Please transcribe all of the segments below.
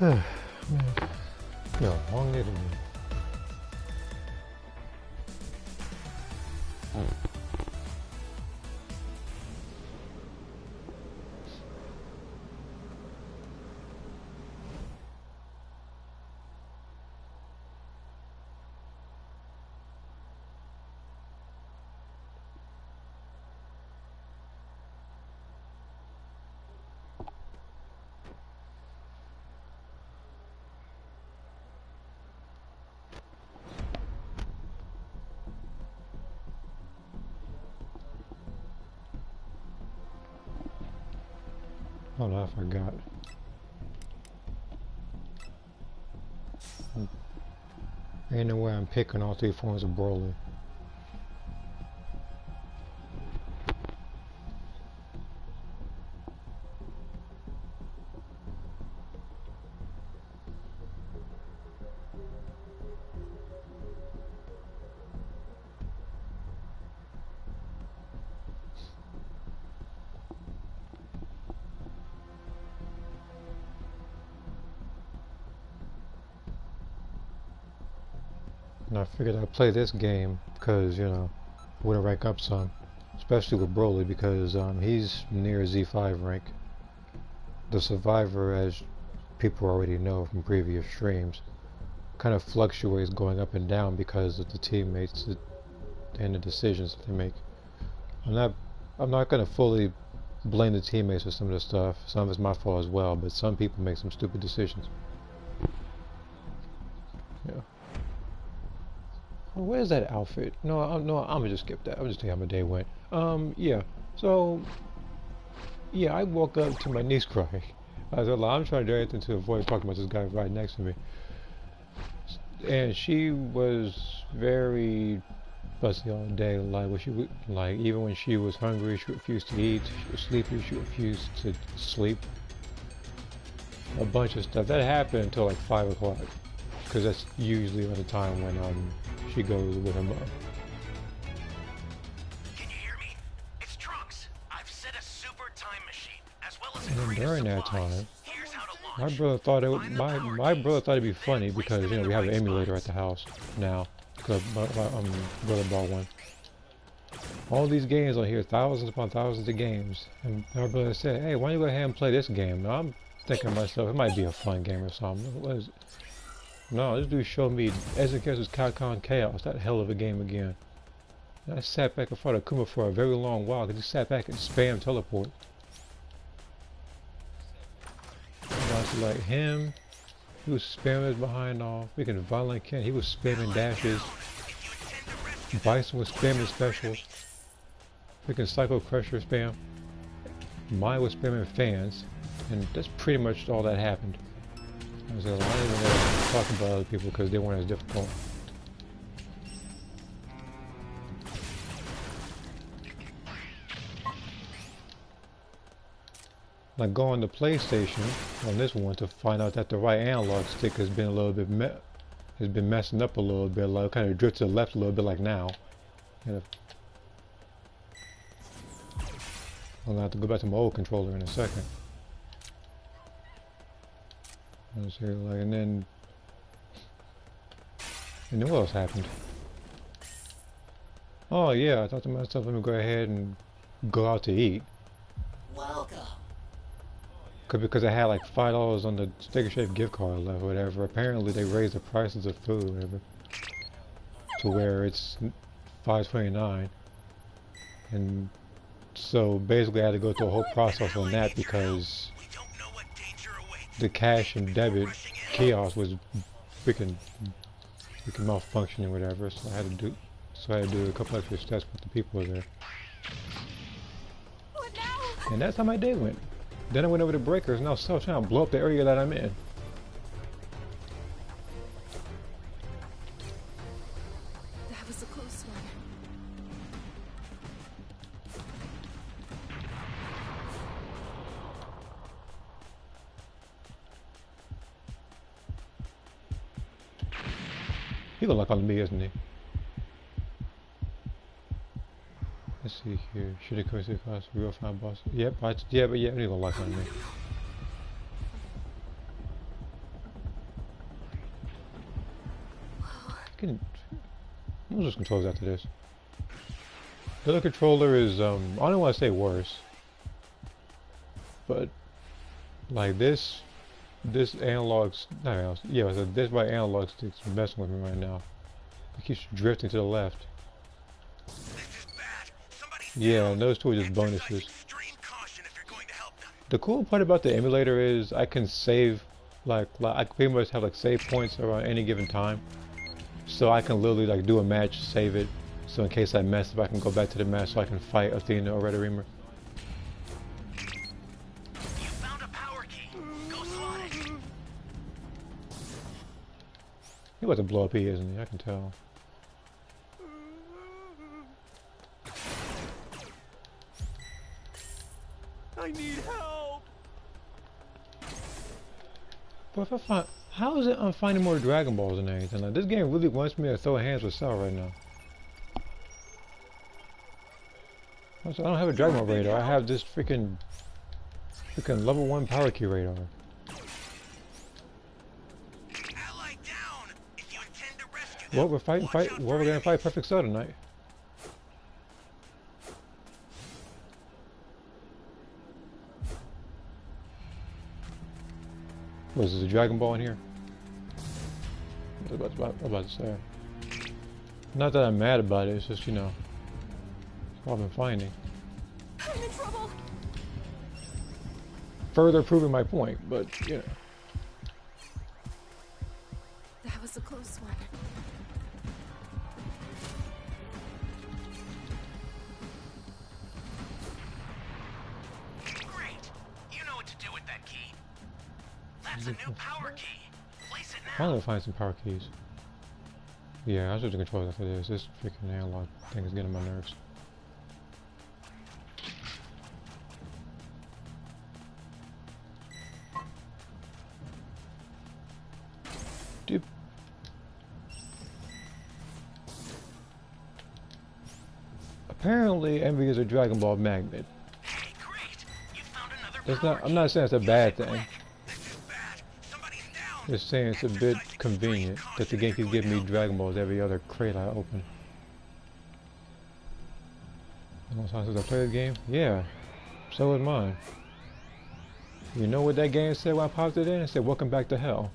Man, yo, long day today. Oh no, I forgot. Ain't no way I'm picking all three forms of Broly. And I figured I'd play this game because, you know, I would rank up some. Especially with Broly because he's near Z5 rank. The Survivor, as people already know from previous streams, kind of fluctuates going up and down because of the teammates and the decisions that they make. I'm not gonna fully blame the teammates for some of the stuff. Some of it's my fault as well, but some people make some stupid decisions. Yeah. Well, where's that outfit? No, I'm gonna just skip that. I'm just tell you how my day went. Yeah. So, yeah, I woke up to my niece crying. I was like, I'm trying to do anything to avoid talking about this guy right next to me, and she was very fussy all day. Like, when she like, even when she was hungry, she refused to eat. She was sleepy, she refused to sleep. A bunch of stuff that happened until like 5 o'clock, because that's usually around the time when she goes with her mom. Can you hear me? It's Trunks. I've set a super time machine as well as a And then crate of during that supplies. time, Here's how to my launch. brother thought my Keys, brother thought it'd be funny place because, them you in know, the we have an right emulator at spots. the house now because my brother bought one. All these games on here, thousands upon thousands of games, and my brother said, "Hey, why don't you go ahead and play this game?" Now I'm thinking to myself, it might be a fun game or something. What is it? No, this dude showed me Ezekiel's Capcom Chaos, that hell of a game again. And I sat back in front of Kuma for a very long while because he sat back and spam teleport. And I was like, him, he was spamming his behind off. Freaking Violent Ken, he was spamming dashes. Bison was spamming specials. Freaking Psycho Crusher spam. Mine was spamming fans. And that's pretty much all that happened. I was like, I didn't even talk about other people because they weren't as difficult. Like go on the PlayStation on this one to find out that the right analog stick has been a little bit has been messing up a little bit, like kind of drifts to the left a little bit, like now. And I'm gonna have to go back to my old controller in a second. Let's see, like, and then what else happened? Oh yeah, I thought to myself, let me go ahead and go out to eat. Welcome. Because I had like $5 on the Steak and Shake gift card left, or whatever. Apparently they raised the prices of food, or whatever, to where it's $5.29, and so basically I had to go through a whole process on that because the cash and debit kiosk was freaking malfunctioning, whatever. So I had to do a couple extra steps with the people there, and that's how my day went. Then I went over to Breakers, and I was still trying to blow up the area that I'm in. That was a close one. He look like on me, isn't he? Let's see here. Should it go to class real fine boss? Yep, yeah, but yeah, he look like on me. can... I'm just controls after this. The other controller is, I don't want to say worse. But, like this analog... No, yeah, so this right analog stick's messing with me right now. It keeps drifting to the left. Yeah, and those two are just bonuses. The cool part about the emulator is I can save, like I pretty much have like save points around any given time. So I can literally like do a match, save it. So in case I mess up, I can go back to the match so I can fight Athena or Red Reamer. You found a power key. Go slot it. He about to blow up, he isn't he? I can tell. I need help. But if I find, how is it I'm finding more Dragon Balls than anything? Like, this game really wants me to throw hands with Cell right now. I don't have a Dragon Ball radar. I have this freaking level 1 power key radar. Ally down. If you intend to rescue them, Well, we're gonna fight Perfect Cell tonight. Was there a Dragon Ball in here? I was about to say. Not that I'm mad about it, it's just, you know, what I've been finding. I'm in trouble. Further proving my point, but, you know. That was a close one. Great. You know what to do with that key. That's a new power key. Place it I'm now. gonna find some power keys. Yeah, I'll switch the controls after this. This freaking analog thing is getting my nerves. Dude. Apparently, Envy is a Dragon Ball magnet. Hey, great. You found another It's power not. I'm not saying it's a bad thing. This is bad. Somebody's down. Just saying it's a bit convenient that the game keeps giving me Dragon Balls every other crate I open. You know, since I play the game, yeah, so is mine. You know what that game said when I popped it in? It said, "Welcome back to hell."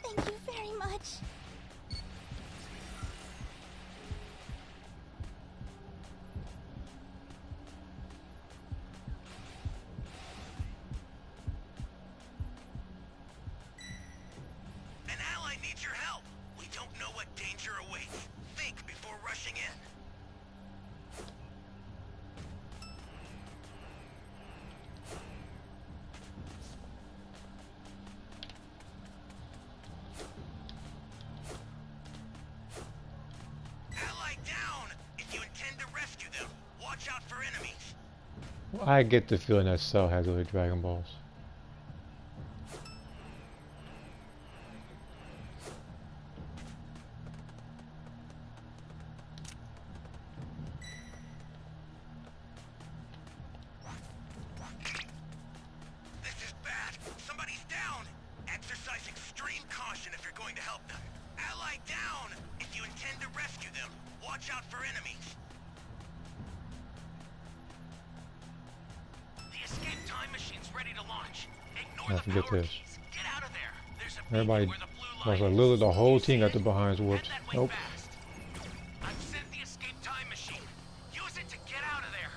Thank you very much. An ally needs your help. We don't know what danger awaits. Think before rushing in. Ally down. If you intend to rescue them, watch out for enemies. I get the feeling that Cell has other Dragon Balls. This is bad. Somebody's down. Exercise extreme caution if you're going to help them. Ally down. If you intend to rescue them, watch out for enemies. The escape time machine's ready to launch. Ignore Now the forget power this. keys. Get out of there. There's a Everybody, beacon where the blue I was line like, is. literally the whole You team see got the it? behinds Head whooped. that way Nope. fast. I've sent the escape time machine. Use it to get out of there.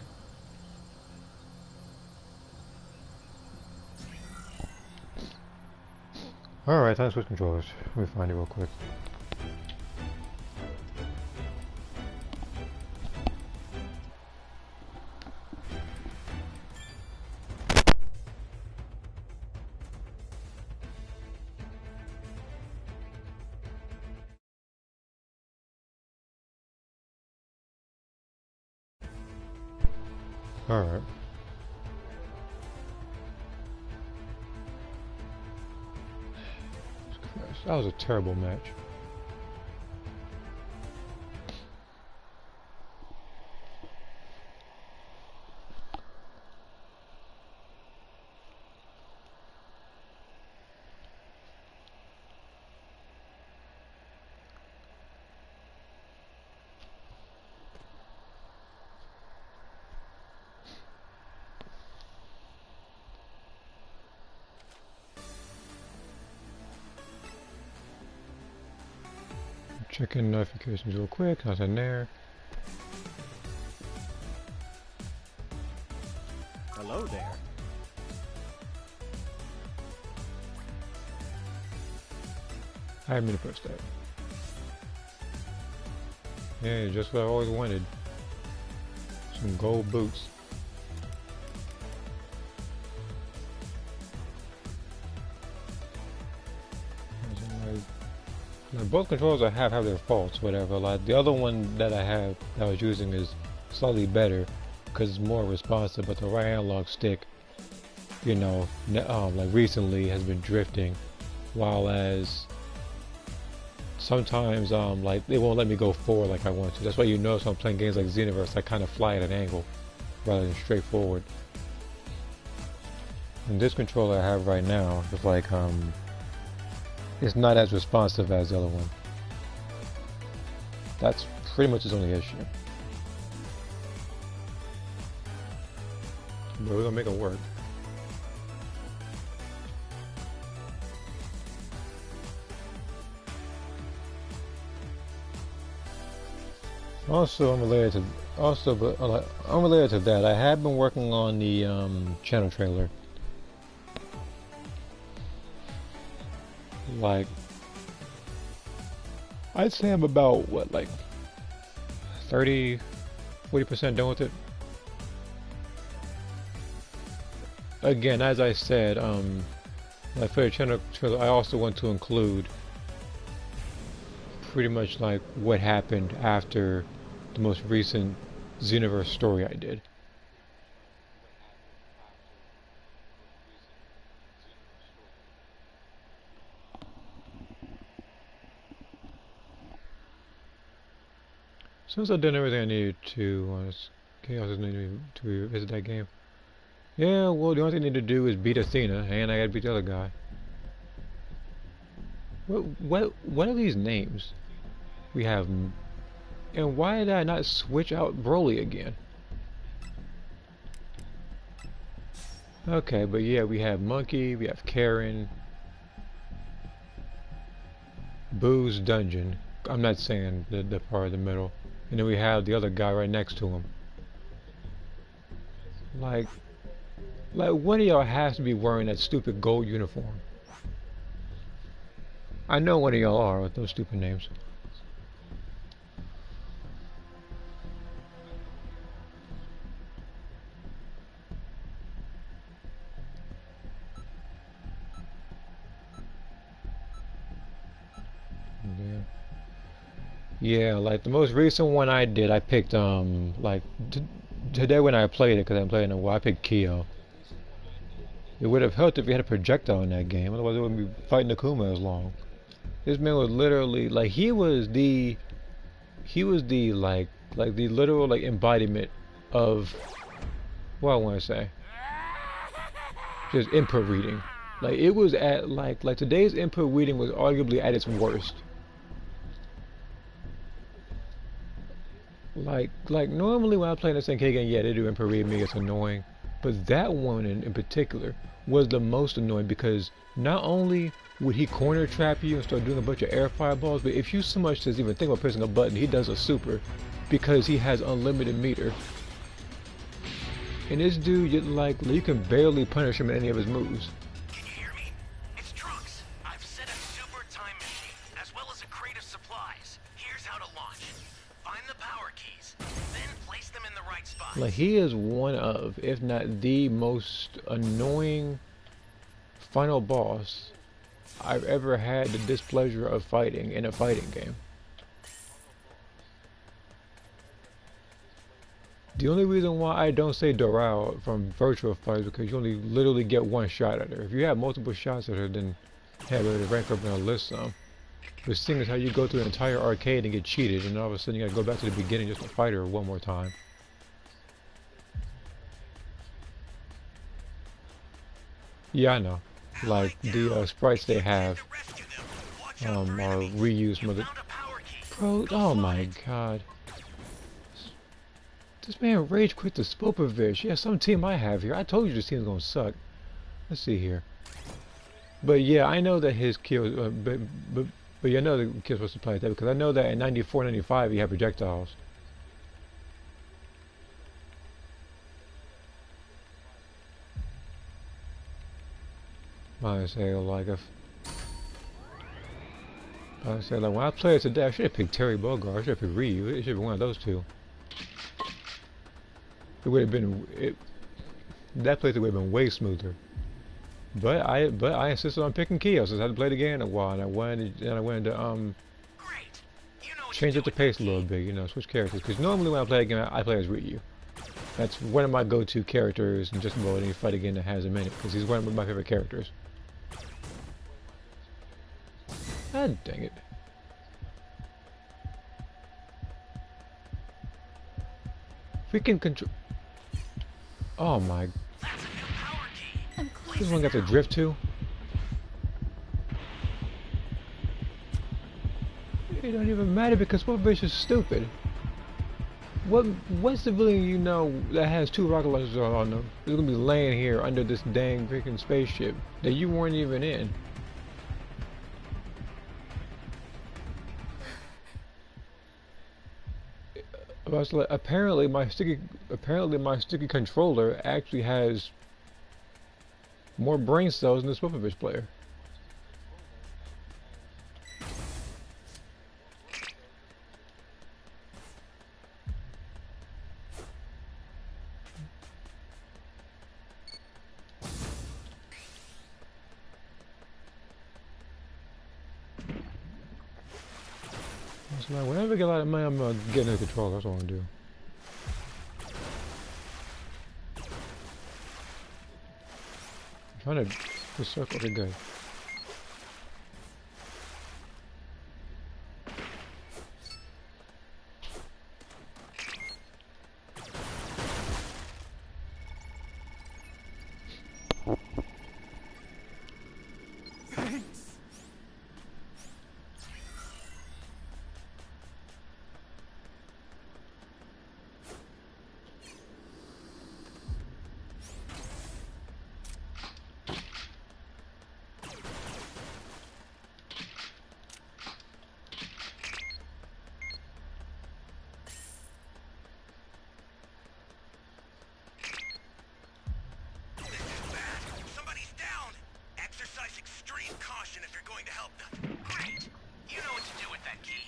Alright, time to switch controllers. Let me find it real quick. Alright. That was a terrible match. Checking notifications real quick, nothing there. Hello there. I didn't mean to press that. Yeah, just what I always wanted. Some gold boots. Like both controllers I have their faults, whatever. Like the other one that I have that I was using is slightly better because it's more responsive, but the right analog stick, you know, like recently has been drifting, while as sometimes like it won't let me go forward like I want to. That's why you notice when I'm playing games like Xenoverse, I kind of fly at an angle rather than straight forward. And this controller I have right now is like it's not as responsive as the other one. That's pretty much its only issue. But we're gonna make it work. Also, unrelated to that, I have been working on the channel trailer. Like, I'd say I'm about, what, like 30-40% done with it. Again, as I said, like for the channel trailer, I also want to include pretty much like what happened after the most recent Xenoverse story I did. Since I've done everything I needed to, Chaos doesn't need me to revisit that game. Yeah, well, the only thing I need to do is beat Athena, and I gotta beat the other guy. What are these names? We have, and why did I not switch out Broly again? Okay, but yeah, we have Monkey, we have Karen, Boo's Dungeon. I'm not saying the part of the middle. And then we have the other guy right next to him. Like one of y'all has to be wearing that stupid gold uniform. I know one of y'all are with those stupid names. Yeah, like the most recent one I did, I picked like today when I played it, because I haven't played in a while, I picked Kyo. It would have helped if you had a projectile in that game, otherwise it wouldn't be fighting Akuma as long. This man was literally like he was the like the literal like embodiment of what I want to say. Just input reading. Like it was at like today's input reading was arguably at its worst. Like normally when I play in a Senkai game, yeah, they do input read me, it's annoying. But that one in particular was the most annoying because not only would he corner trap you and start doing a bunch of air fireballs, but if you so much as even think about pressing a button, he does a super because he has unlimited meter. And this dude, you can barely punish him in any of his moves. Can you hear me? It's Trunks. I've set a super time machine, as well as a crate of supplies. Here's how to launch. Find the power keys, then place them in the right spot. Like he is one of, if not the most annoying final boss I've ever had the displeasure of fighting in a fighting game. The only reason why I don't say Doral from Virtua Fighter is because you only literally get one shot at her. If you have multiple shots at her, then have her rank up in a list some. But seeing as how you go through an entire arcade and get cheated, and all of a sudden you gotta go back to the beginning just to fight her one more time. Yeah, I know. Like the sprites they have are reused mother. Bro, oh my god. This man rage quit the Spopovich. Yeah, some team I have here. I told you this team's gonna suck. Let's see here. But yeah, I know that his kills, But yeah, I know the kid's supposed to play like that because I know that in 94, 95 he had projectiles. I say like if I say like when I played today, I should have picked Terry Bogard. I should have picked Ryu. It should have been one of those two. It would have been that playthrough would have been way smoother. But I insisted on picking Kyo since I hadn't played the game in a while, and I wanted to Great. You know what change you're up the doing, pace a little bit, you know, switch characters. Because normally when I play a game, I play as Ryu. That's one of my go-to characters in just about any fighting game that has him in it, because he's one of my favorite characters. Ah, dang it. We can control. Oh my. That's a new power key. I'm This close. one got the drift too. It don't even matter because Spopovich is stupid. What civilian you know that has 2 rocket launchers on them is gonna be laying here under this dang freaking spaceship that you weren't even in? I was like, apparently my sticky controller actually has more brain cells than the Spopovich player. I was like, whenever I get a lot of money, I'm gonna get into controller. That's what I want to do. I'm trying to circle. Okay, good. This is bad. Somebody's down. Exercise extreme caution if you're going to help them. Great. You know what to do with that key.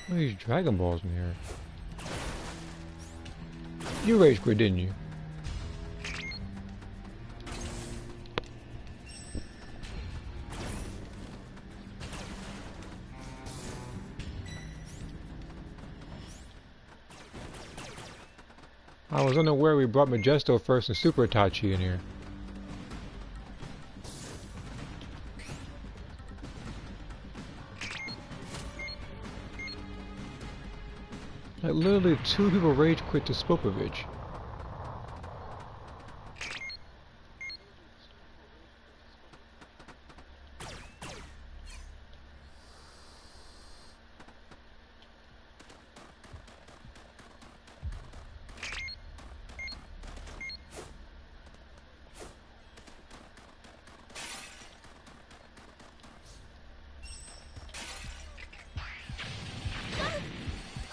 Look at these Dragon Balls in here. You rage quit, didn't you? I was unaware we brought Majesto first and Super Itachi in here. Like literally 2 people rage quit to Spopovich.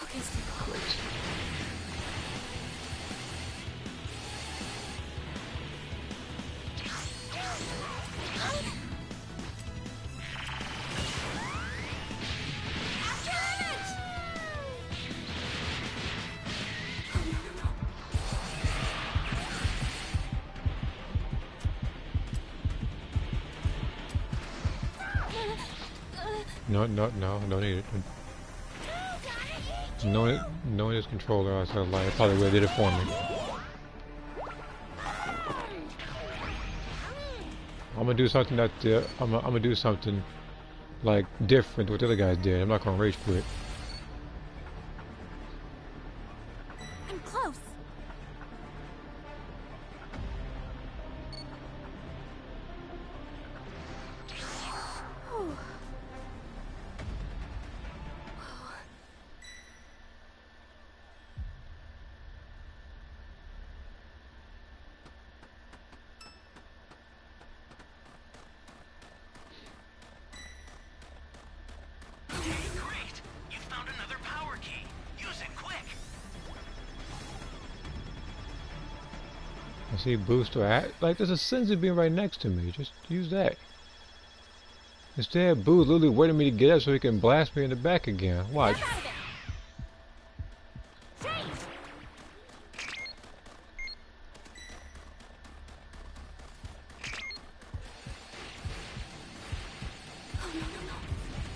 Okay, stay calm. No, don't need it. Knowing his controller, I said like, I probably would have did it for me. I'm gonna do something that I'm gonna do something like different to what the other guys did. I'm not gonna rage quit. I'm close. Whew. See booster at like there's a sensor beam right next to me. Just use that. Instead, Boo's literally waiting me to get up so he can blast me in the back again. Watch. Get out of there. Chase! Oh, no, no, no.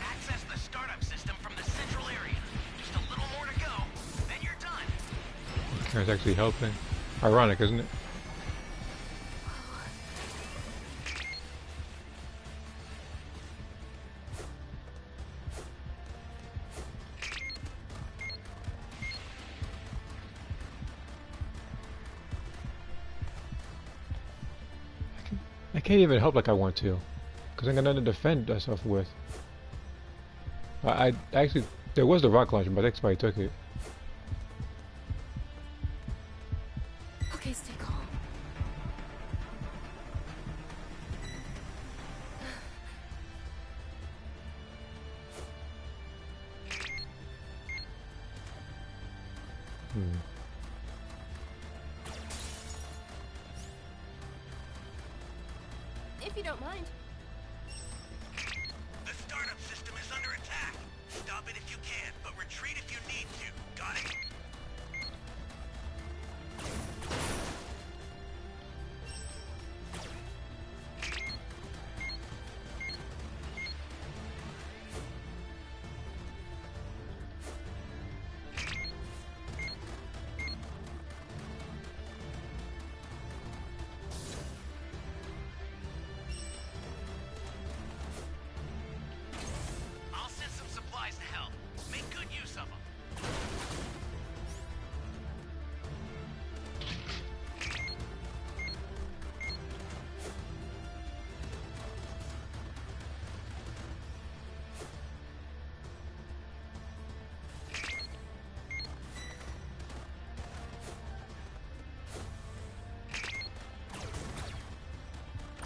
Access the startup system from the central area. Just a little more to go, then you're done. Karen's actually helping. Ironic, isn't it? I can't even help like I want to, because I got nothing to defend myself with. I actually, there was the rock launcher, but I think somebody took it. Okay, stay calm. If you don't mind. The startup system is under attack. Stop it if you can, but retreat if you need to. Got it? I'll send some supplies to help. Make good use of them.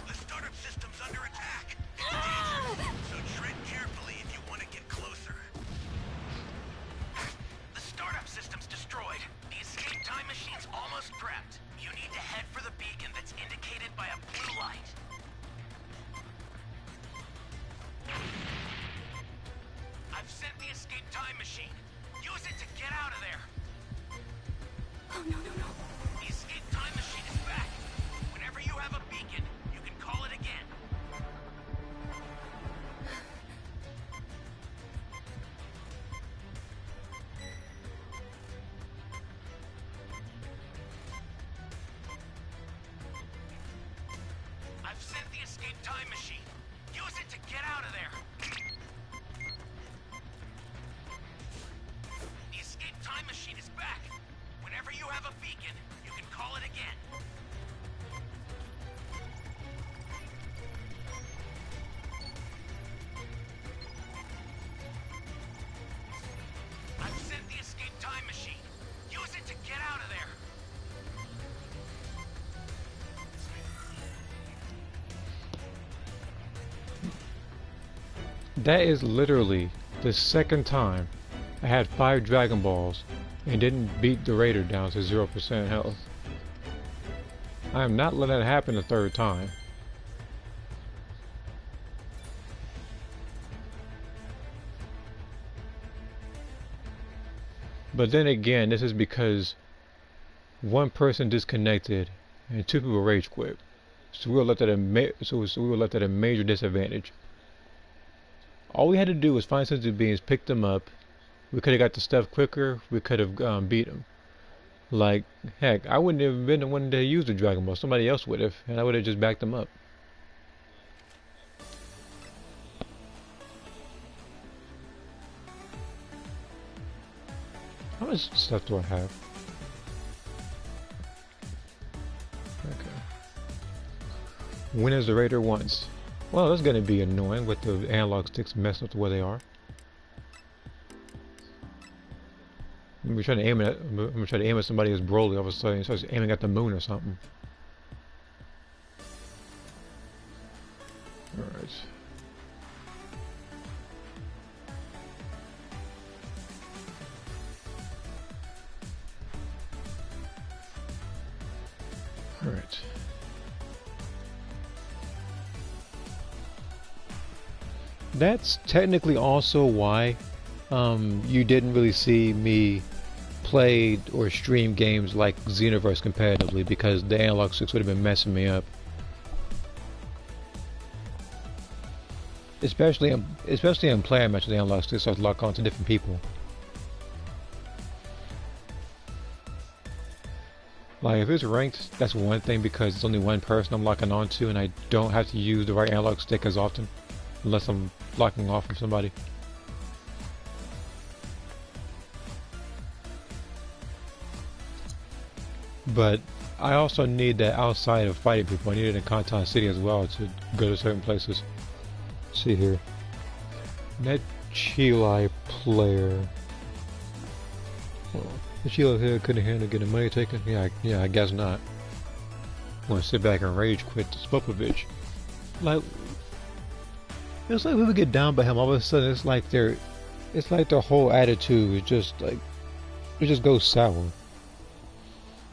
The startup system's under attack. So tread carefully if you want to get closer. The startup system's destroyed. The escape time machine's almost prepped. You need to head for the beacon that's indicated by a blue light. I've sent the escape time machine. Use it to get out of there. Oh, no, no, no. The escape time machine is back. Whenever you have a beacon, you can call it again. I've sent the escape time machine. Use it to get out of there. The escape time machine is back. Whenever you have a beacon, you can call it again. I've sent the escape time machine. Use it to get out of there. That is literally the second time I had 5 Dragon Balls and didn't beat the Raider down to 0% health. I am not letting that happen a third time. But then again, this is because one person disconnected and 2 people rage quit. So we were left at a major disadvantage. All we had to do was find sensitive beings, pick them up. We could have got the stuff quicker. We could have beat them. Like, heck, I wouldn't have been the one to use the Dragon Ball. Somebody else would have, and I would have just backed them up. How much stuff do I have? Okay. When is the Raider once? Well, that's going to be annoying with the analog sticks messing up the way they are. I'm trying to aim at somebody as Broly. All of a sudden, he starts aiming at the moon or something. All right. Alright. That's technically also why you didn't really see me play or stream games like Xenoverse competitively, because the analog sticks would have been messing me up. Especially in player matches, the analog sticks start to lock on to different people. Like, if it's ranked, that's one thing, because it's only one person I'm locking on to, and I don't have to use the right analog stick as often, unless I'm locking off from somebody. But I also need that outside of fighting people. I need it in Kantan City as well to go to certain places. Let's see here. Net Chili player. Well, the Chile here couldn't handle getting money taken? Yeah, I guess not. I'm gonna sit back and rage quit Spopovich. Like, it's like people get down by him, all of a sudden it's like their whole attitude is just like, it just goes sour.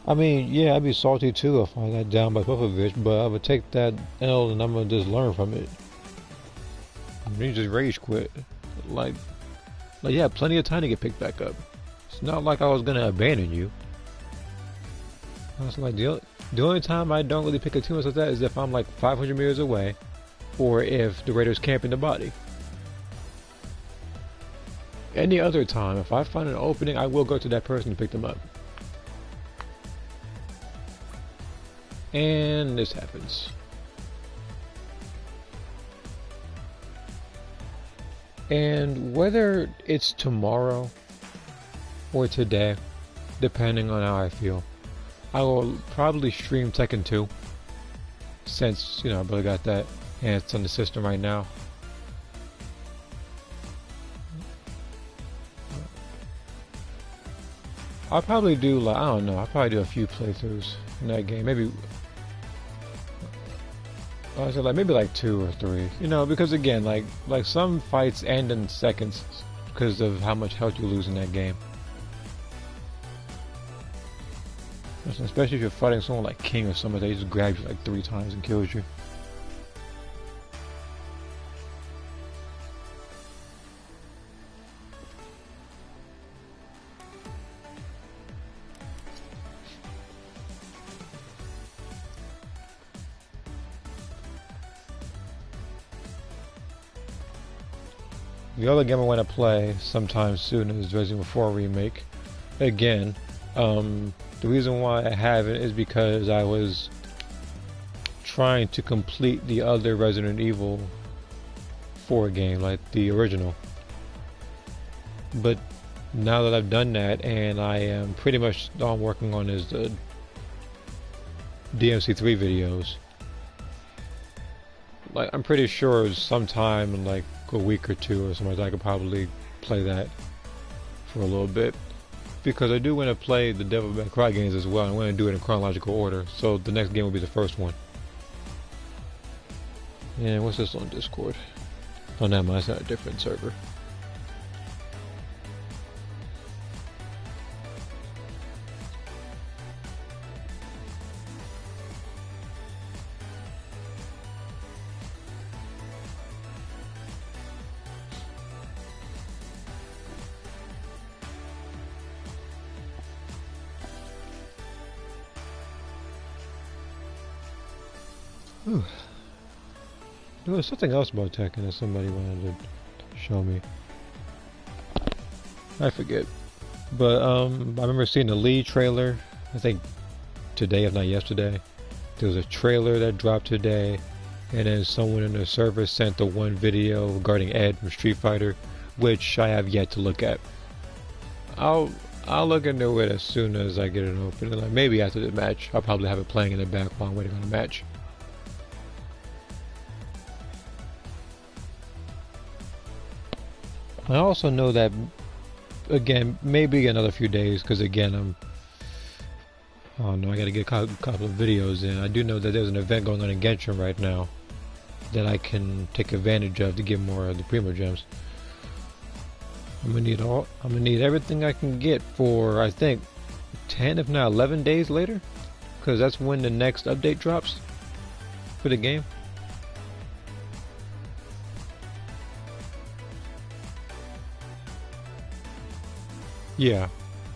I mean, yeah, I'd be salty too if I got down by Popovich, but I would take that L and I'm gonna just learn from it. I mean, just rage quit. Like, yeah, plenty of time to get picked back up. It's not like I was gonna abandon you. I was like, the only time I don't really pick a team like that is if I'm like 500 meters away, or if the Raiders camp in the body. Any other time, if I find an opening, I will go to that person to pick them up. And this happens. And whether it's tomorrow or today, depending on how I feel, I will probably stream Tekken 2, since, you know, I really got that and it's on the system right now. I'll probably do, like, I don't know, I'll probably do a few playthroughs in that game, maybe I said, like, maybe like 2 or 3, you know, because again, like some fights end in seconds because of how much health you lose in that game. Especially if you're fighting someone like King or someone that just grabs you like 3 times and kills you. The other game I want to play sometime soon is Resident Evil 4 Remake. Again, the reason why I haven't is because I was trying to complete the other Resident Evil 4 game, like the original. But now that I've done that, and I am pretty much all I'm working on is the DMC3 videos. Like, I'm pretty sure sometime in like a week or 2 or something, I could probably play that for a little bit, because I do want to play the Devil May Cry games as well. I want to do it in chronological order, so the next game will be the first one. And what's this on Discord? Oh, never mind, it's not a different server. Whew. There was something else about Tekken that somebody wanted to show me. I forget. But I remember seeing the Lee trailer, I think today if not yesterday. There was a trailer that dropped today, and then someone in the server sent the one video regarding Ed from Street Fighter, which I have yet to look at. I'll look into it as soon as I get it open. Like, maybe after the match. I'll probably have it playing in the back while I'm waiting on the match. I also know that, again, maybe another few days, because again, oh no, I gotta get a couple of videos in. I do know that there's an event going on in Genshin right now that I can take advantage of to get more of the Primo Gems. I'm gonna need everything I can get for, I think, 10 if not 11 days later. because that's when the next update drops for the game. Yeah,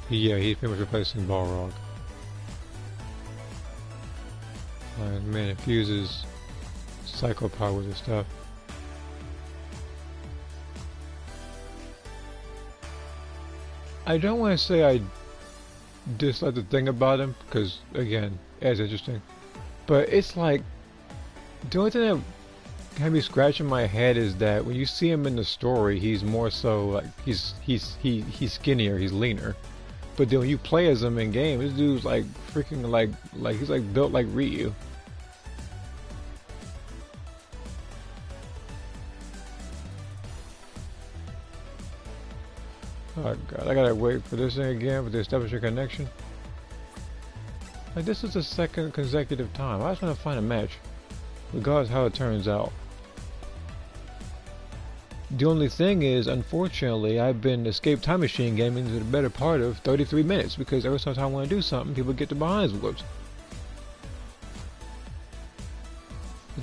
he's pretty much replacing Balrog. Man infuses psycho powers and stuff. I don't want to say I dislike the thing about him, because again, it's interesting. But it's like, the only thing that had me scratching my head is that when you see him in the story, he's more so like he's skinnier, he's leaner. But then when you play as him in game, this dude's like freaking like he's like built like Ryu. Oh god, I gotta wait for this thing again with the establishing connection. Like, this is the second consecutive time. I just want to find a match, regardless of how it turns out. The only thing is, unfortunately, I've been Escape Time Machine gaming to the better part of 33 minutes, because every time I want to do something, people get their behinds whooped.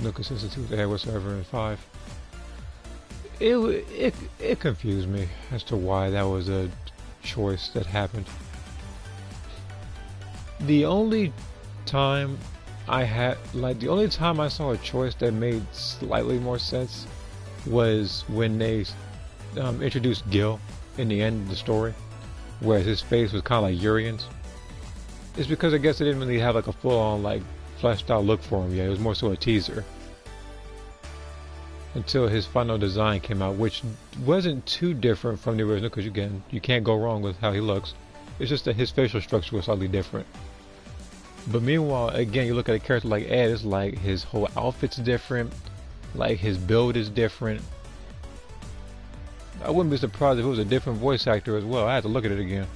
No consistency with the head whatsoever in 5. It confused me as to why that was a choice that happened. The only time the only time I saw a choice that made slightly more sense was when they introduced Gil in the end of the story, whereas his face was kind of like Urian's. It's because I guess they didn't really have like a full-on like fleshed out look for him yet. It was more so a teaser. Until his final design came out, which wasn't too different from the original, because again, you can't go wrong with how he looks. It's just that his facial structure was slightly different. But meanwhile, again, you look at a character like Ed, it's like his whole outfit's different, like his build is different. I wouldn't be surprised if it was a different voice actor as well. I had to look at it again.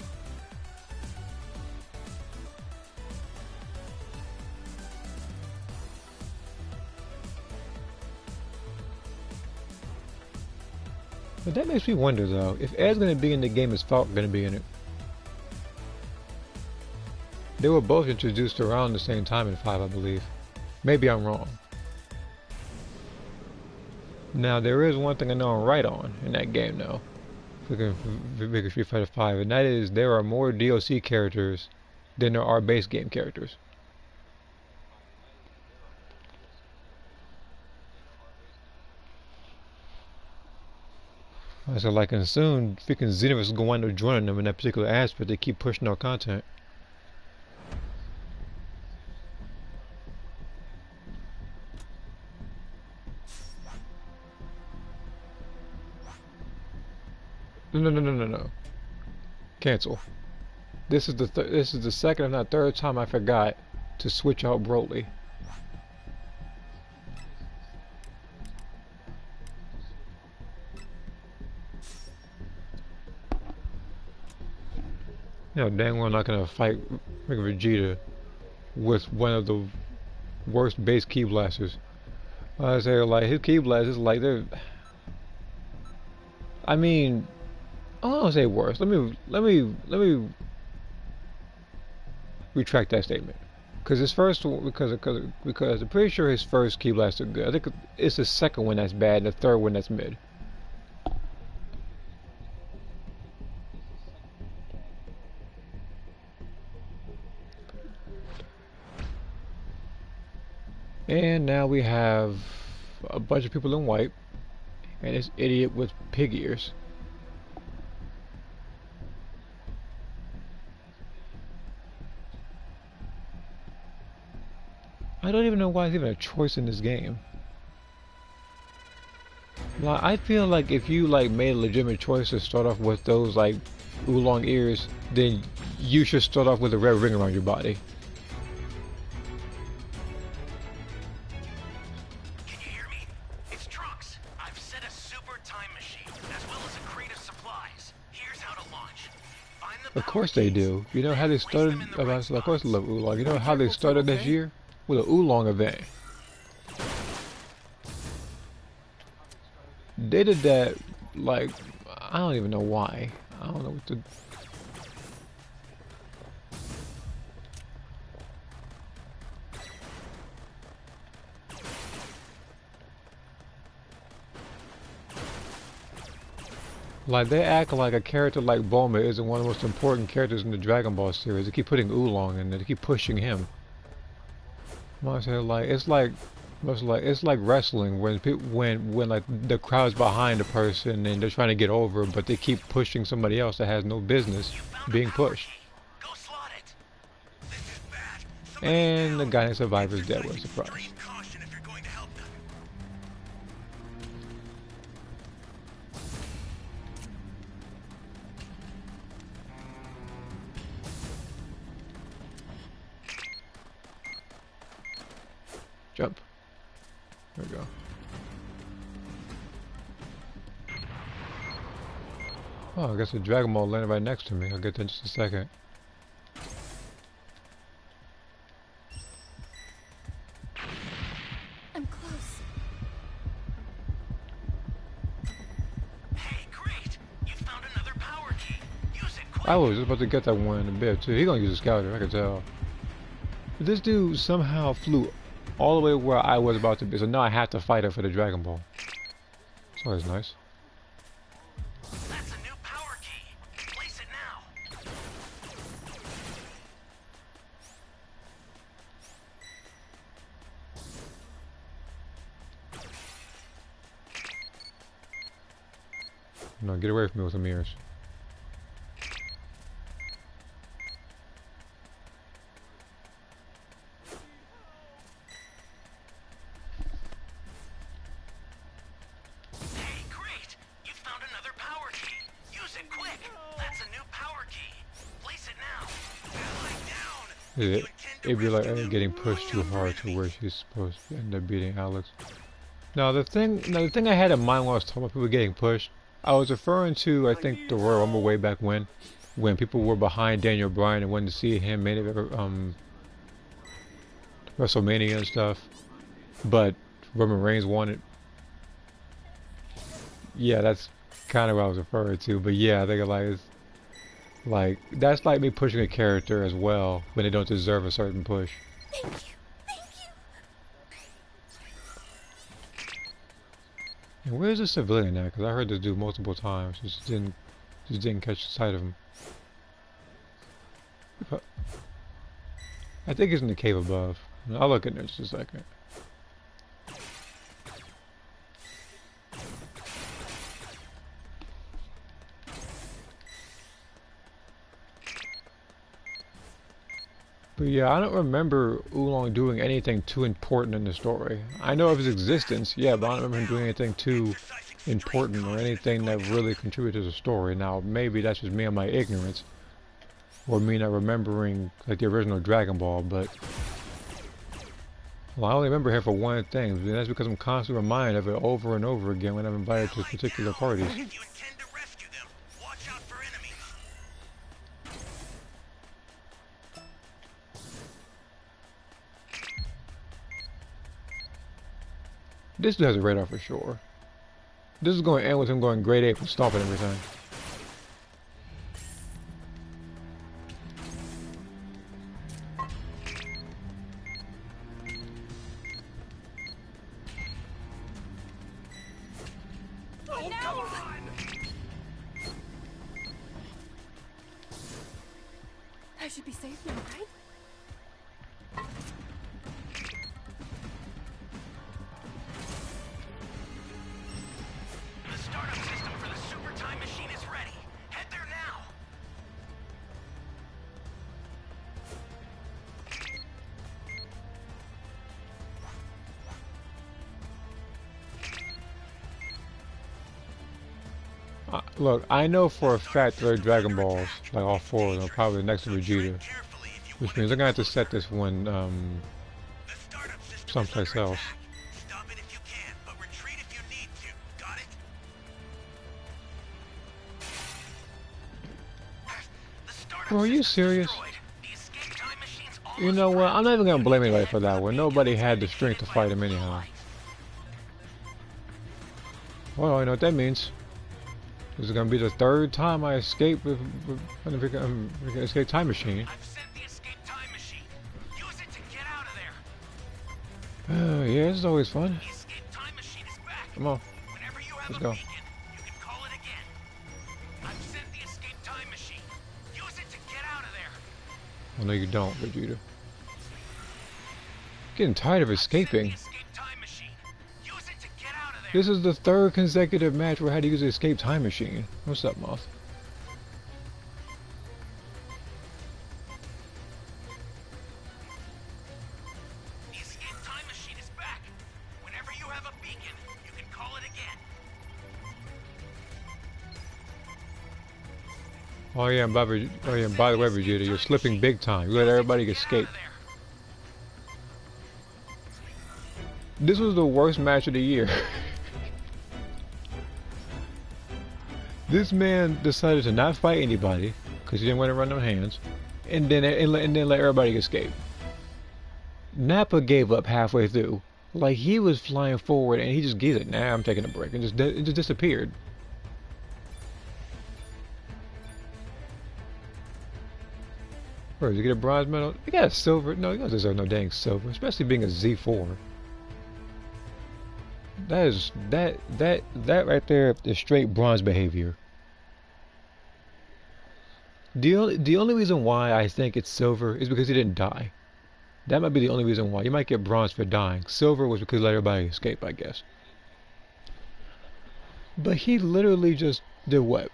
But that makes me wonder though, if Ed's going to be in the game, is Falk going to be in it? They were both introduced around the same time in 5, I believe. Maybe I'm wrong. Now there is one thing I know I'm right on in that game though, for Street Fighter 5, and that is there are more DLC characters than there are base game characters. So like, and soon freaking Xenoverse is going to wind up joining them in that particular aspect. They keep pushing out content. No. Cancel. This is the second, if not third time I forgot to switch out Broly. You know, dang well I'm not gonna fight Vegeta with one of the worst base Ki blasters. I say, like, his Ki blasters, like, they're, I mean, I don't want to say worse. Let me retract that statement. Because his first, because I'm pretty sure his first Ki blaster good. I think it's the second one that's bad and the third one that's mid. And now we have a bunch of people in white and this idiot with pig ears. I don't even know why it's even a choice in this game. Like, I feel like if you like made a legitimate choice to start off with those like oolong ears, then you should start off with a red ring around your body. Of course they do. You know how they started? Of course I love Oolong. You know how they started this year? With an Oolong event. They did that, like, I don't even know why. I don't know what to... Like, they act like a character like Bulma isn't one of the most important characters in the Dragon Ball series. They keep putting Oolong in there. They keep pushing him. I said, like, it's like wrestling when when like the crowd's behind a person and they're trying to get over, but they keep pushing somebody else that has no business being pushed. Go slot it. This is bad. And the guy in Survivor's dead. What a surprise. Extreme caution if you're going to help them. Jump. There we go. Oh, I guess the Dragon Ball landed right next to me. I'll get that in just a second. I'm close. Hey, great. You found another power key. Use it quick. I was just about to get that one in a bit too. He gonna use a scouter, I can tell. But this dude somehow flew all the way where I was about to be, so now I have to fight her for the Dragon Ball. That's always nice. That's a new power key. Place it now. No, get away from me with the mirrors. Hey, great. You found another power key. Use it quick. That's a new power key. Place it now. Ally down. It'd be like her getting pushed too hard to where she's supposed to end up beating Alex. Now the thing I had in mind when I was talking about people getting pushed, I was referring to, I think, the Royal Rumble way back when people were behind Daniel Bryan and wanted to see him main event WrestleMania and stuff, but Roman Reigns won it. Yeah, that's kind of what I was referring to. But yeah, I think like it's like that's like me pushing a character as well when they don't deserve a certain push. Thank you. Thank you. And where's the civilian at? Because I heard this dude multiple times. Just didn't catch sight of him. I think he's in the cave above. I'll look in there just a second. But yeah, I don't remember Oolong doing anything too important in the story. I know of his existence, yeah, but I don't remember him doing anything too important or anything that really contributed to the story. Now, maybe that's just me and my ignorance, or me not remembering like the original Dragon Ball, but well, I only remember him for one thing, and that's because I'm constantly reminded of it over and over again when I'm invited to particular parties. If you intend to rescue them, watch out for enemies. This dude has a radar for sure. This is going to end with him going grade 8 for stomping everything. Oh, come on! I should be safe now, right? The startup system for the super time machine is ready. Head there now. Look, I know for a fact there are Dragon Balls, like all 4 of them, probably next to Vegeta. Carefully if you Which means I'm going to have to set this one The startup system someplace is under else. attack. Stop it if you can, but retreat if you need to. Got it? The startup Bro, are you system's serious? destroyed. The escape time machine's You almost know what? ready. I'm not even going to blame anybody for that one. Nobody had the strength to fight him anyhow. Well, I know what that means. This is going to be the 3rd time I escape with an escape time machine. I've sent the escape time machine. Use it to get out of there. Yeah, this is always fun. The escape time machine is back. Come on. Whenever you have Let's a go. beacon, you can call it again. Oh no, you don't, Vegeta. Getting tired of escaping. Escape time machine. Use it to get out of there. This is the third consecutive match where I had to use the escape time machine. What's up, Moth? The escape time machine is back. Whenever you have a beacon, you can call it again. Oh yeah, and by the way, Vegeta, you're slipping big time. You let everybody escape. This was the worst match of the year. This man decided to not fight anybody because he didn't want to run no hands, and then let everybody escape. Nappa gave up halfway through. Like, he was flying forward and he just gave it. Nah, I'm taking a break, and it just disappeared. Bro, did you get a bronze medal? You got a silver. No, you don't deserve no dang silver, especially being a Z4. That right there is straight bronze behavior. The only reason why I think it's silver is because he didn't die. That might be the only reason why. You might get bronze for dying. Silver was because he let everybody escape, I guess. But he literally just did what?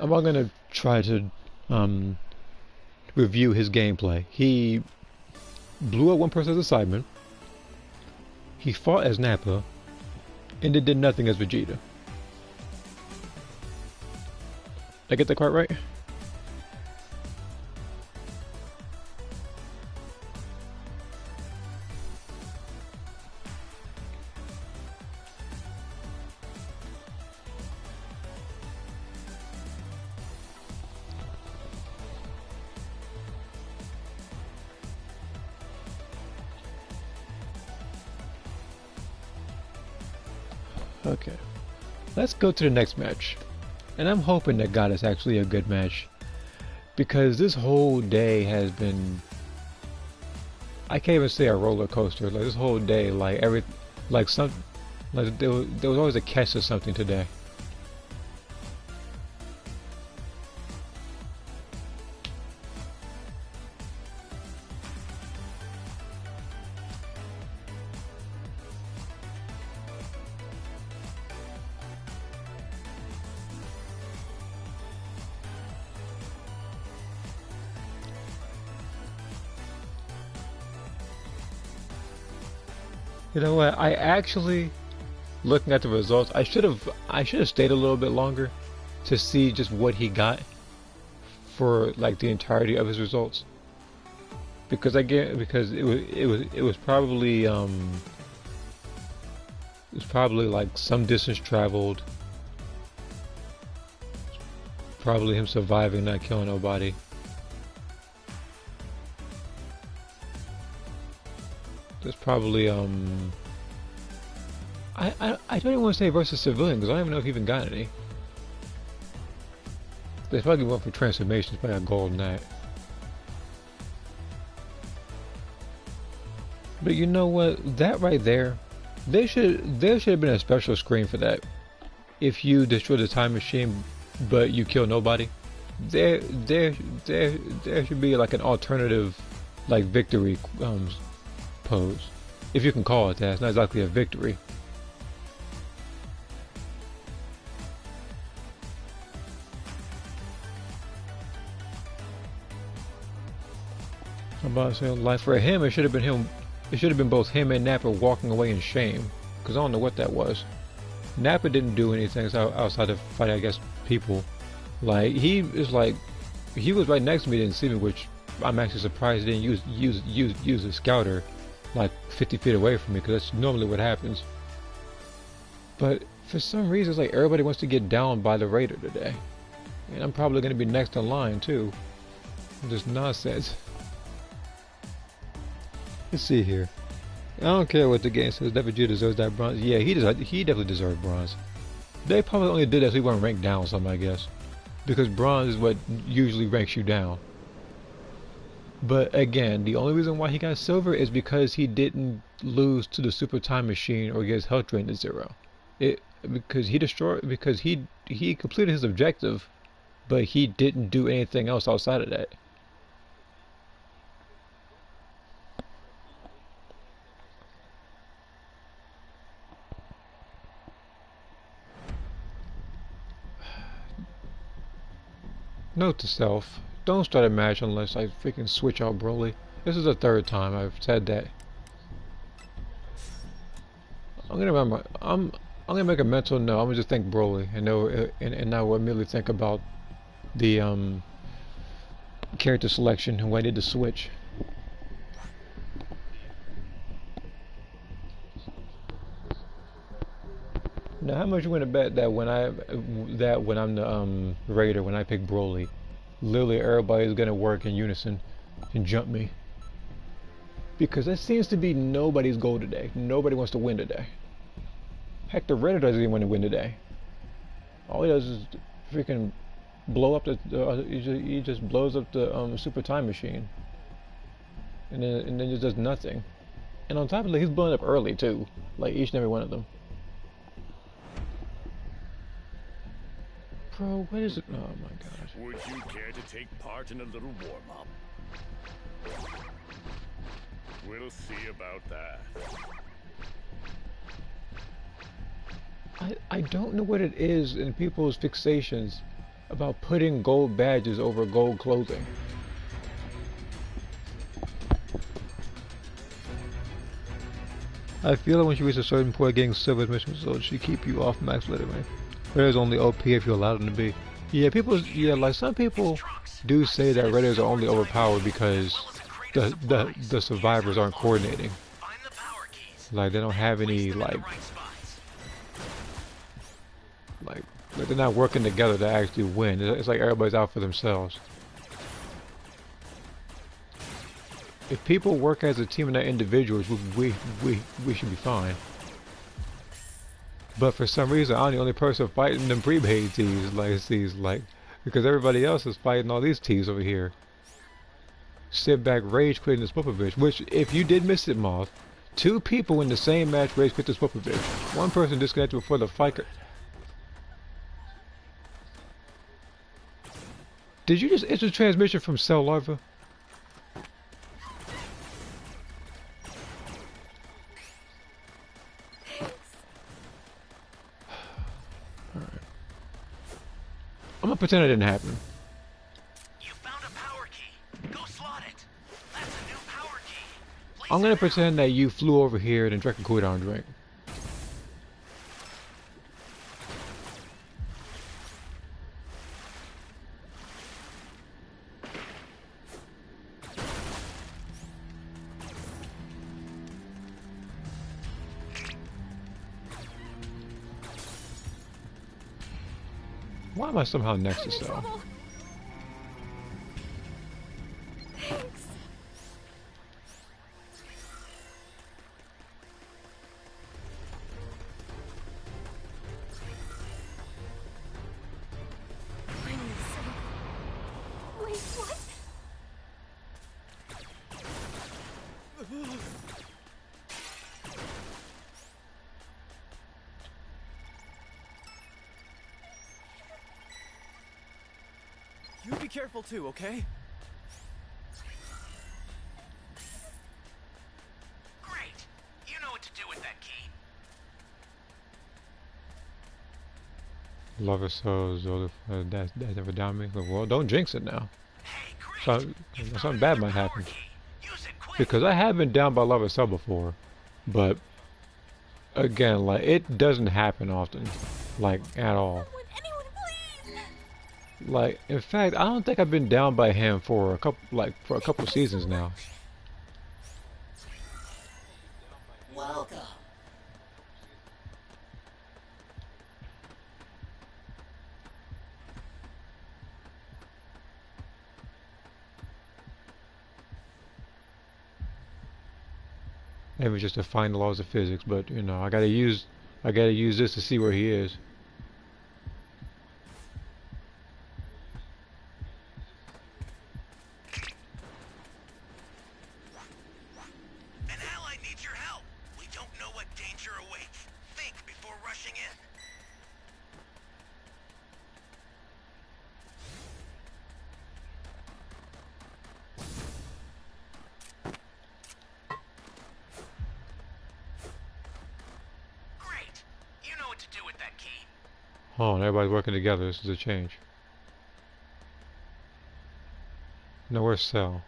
I'm not gonna try to review his gameplay. He blew up one person as a Cyberman. He fought as Nappa, and it did nothing as Vegeta. Did I get that part right? Okay, let's go to the next match. And I'm hoping that God is actually a good match, because this whole day has been, I can't even say a roller coaster. Like, this whole day, like there was always a catch to something today. You know what? I actually, looking at the results, I should have stayed a little bit longer to see just what he got for like the entirety of his results. Because it was probably like some distance traveled, probably him surviving, not killing nobody. There's probably I don't even want to say versus civilian, because I don't even know if he even got any. There's probably one for transformations, probably a golden knight. But you know what? That right there, there should have been a special screen for that. If you destroy the time machine, but you kill nobody, there should be like an alternative, like victory pose, if you can call it that. It's not exactly a victory. I'm about to say, like, for him, it should have been him. It should have been both him and Nappa walking away in shame, because I don't know what that was. Nappa didn't do anything outside of fighting, I guess, people. Like, he was right next to me, didn't see me, which I'm actually surprised he didn't use a scouter like 50 feet away from me, because that's normally what happens. But for some reason, it's like everybody wants to get down by the Raider today, and I'm probably going to be next in line too. Just nonsense. Let's see here. I don't care what the game says. That Vegeta deserves that bronze. Yeah, he definitely deserved bronze. They probably only did that so he wasn't ranked down or something, I guess, because bronze is what usually ranks you down. But again, the only reason why he got silver is because he didn't lose to the super time machine or get his health drained to 0. Because he completed his objective, but he didn't do anything else outside of that. Note to self: don't start a match unless I freaking switch out Broly. This is the third time I've said that. I'm gonna remember. I'm gonna make a mental note. I'm gonna just think Broly, and know, and I will immediately think about the character selection who I did to switch. Now, how much you gonna bet that when I'm the raider, when I pick Broly, literally everybody's gonna work in unison and jump me? Because that seems to be nobody's goal today. Nobody wants to win today. Heck, the raider doesn't even want to win today. All he does is freaking blow up he just blows up the super time machine, and then just does nothing. And on top of that, he's blowing up early too, like each and every one of them. Bro, what is it? Oh my gosh. Would you care to take part in a little warm-up? We'll see about that. I don't know what it is in people's fixations about putting gold badges over gold clothing. I feel like when she reaches a certain point, getting silver mission results should keep you off max letterman. Raiders only OP if you allow them to be. Yeah, like some people do say that Raiders are only overpowered because the survivors aren't coordinating. Like they don't have any like they're not working together to actually win. It's like everybody's out for themselves. If people work as a team and not individuals, we should be fine. But for some reason, I'm the only person fighting them prepaid teams, because everybody else is fighting all these teams over here. Sit back, rage quitting this Popovich, which, if you did miss it, Moth, 2 people in the same match rage quit this Popovich. 1 person disconnected before the fight. Did you just enter transmission from Cell Larva? I'm gonna pretend it didn't happen. You found a power key. Go slot it. That's a new power key. Place I'm gonna it now. pretend that you flew over here and drank a cooldown drink. Why am I somehow next to I'm in Cell? trouble. Thanks. Finally safe. Wait, what? You be careful too, okay? Great. You know what to do with that key. Love it so, that never down me. Well, don't jinx it now. Hey, great. Something bad might happen. Use it quick. Because I have been down by Love it so before, but again, like it doesn't happen often, like at all. Anyone, please! Like, in fact, I don't think I've been down by him for a couple seasons now. Welcome. Maybe just to find the laws of physics, but you know, I gotta use this to see where he is. An ally needs your help. We don't know what danger awaits. Think before rushing in. Great. You know what to do with that key. Hold on, everybody's working together. This is a change. No, where's Cell?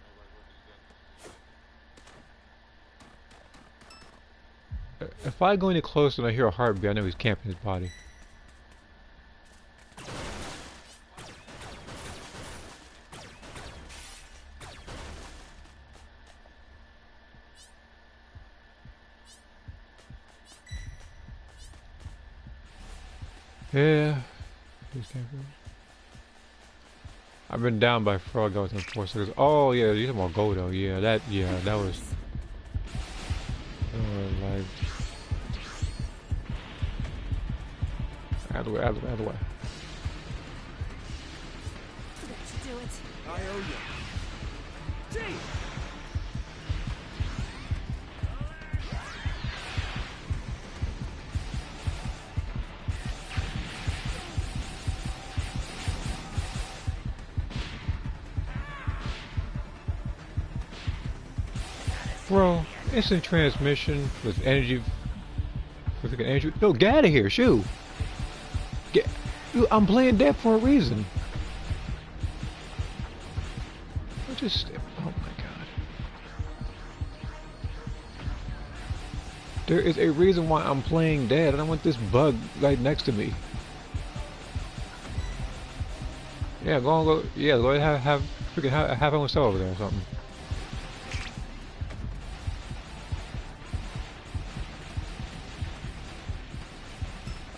If I go any closer and I hear a heartbeat, I know he's camping his body. Yeah. He's camping. I've been down by Frog within 4 seconds. Oh yeah, you're talking about Goldo. Yeah, that was. Like. Out of the way, out of the way, out of the way. That should do it. I owe you. Gee! Bro, instant transmission with energy. With energy. Yo, get out of here, shoot! Get. Dude, I'm playing dead for a reason. I just. Oh my god. There is a reason why I'm playing dead. I don't want this bug right next to me. Yeah, go. Yeah, go ahead, have freaking have fun with Cell over there or something.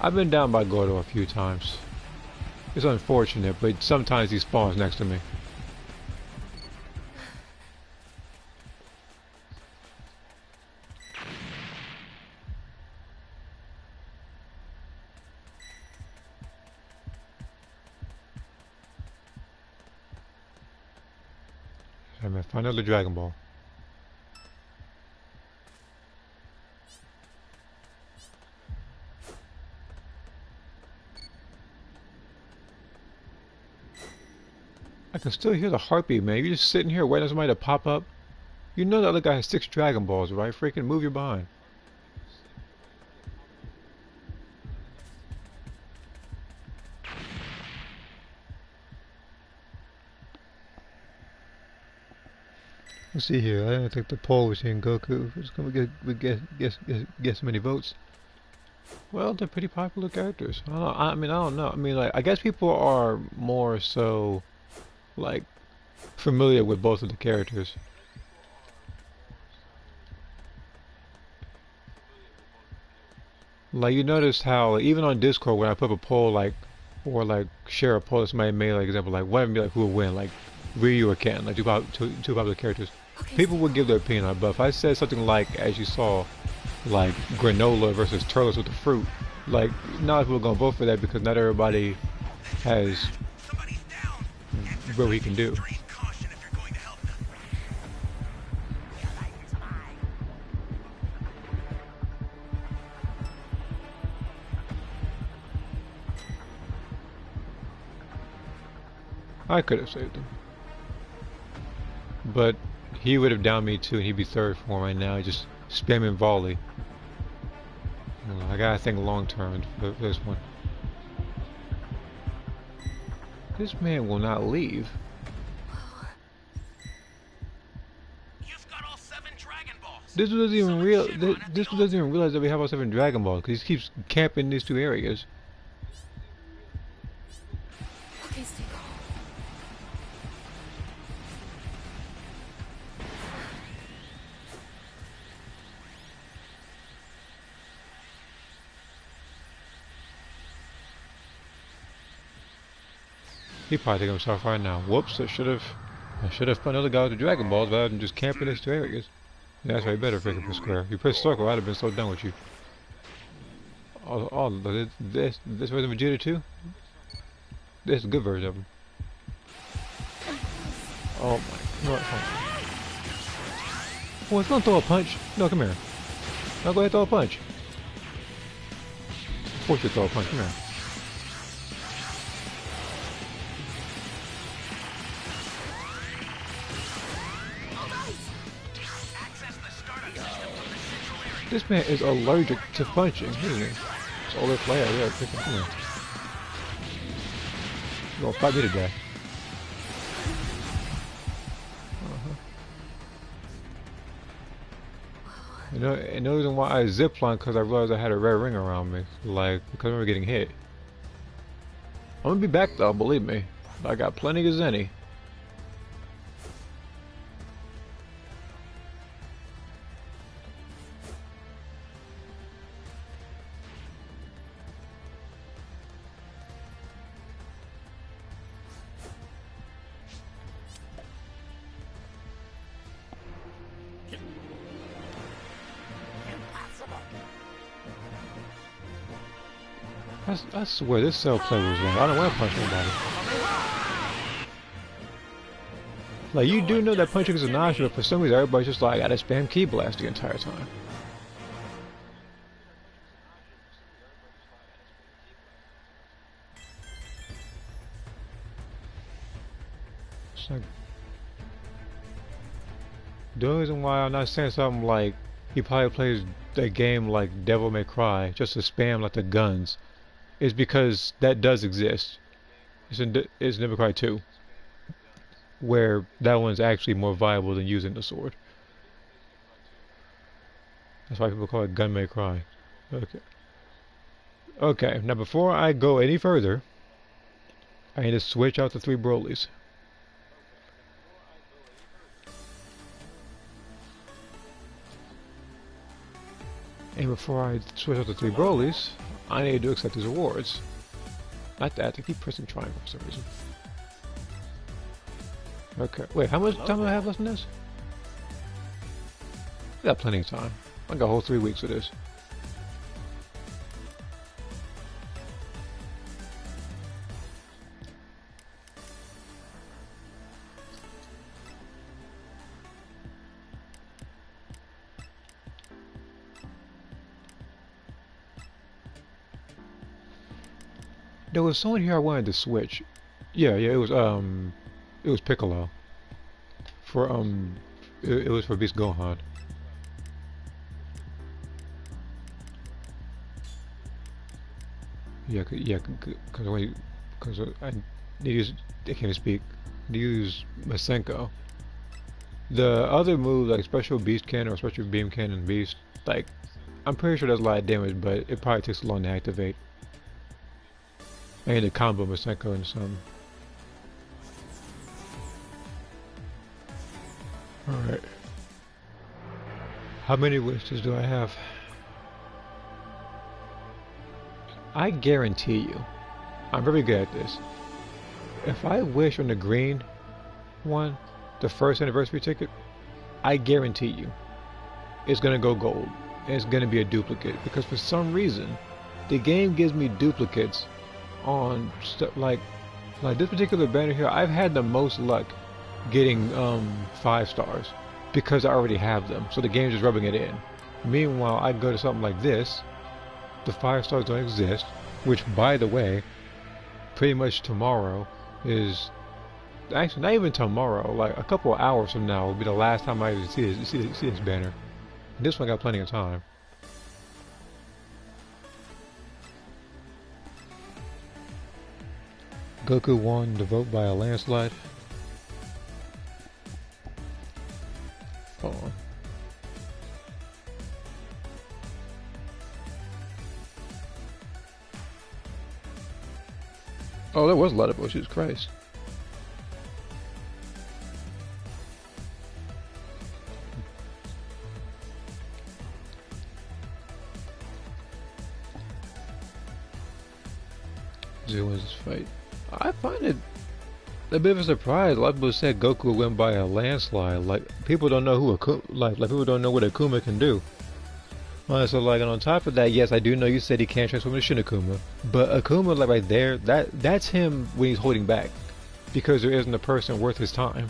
I've been down by Gordo a few times. It's unfortunate, but sometimes he spawns next to me. I'm gonna find another Dragon Ball. I can still hear the heartbeat, man. You're just sitting here waiting for somebody to pop up. You know the other guy has 6 Dragon Balls, right? Freaking move your behind. Let's see here. I don't think the poll was saying Goku. It's gonna get so many votes. Well, they're pretty popular characters. I don't know. I mean, I don't know. I mean, like, I guess people are more so, like, familiar with both of the characters. Like, you noticed how, like, even on Discord, when I put up a poll, like, or like share a poll that somebody made, like, example, like, one of them be like, who will win, like Ryu or Ken, like two popular characters. Okay, People would give their opinion on it, but if I said something like, as you saw, like granola versus turtles with the fruit, like, not people are gonna vote for that because not everybody has Somebody's down. what he can do. Extreme caution if you're going to help them. I could have saved him, but he would have downed me too, and he'd be third form right now, just spamming volley. I gotta think long term for this one. This man will not leave. You've got all 7 Dragon Balls. This doesn't even doesn't even realize that we have all 7 Dragon Balls because he keeps camping these 2 areas. Okay, stay calm. He probably thinking himself right now. Whoops! I should have found another guy with the Dragon Balls rather than just camping these 2 areas. Yeah, that's right. Better freaking for square. You press circle, I'd have been so done with you. Oh, this version of Vegeta too. This is a good version of him. Oh my! No, oh, it's gonna throw a punch. No, come here. Now go ahead and throw a punch. Force you to throw a punch. Come here. This man is allergic to punching, isn't he? It's all this layer there. Come here. You're gonna fight me to death. You know, and the reason why I ziplined because I realized I had a red ring around me, like because I remember getting hit. I'm gonna be back though, believe me. I got plenty as any. I swear this cell play was wrong. I don't want to punch nobody. Like, you do know that punching is an option, but for some reason everybody's just like, I gotta spam key blast the entire time. It's like, the only reason why I'm not saying something like he probably plays a game like Devil May Cry just to spam like the guns is because that does exist. It's Devil May Cry 2, where that one's actually more viable than using the sword. That's why people call it Gun May Cry. Okay. Okay, now before I go any further, I need to switch out the 3 Brolys. And before I switch out the 3 Brolys, I need to accept these awards. Not that, I keep pressing triangle for some reason. Okay, wait, how much time do I have left in this? I got plenty of time. I got a whole 3 weeks of this. There was someone here I wanted to switch. Yeah, it was Piccolo. For it was for Beast Gohan. Yeah, because I need to use, I can't speak. To use Masenko. The other moves like Special Beast Cannon or Special Beam Cannon Beast, like I'm pretty sure does a lot of damage, but it probably takes long to activate. I need to combo Masenko into some. Alright. How many wishes do I have? I guarantee you, I'm very good at this. If I wish on the green one, the first anniversary ticket, I guarantee you, it's gonna go gold. And it's gonna be a duplicate. Because for some reason, the game gives me duplicates on stuff like this particular banner here. I've had the most luck getting 5 stars because I already have them, so the game's just rubbing it in. Meanwhile, I go to something like this, the 5 stars don't exist, which by the way, pretty much tomorrow is actually not even tomorrow, like a couple of hours from now will be the last time I even see this banner. And this one got plenty of time. Goku won the vote by a landslide. Hold on. Oh, there was a lot of bushes, Christ. Zero wins this fight. I find it a bit of a surprise. A lot of people said Goku would win by a landslide. Like people don't know who like people don't know what Akuma can do. So like, and on top of that, yes, I do know you said he can't transform into Shinakuma, but Akuma, like right there, that's him when he's holding back, because there isn't a person worth his time.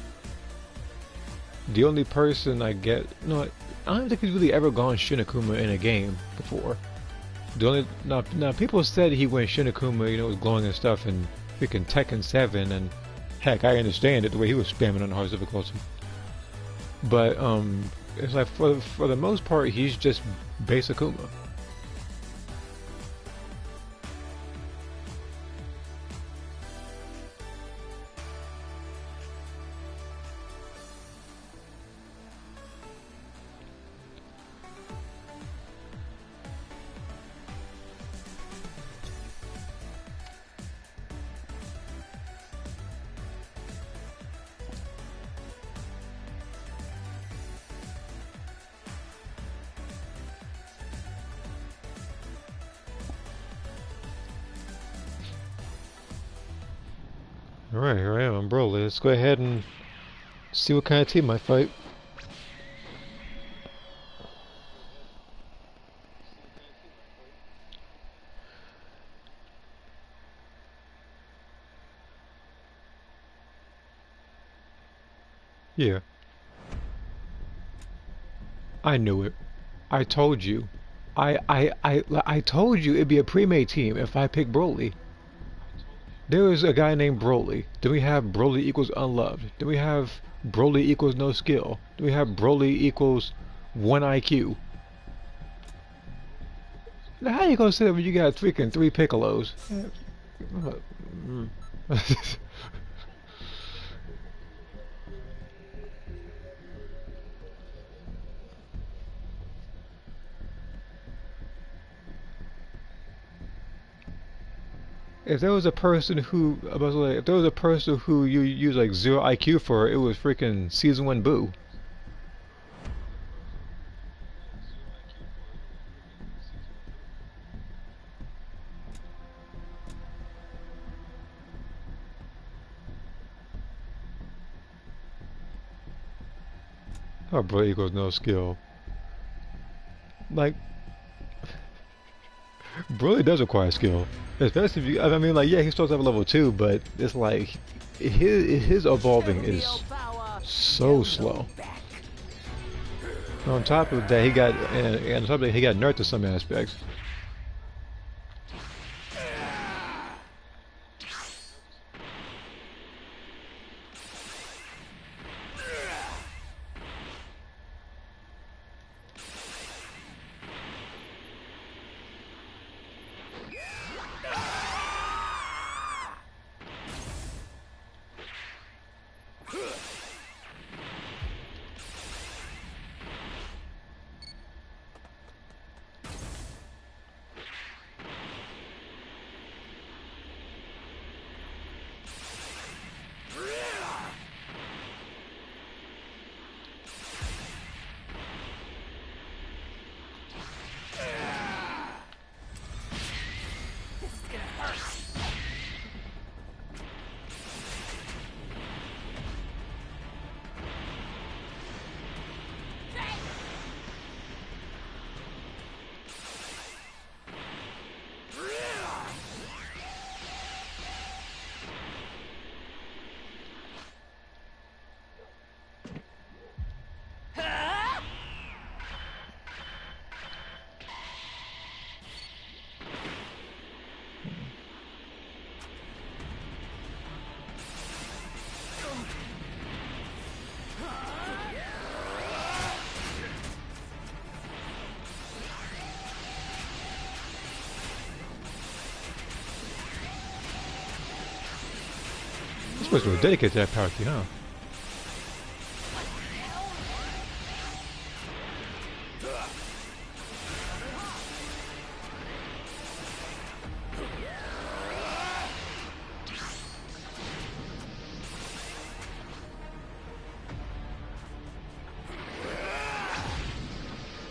The only person I get, no, I don't think he's really ever gone Shinakuma in a game before. The only now people said he went Shinakuma, was glowing and stuff, and freaking Tekken 7, and heck, I understand it the way he was spamming on hard difficulty. But it's like for the most part, he's just base Akuma. Alright, here I am. I'm Broly. Let's go ahead and see what kind of team I fight. Yeah. I knew it. I told you. I told you it'd be a pre-made team if I picked Broly. There was a guy named Broly. Then we have Broly equals unloved. Then we have Broly equals no skill. Then we have Broly equals 1 IQ. Now how you gonna say that when you got freaking 3 Piccolos? If there was a person who, I was like, if there was a person who you use like 0 IQ for, it was freaking Season 1 Boo. Oh, bro equals no skill. Like, Broly does require skill. Especially if you, I mean, like, yeah, he's supposed to have a level 2, but it's like, his evolving is so slow. On top of that, he got, and on top of that, he got nerfed in some aspects. You're supposed to dedicate to that power key, huh?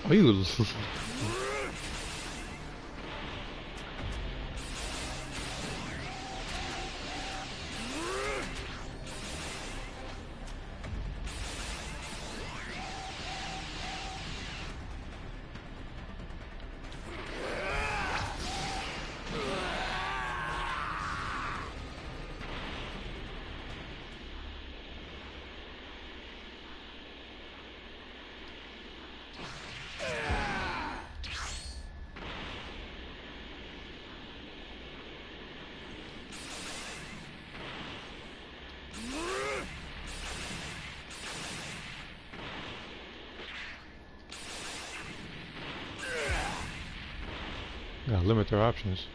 Are you? Gotta limit their options.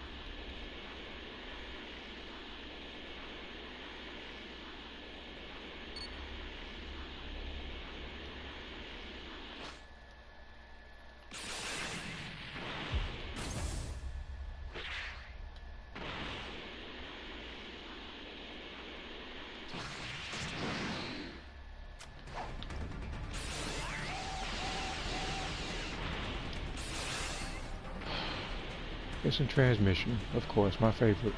Instant transmission, of course, my favorite.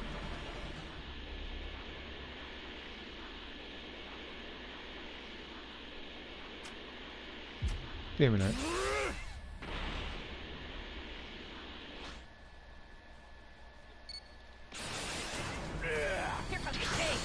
Give me that. Here comes the king.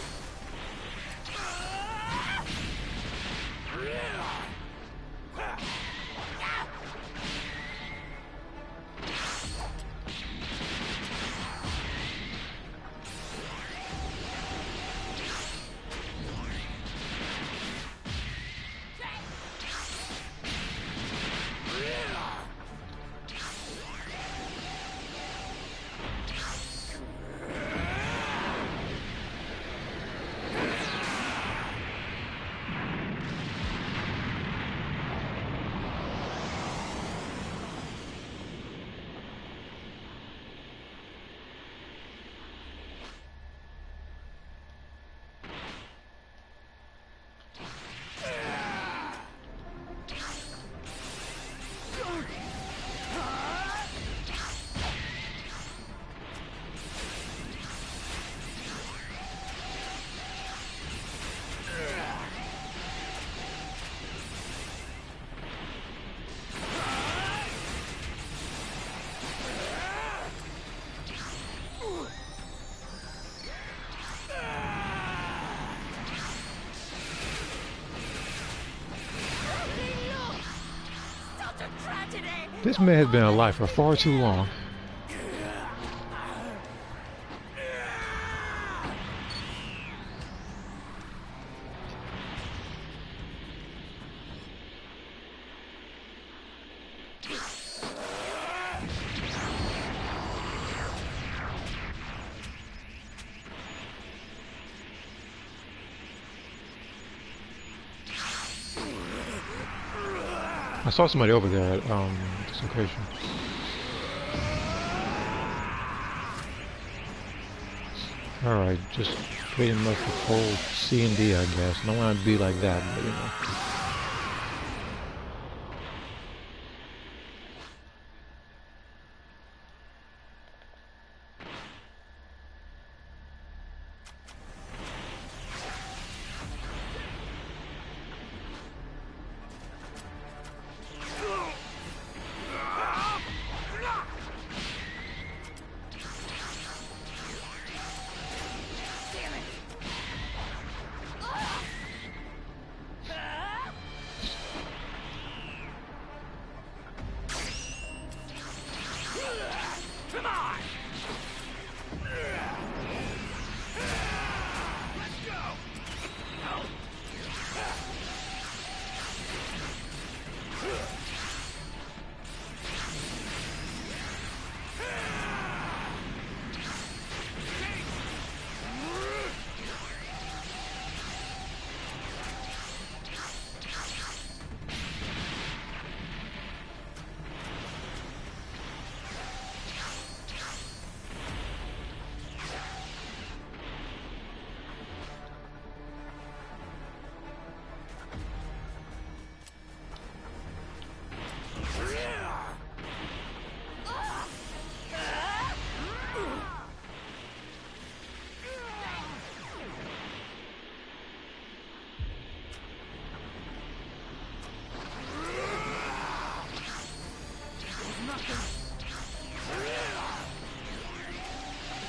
This man has been alive for far too long. I saw somebody over there at this location. Alright, just pretty much the full C and D, I guess. I don't want to be like that, but you know.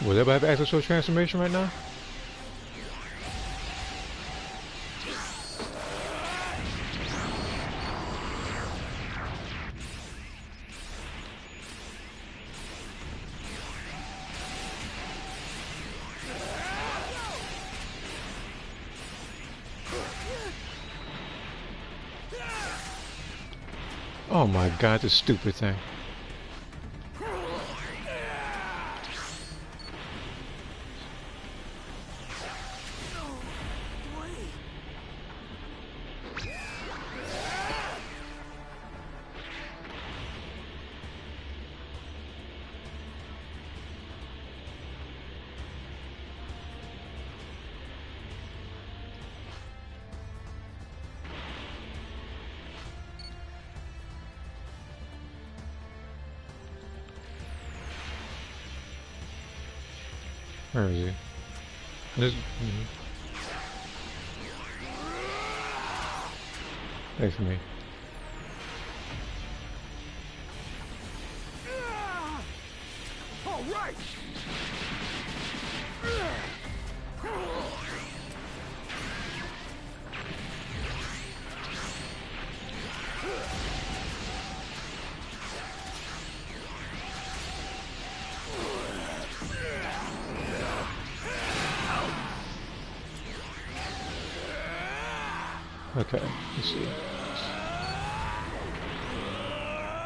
Will everybody have access to a transformation right now? Oh my god, this stupid thing. Where is he? This. Wait for me. Okay, let's see.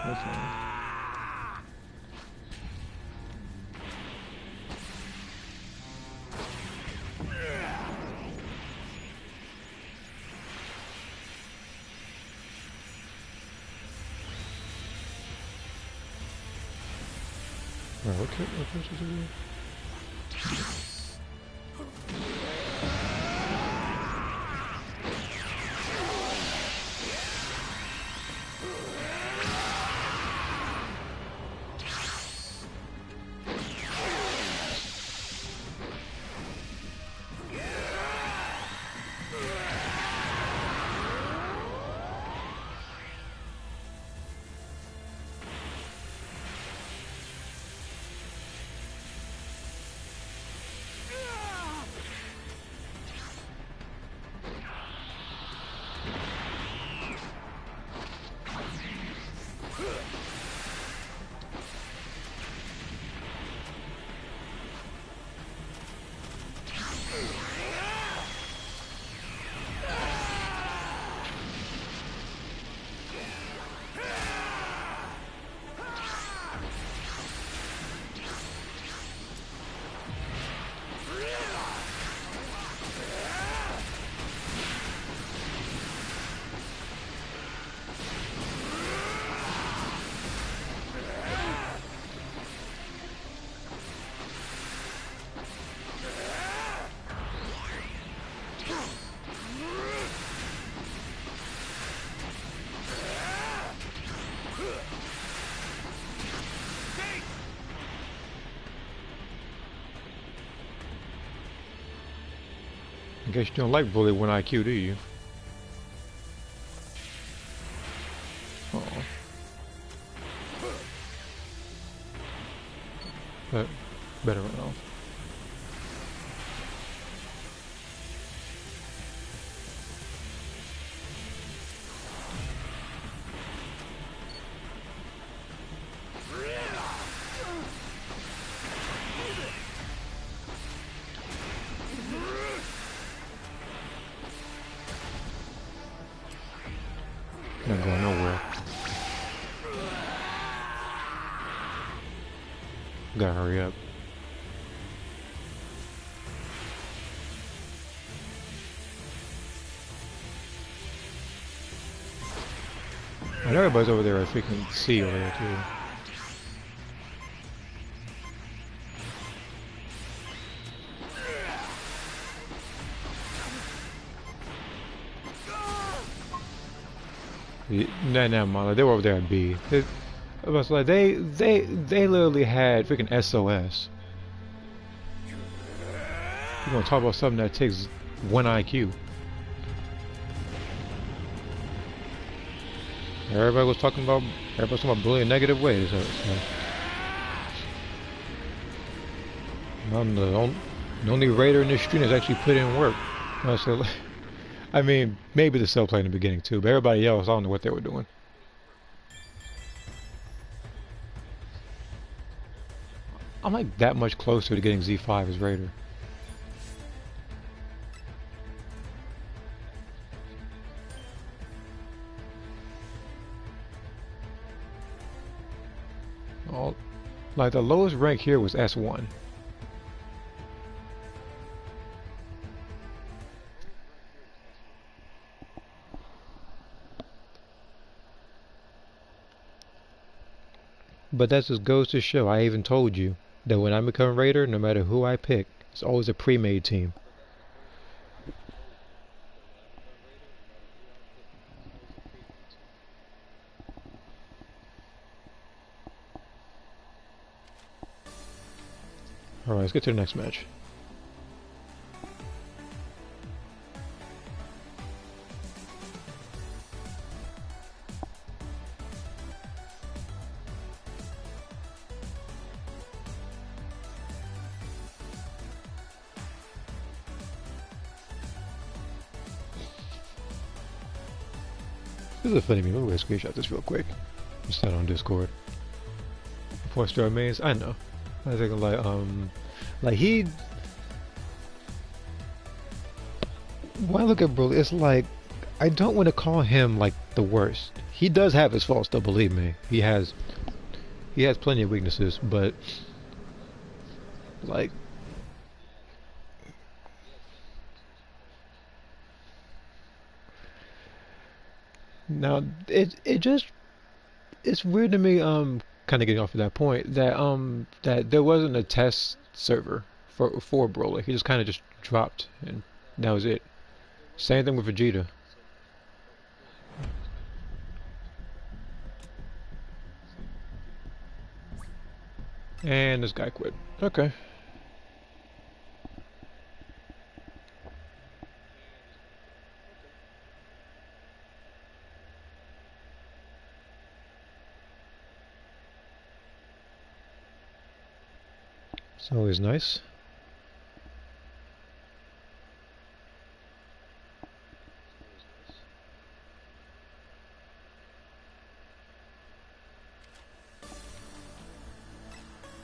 Okay. Right, what should we do? I guess you don't like bully 1 IQ, do you? Oh. But better run off. Not going nowhere. Gotta hurry up. And everybody's over there at freaking C over there too. Nah, man, they were over there at B. It was like they literally had freaking SOS. You gonna talk about something that takes 1 IQ? Everybody was talking about bullying negative ways. So. I'm the only raider in this stream that's actually put in work. So, I mean, maybe the cell play in the beginning too, but everybody else, I don't know what they were doing. I'm like that much closer to getting Z5 as Raider. Like the lowest rank here was S1. But that just goes to show, I even told you, that when I become Raider, no matter who I pick, it's always a pre-made team. Alright, let's get to the next match. This is a funny meme. I'm going to screenshot this real quick. It's not on Discord. 4-star mains. I know. I was thinking like he. When I look at Broly, it's like I don't want to call him like the worst. He does have his faults, though. Believe me, he has plenty of weaknesses. But like, now it just it's weird to me. Kind of getting off of that point that there wasn't a test server for Broly. He just kind of just dropped, and that was it. Same thing with Vegeta. And this guy quit. Okay. It's always nice.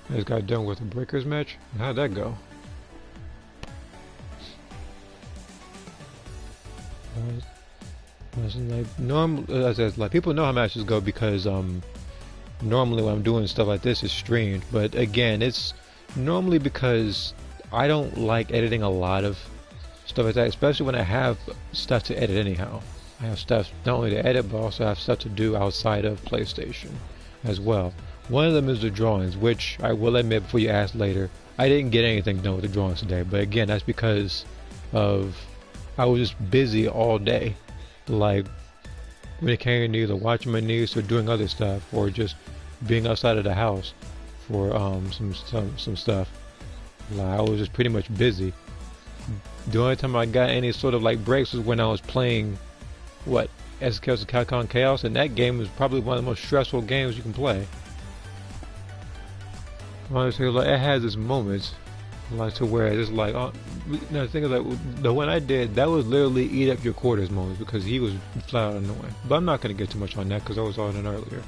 I just got done with the Breakers match. How'd that go? Like people know how matches go because normally when I'm doing stuff like this it's streamed, but again it's normally because I don't like editing a lot of stuff like that, especially when I have stuff to edit anyhow. I have stuff not only to edit but also have stuff to do outside of PlayStation as well. One of them is the drawings, which I will admit before you ask later, I didn't get anything done with the drawings today, but again that's because of I was just busy all day, like when it came to either watching my niece or doing other stuff or just being outside of the house for some stuff. Like, I was just pretty much busy. The only time I got any sort of like breaks was when I was playing SKS Capcom Chaos, and that game was probably one of the most stressful games you can play. Honestly, like it has its moments, like to where it's like, the thing is like the one I did, that was literally eat up your quarters moments because he was flat out annoying. But I'm not gonna get too much on that because I was on it earlier.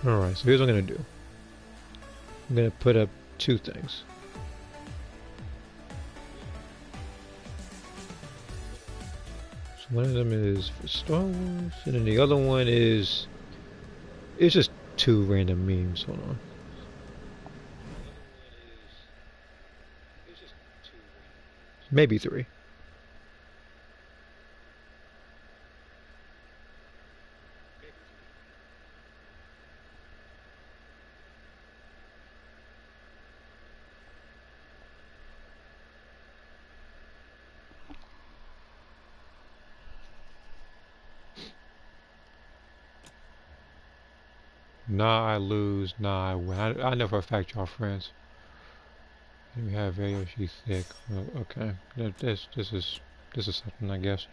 Alright, so here's what I'm gonna do. I'm gonna put up two things. So one of them is for Star Wars, and then the other one is it's just two random memes. Hold on. Maybe three. Nah, I lose. Nah, I win. I know for a fact y'all friends. We have Ayoshi thick. Oh, okay. This is something, I guess.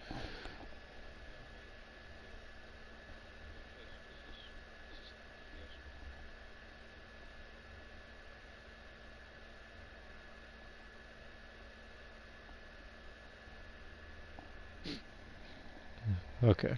Okay.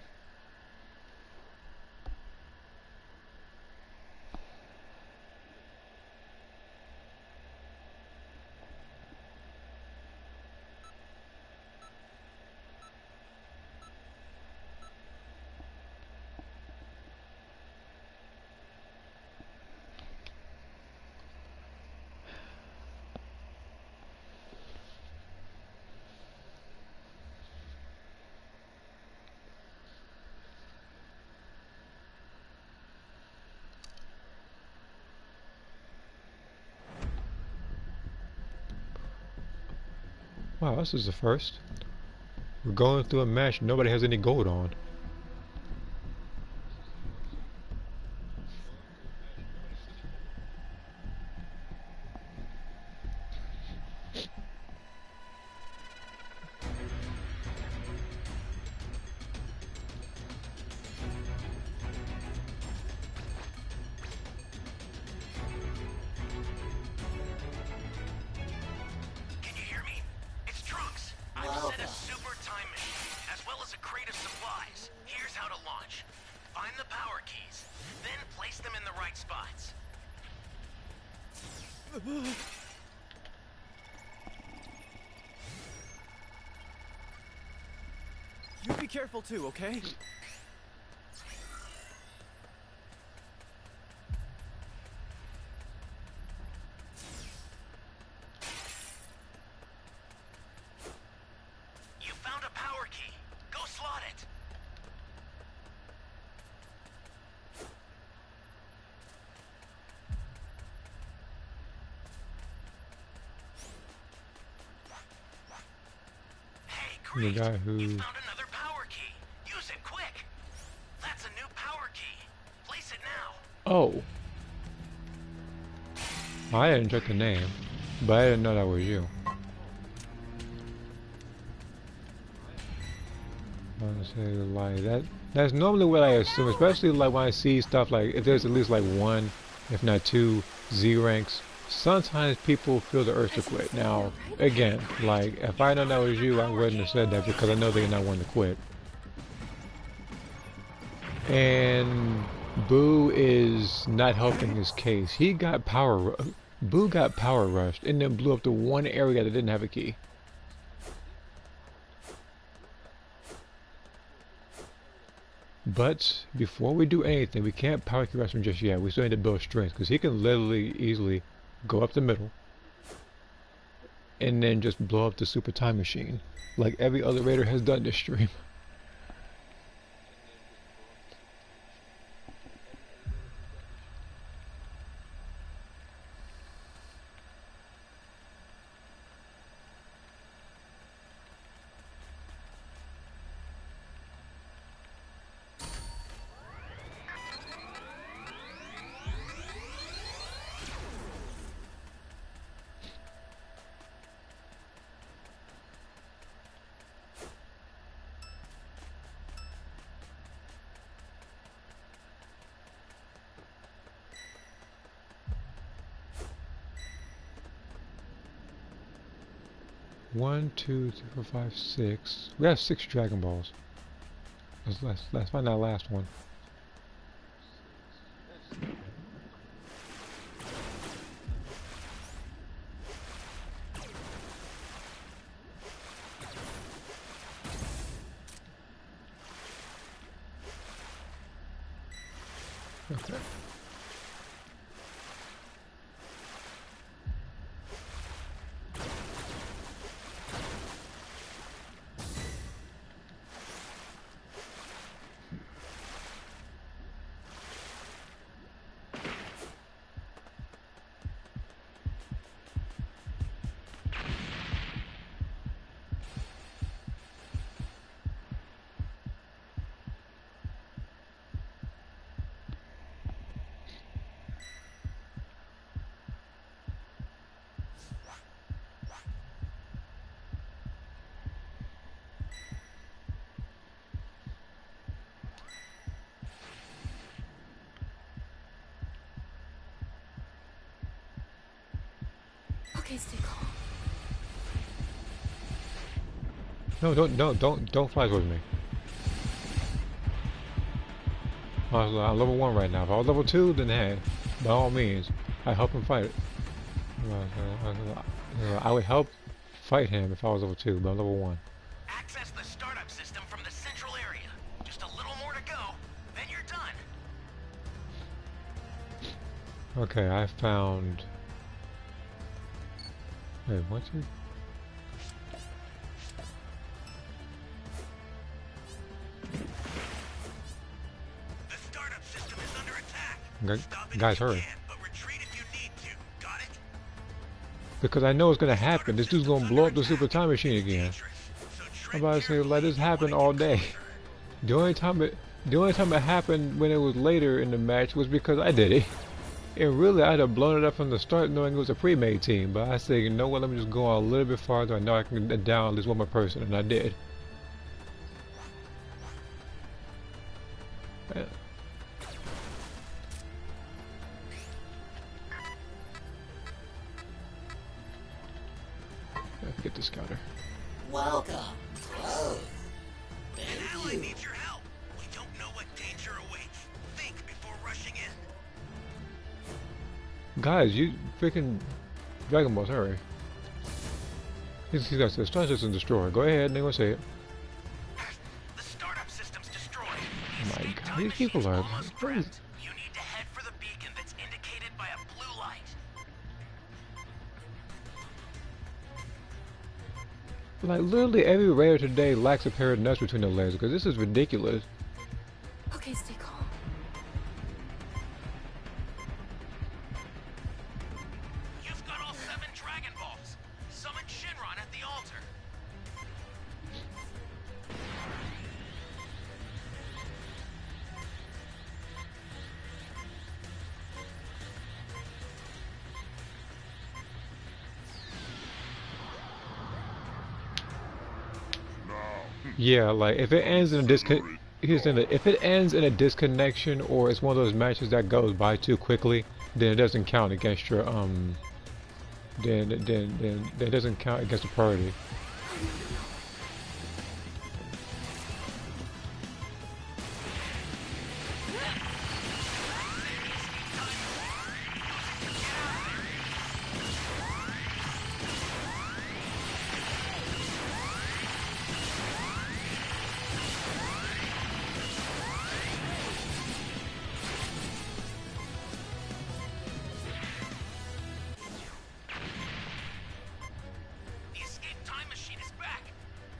Wow, this is the first. We're going through a match nobody has any gold on. Can you hear me? It's Trunks. I've set a super time machine, as well as a crate of supplies. bright spots. You be careful too, okay? You found a power key. Go slot it. Hey, The great. guy who- You found another power key. Use it quick. That's a new power key. Place it now. Oh. I didn't check the name, but I didn't know that was you. Honestly, like that's normally what I assume, especially like when I see stuff like if there's at least like one, if not two Z ranks. Sometimes people feel the urge to quit. Now, again, like if I know that was you, I wouldn't have said that because I know they're not one to quit. And Boo is not helping his case. He got Boo got power rushed and then blew up the one area that didn't have a key. But before we do anything, we can't power key rush him just yet. We still need to build strength because he can literally easily go up the middle and then just blow up the super time machine like every other raider has done this stream. One, two, three, four, five, six. We have 6 Dragon Balls. Let's find that last one. Okay. Okay, stay calm. No, don't fly towards me. I'm level 1 right now. If I was level 2, then hey, by all means, I help him fight it. I would help fight him if I was level 2, but I'm level 1. Access the startup system from the central area. Just a little more to go, then you're done. Okay, I found... Wait, what's it? The startup system is under attack. Stop it Guys, if you hurry. can, but retreat if you need to. Got it? Because I know it's gonna happen. This dude's gonna blow up the super time machine again. Dangerous. So tread I'm about to say, carefully let this if you wanna happen get all day. closer. The only time it happened when it was later in the match was because I did it. And really, I'd have blown it up from the start knowing it was a pre-made team. But I said, you know what, let me just go on a little bit farther. I know I can get down at least one more person, and I did. Yeah. Get the scouter. Welcome. Close. An ally needs your help. We don't know what danger awaits. Think before rushing in. Guys, you freaking Dragon Balls, hurry. He's got the star system destroyed. Go ahead, they're gonna say it. The startup system's destroyed. Oh my Escape god, time these people machine's are almost crazy. prepped. You need to head for the beacon that's indicated by a blue light. Like, literally every raider today lacks a pair of nuts between their legs, because this is ridiculous. Okay, stay calm. You've got all 7 Dragon Balls. Summon Shinron at the altar. Yeah, like, if it ends in a if it ends in a disconnection, or it's one of those matches that goes by too quickly, then it doesn't count against your, then it doesn't count against the party. The escape time machine is back.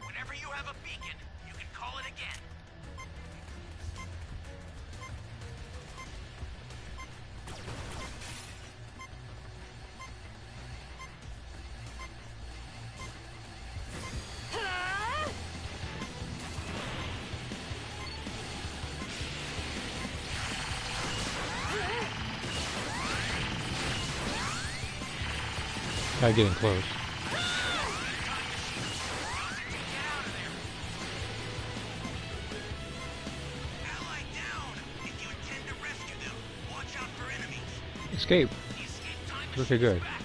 Whenever you have a beacon, you can call it again. Not getting close. Ally down. If you intend to rescue them, watch out for enemies. Escape. The escape time Okay, machine good. is back.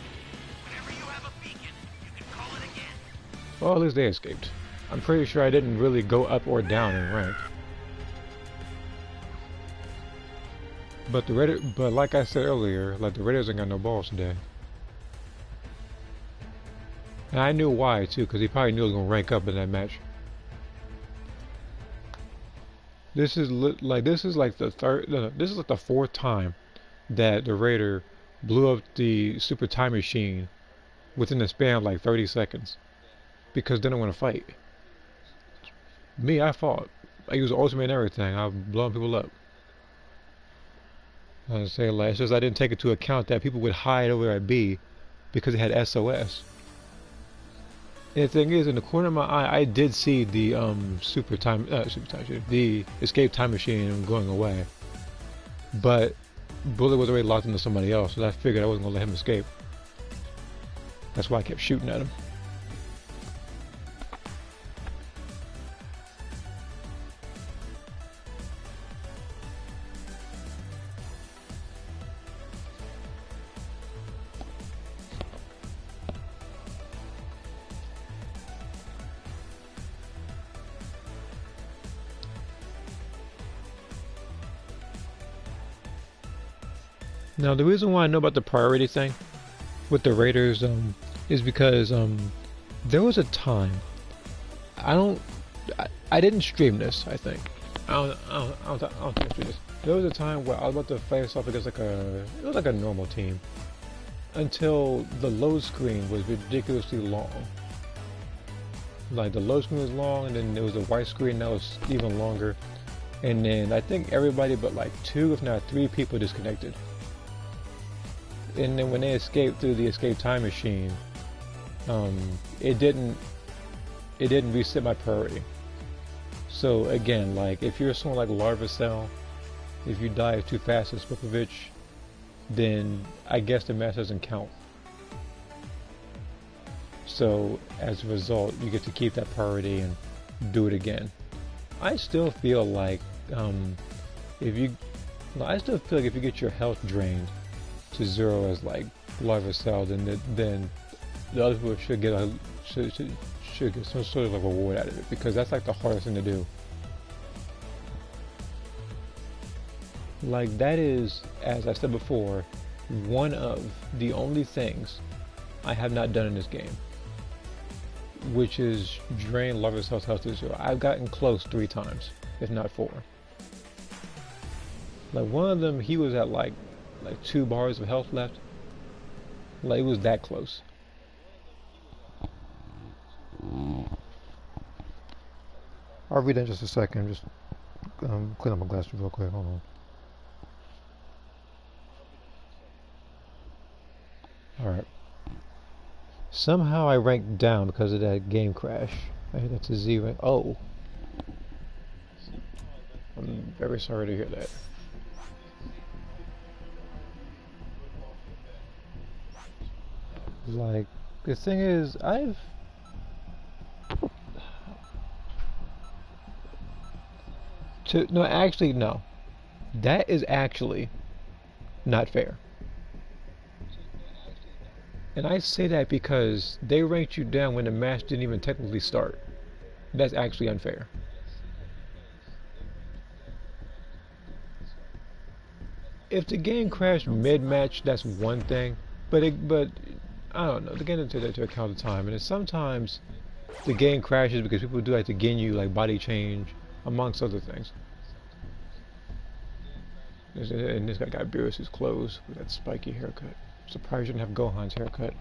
Whenever you have a beacon, you can call it again. Well, at least they escaped. I'm pretty sure I didn't really go up or down in rank. But but like I said earlier, like the Raiders ain't got no balls today. And I knew why too, because he probably knew he was gonna rank up in that match. This is like the third, no, this is like the 4th time that the Raider blew up the super time machine within the span of like 30 seconds because they didn't want to fight. Me, I fought. I used ultimate and everything. I've blown people up. I was saying, like, it's just I didn't take into account that people would hide over at B because it had SOS. And the thing is, in the corner of my eye, I did see the the escape time machine going away. But Bullet was already locked into somebody else, so I figured I wasn't gonna let him escape. That's why I kept shooting at him. Now, the reason why I know about the priority thing with the Raiders is because there was a time I didn't stream this. I think I don't think I streamed this. There was a time where I was about to face off against it was like a normal team until the load screen was ridiculously long. Like the load screen was long, and then there was a white screen that was even longer, and then I think everybody but like 2, if not 3 people disconnected. And then when they escaped through the escape time machine, it didn't reset my priority. So again, like if you're someone like Larva Cell, if you die too fast as Spopovich, then I guess the match doesn't count. So as a result, you get to keep that priority and do it again. I still feel like if you get your health drained to 0 as like Larva Cell, then the other people should get some sort of a reward out of it, because that's like the hardest thing to do. Like that is, as I said before, one of the only things I have not done in this game, which is drain Larva's health to 0. I've gotten close 3 times, if not 4. Like one of them, he was at like 2 bars of health left. Like it was that close. I'll read that in just a second. Just clean up my glasses real quick. Hold on. Alright. Somehow I ranked down because of that game crash. I hit that to 0. Oh. I'm very sorry to hear that. Like, the thing is, no, actually, no. That is actually not fair. And I say that because they ranked you down when the match didn't even technically start. That's actually unfair. If the game crashed mid-match, that's one thing. But I don't know. The game doesn't take that into account at the time. And then sometimes the game crashes because people do like to gain you like body change, amongst other things. And this guy got Beerus's clothes with that spiky haircut. Surprised you didn't have Gohan's haircut.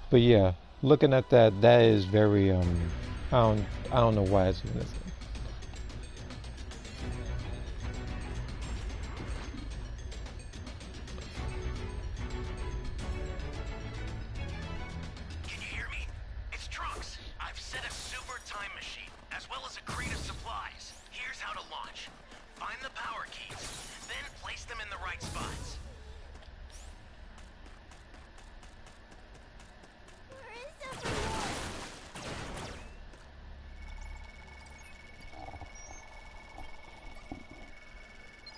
But yeah, looking at that, that is very I don't know why it's in this thing. Can you hear me? It's Trunks. I've set a super time machine, as well as a crate of supplies. Here's how to launch. Find the power keys, then place them in the right spots.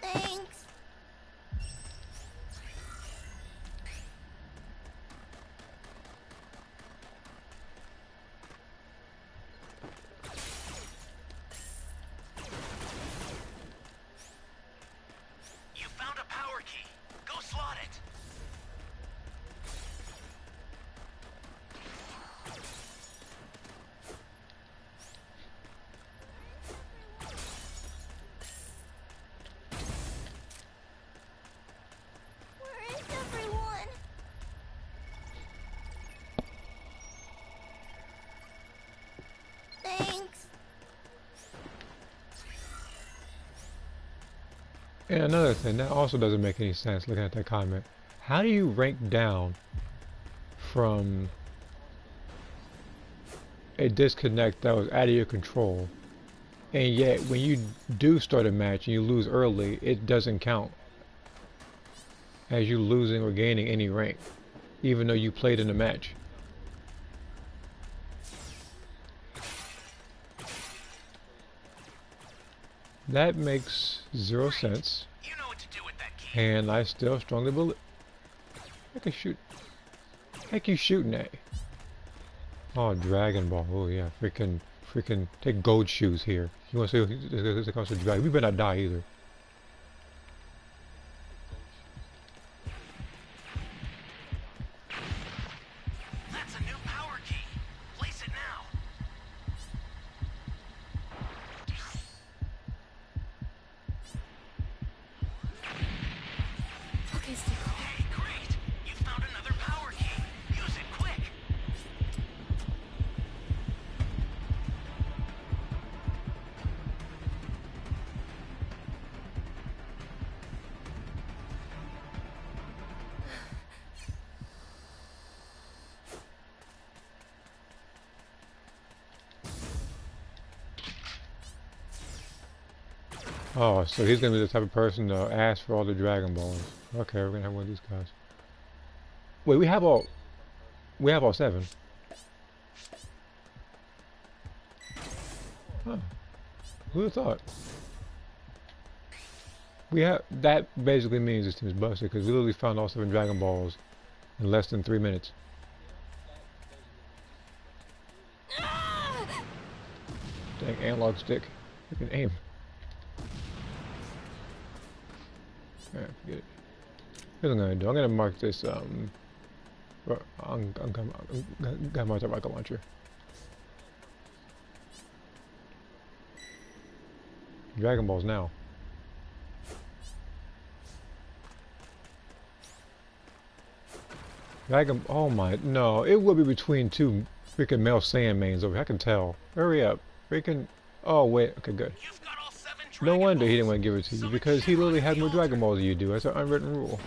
Thanks. You found a power key. Go slot it. Where is everyone? Thanks. And another thing, that also doesn't make any sense looking at that comment. How do you rank down from a disconnect that was out of your control, and yet when you do start a match and you lose early, it doesn't count as you losing or gaining any rank, even though you played in the match? That makes 0 sense, You know what to do with that key. and I still strongly believe. Heck, you shoot. Heck, you shooting at? Oh, Dragon Ball. Oh yeah, freaking, take gold shoes here. You want to see this comes to Dragon? We better not die either. That's a new power key. Place it now. Okay, stay calm. Hey, great. You found another power key. Use it quick. Oh, so he's gonna be the type of person to ask for all the Dragon Balls. Okay, we're gonna have one of these guys. Wait, we have all 7. Huh. Who would have thought? We have, that basically means this team is busted because we literally found all 7 Dragon Balls in less than 3 minutes. Dang, analog stick. I can aim. Alright, forget it. Here's what I'm gonna do. I'm gonna mark this. I'm gonna mark the rocket launcher. Dragon Balls now. Dragon. Oh my. No, it will be between two freaking male Saiyan over here. I can tell. Hurry up. Freaking. Oh wait. Okay, good. You've got all 7 No Dragon wonder he Balls. didn't want to give it to you, So because he let's literally check has on more the Dragon altar. Balls than you do. That's an unwritten rule.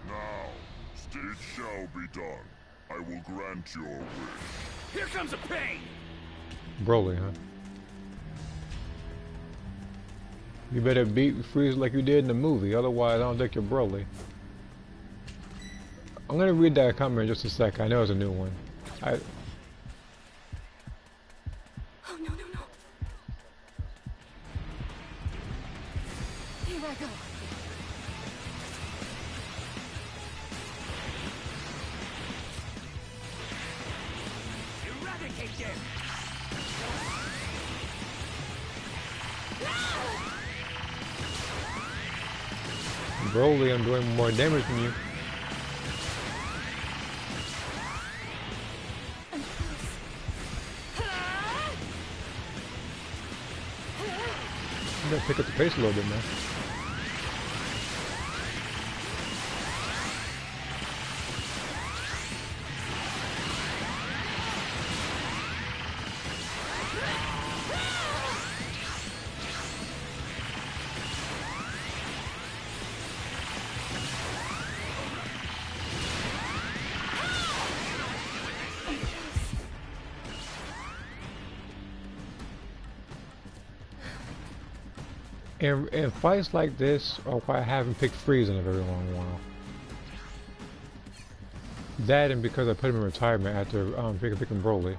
Now, stage shall be done. I will grant your wish. Here comes a pain! Broly, huh? You better beat Frieza like you did in the movie, otherwise I don't think you're Broly. I'm gonna read that comment in just a sec. I know it's a new one. Oh, no, no, no. Here I go. Eradicate them. Broly, I'm doing more damage than you. I'm close. I'm gonna pick up the pace a little bit, man. In fights like this, or why I haven't picked Frieza in a very long while. That and because I put him in retirement after picking Broly.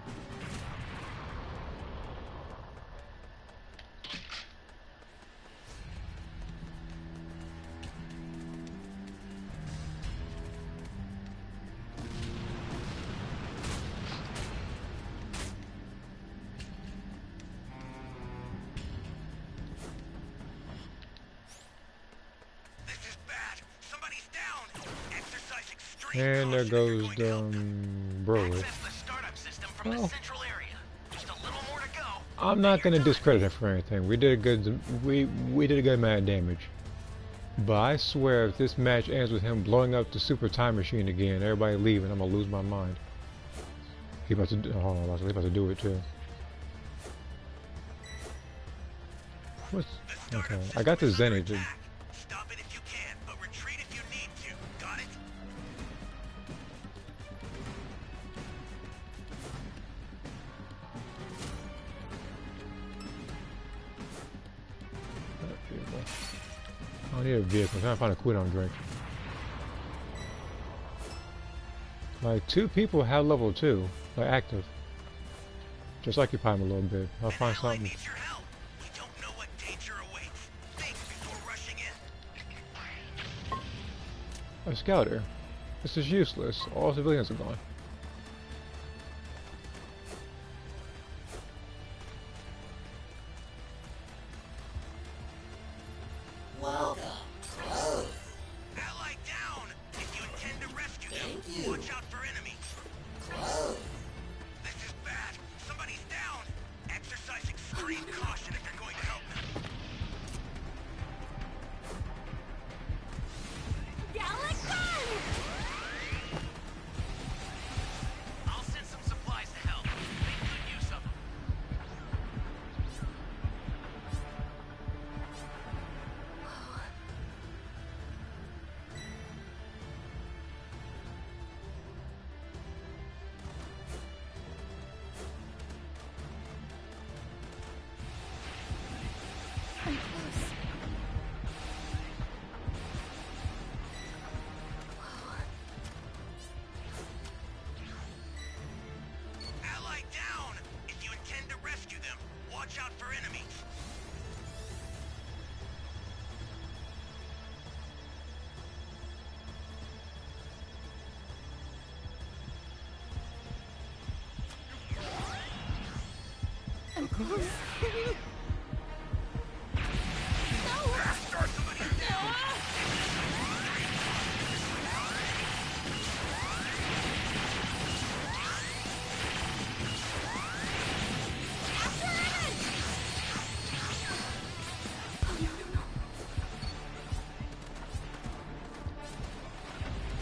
This is bad. Somebody's down. Exercise extreme And there caution if goes you're going to help the them. Broly. Access the startup system from Oh. the central area. Just a little more to go. I'm not gonna discredit it for anything. We did a good we did a good amount of damage. But I swear if this match ends with him blowing up the super time machine again, everybody leaving, I'm gonna lose my mind. He about to do, hold on, he about to do it too. What's okay? I got the Zenith. Stop it if you can, but retreat if you need to. Got it? I don't need a vehicle. I'm trying to find a cooldown drink. Like 2 people have level 2, like active. Just occupy them a little bit. I'll find Ally something. needs your help. We don't know what danger awaits. Think before rushing in. A scouter. This is useless. All civilians are gone. Welcome. Close. Ally down. If you intend to rescue them, Thank you. watch out for enemies. Close. This is bad. Somebody's down. Exercise extreme caution if you're going to help them. Gallic gun! I'll send some supplies to help. Make good use of them.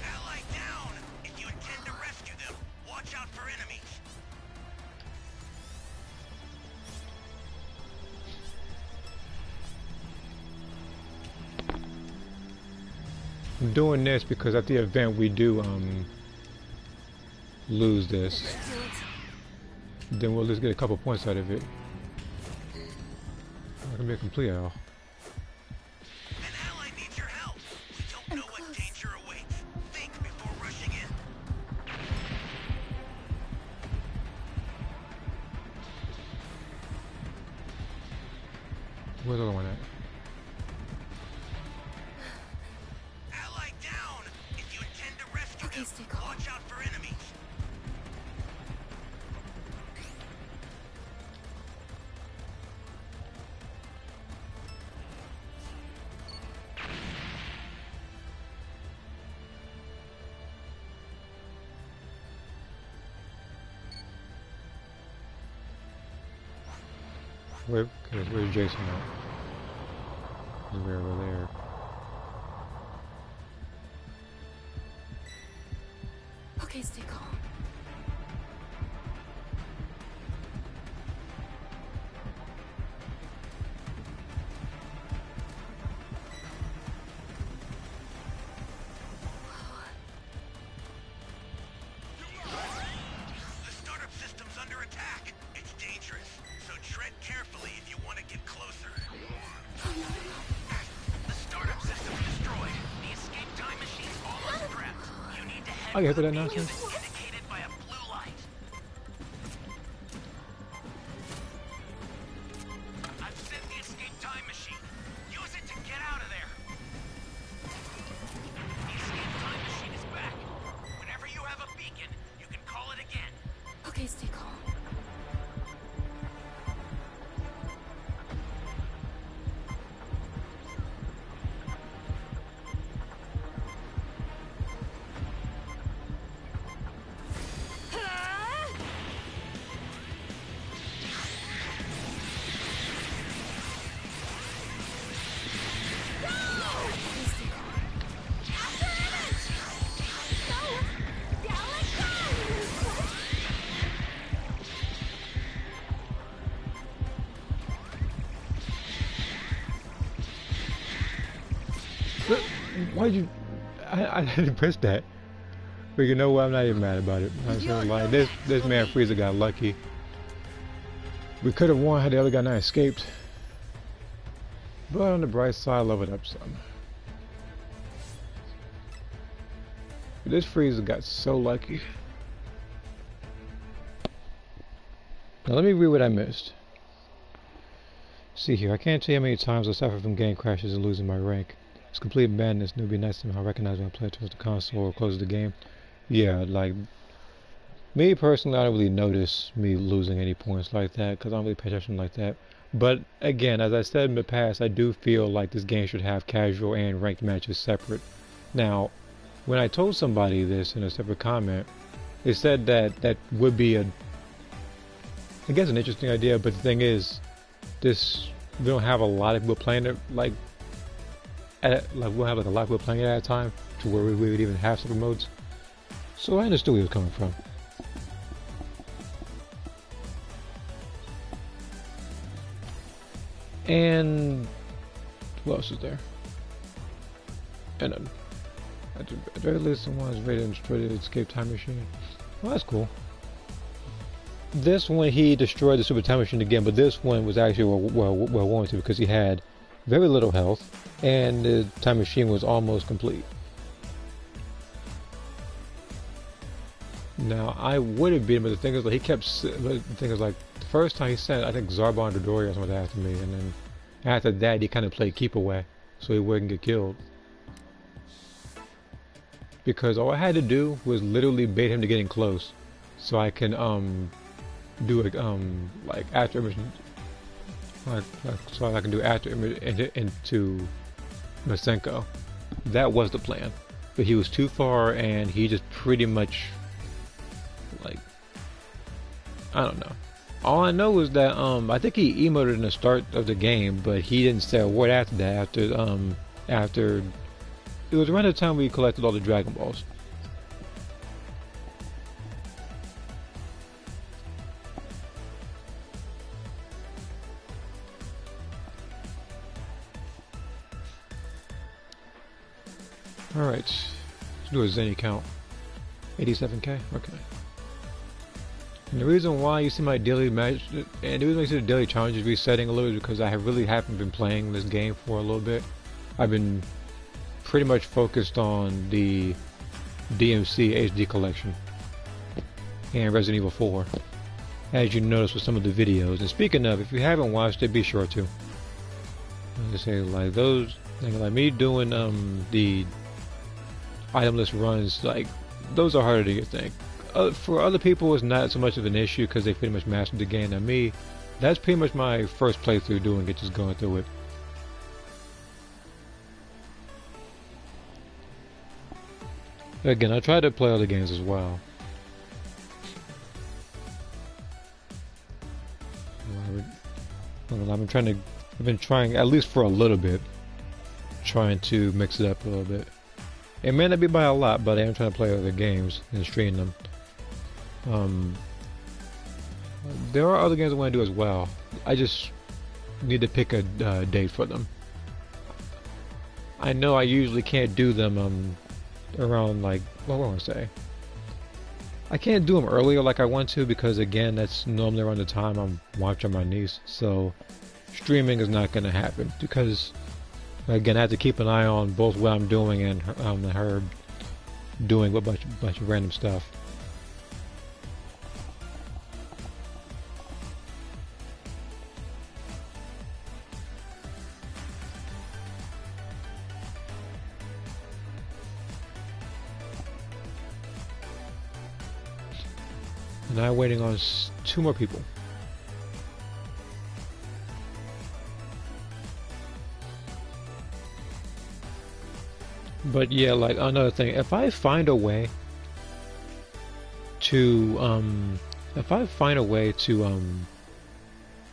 Ally down! If you intend to rescue them, watch out for enemies. I'm doing this because at the event we do lose this. Then we'll just get a couple points out of it. Not gonna be a complete L. An ally needs your help. We don't know what danger awaits. Think before rushing in. Where's the other one at? Ally down! If you intend to rescue Okay, them, stay calm. watch out for enemies. Where's Jason at? He's way over there. Okay, stay calm. The startup system's under attack. It's dangerous, so tread carefully if you want to get closer. The startup system's destroyed. The escape time machine's almost prepped. You need to head I get for that the nonsense. beacon indicated by a blue light. I've sent the escape time machine. Use it to get out of there. The escape time machine is back. Whenever you have a beacon, you can call it again. Okay, stay calm. Why'd you? I didn't press that. But you know what? I'm not even mad about it. I'm so like this man Frieza got lucky. We could have won had the other guy not escaped. But on the bright side, love it up some. This Frieza got so lucky. Now let me read what I missed. See here, I can't tell you how many times I suffered from game crashes and losing my rank. It's complete madness, and it would be nice to know how I recognize when I play towards the console or close the game. Yeah, like, me personally, I don't really notice me losing any points like that, because I don't really pay attention like that. But, again, as I said in the past, I do feel like this game should have casual and ranked matches separate. Now, when I told somebody this in a separate comment, they said that that would be I guess an interesting idea, but the thing is, we don't have a lot of people playing it, like we'll have like a lot of people playing it at a time to where we would even have separate modes. So I understood where he was coming from. And what else is there? And at the very least, someone is ready to destroy the escape time machine. Well, that's cool. This one he destroyed the super time machine again, but this one was actually well warranted because he had very little health, and the time machine was almost complete. Now I would have beat him, but the thing is, like, he kept. The thing is, like, the first time he sent, I think Zarbon or Dory or something after me, and then after that he kind of played keep away, so he wouldn't get killed. Because all I had to do was literally bait him to getting close, so I can do it like after so I can do after into Masenko. That was the plan, but he was too far, and he just pretty much, like, I don't know. All I know is that I think he emoted in the start of the game, but he didn't say a word after that. After it was around the time we collected all the Dragon Balls. Alright, let's do a Zenny count. 87k? Okay. And the reason why you see my daily match, and the reason why you see the daily challenges resetting a little bit, because I really haven't been playing this game for a little bit. I've been pretty much focused on the DMC HD collection and Resident Evil 4, as you notice with some of the videos. And speaking of, if you haven't watched it, be sure to. I say, like, those, like me doing the itemless runs, like, those are harder than you think. For other people, it's not so much of an issue because they pretty much mastered the game. Than me, that's pretty much my first playthrough doing it, just going through it. Again, I try to play other games as well. I've been trying, at least for a little bit, trying to mix it up a little bit. It may not be by a lot, but I am trying to play other games and stream them. There are other games I want to do as well. I just need to pick a date for them. I know I usually can't do them around, like, what do I want to say? I can't do them earlier like I want to, because again, that's normally around the time I'm watching my niece. So streaming is not going to happen because, again, I have to keep an eye on both what I'm doing and her doing a bunch of random stuff. And I'm waiting on 2 more people. But yeah, like, another thing, if I find a way to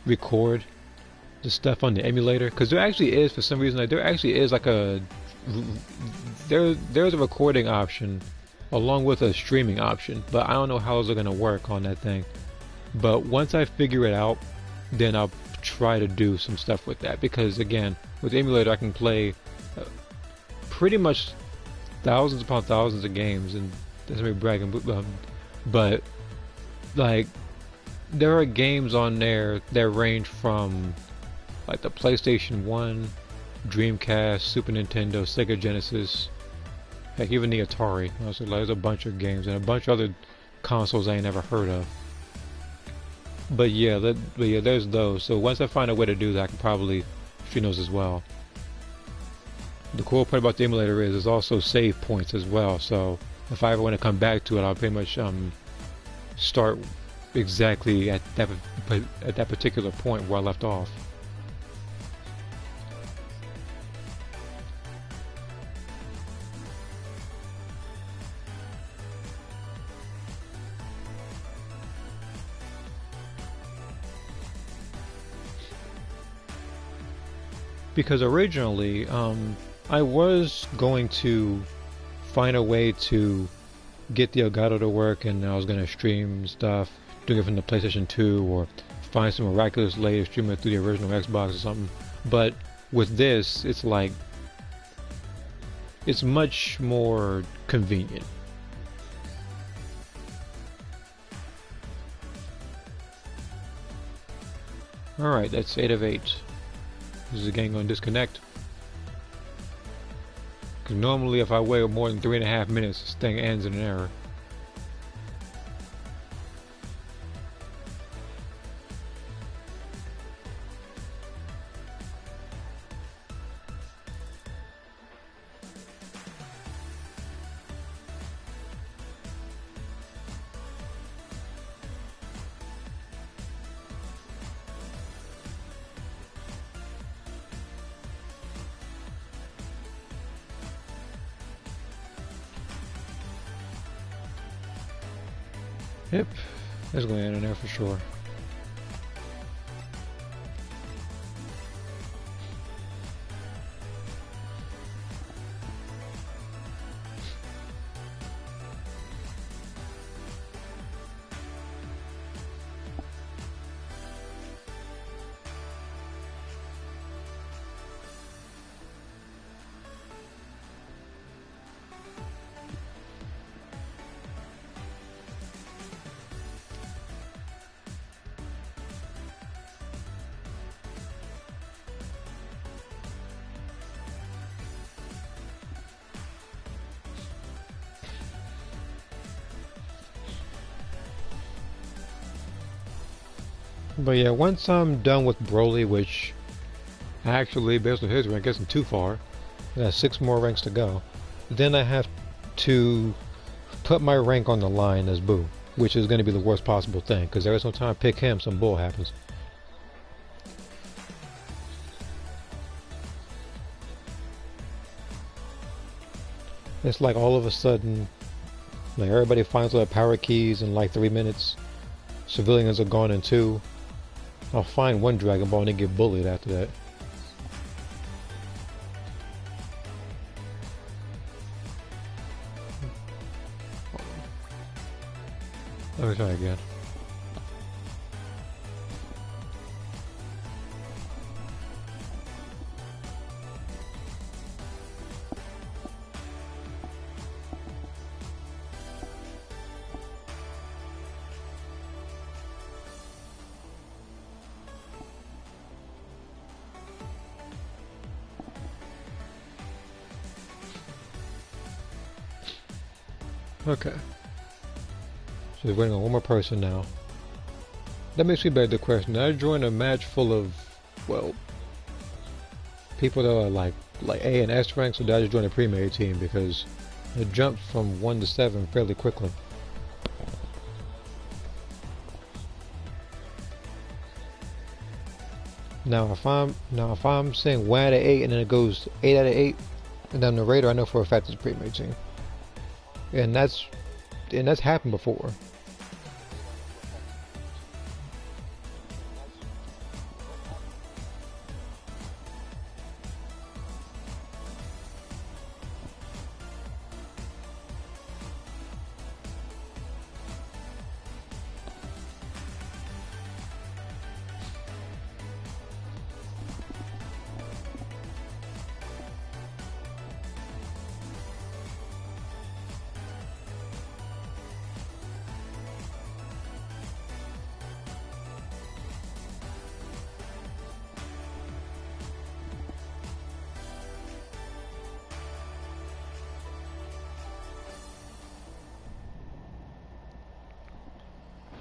record the stuff on the emulator, because there actually is, for some reason, like, there actually is like there's a recording option along with a streaming option, but I don't know how those are going to work on that thing. But once I figure it out, then I'll try to do some stuff with that, because again, with the emulator I can play pretty much thousands upon thousands of games, and that's me bragging, but like, there are games on there that range from like the PlayStation 1, Dreamcast, Super Nintendo, Sega Genesis, heck, even the Atari. So, like, there's a bunch of games and a bunch of other consoles I ain't never heard of. But yeah, there's those. So once I find a way to do that, I can probably stream those as well. The cool part about the emulator is there's also save points as well. So if I ever want to come back to it, I'll pretty much start exactly at that particular point where I left off. Because originally, I was going to find a way to get the Elgato to work, and I was going to stream stuff, doing it from the PlayStation 2, or find some miraculous way to stream it through the original Xbox or something. But with this, it's like, it's much more convenient. Alright, that's 8 of 8. Is the game going to disconnect? Because normally if I wait more than 3.5 minutes, this thing ends in an error. Yep, there's going to end in there for sure. But yeah, once I'm done with Broly, which actually, based on his rank, isn't too far, I got 6 more ranks to go, then I have to put my rank on the line as Boo, which is going to be the worst possible thing, because every single time I pick him, some bull happens. It's like all of a sudden, like everybody finds all their power keys in like 3 minutes, civilians are gone in 2. I'll find one Dragon Ball and then get bullied after that. Let me try again. Okay. So we're waiting on one more person now. That makes me beg the question, did I join a match full of, well, people that are like A and S ranks, or did I just join a pre-made team? Because it jumped from 1 to 7 fairly quickly. Now if I'm saying 1 out of 8 and then it goes 8 out of 8, and then the Raider, I know for a fact it's a pre-made team. And that's happened before.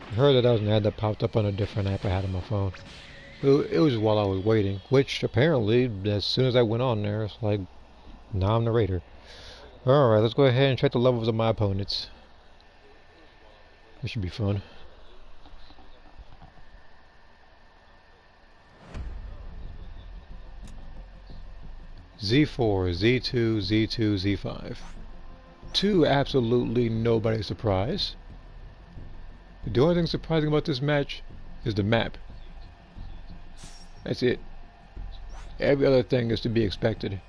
I heard that that was an ad that popped up on a different app I had on my phone. It was while I was waiting, which apparently, as soon as I went on there, it's like, now I'm the Raider. Alright, let's go ahead and check the levels of my opponents. This should be fun. Z4, Z2, Z2, Z5. To absolutely nobody's surprise. The only thing surprising about this match is the map. That's it. Every other thing is to be expected.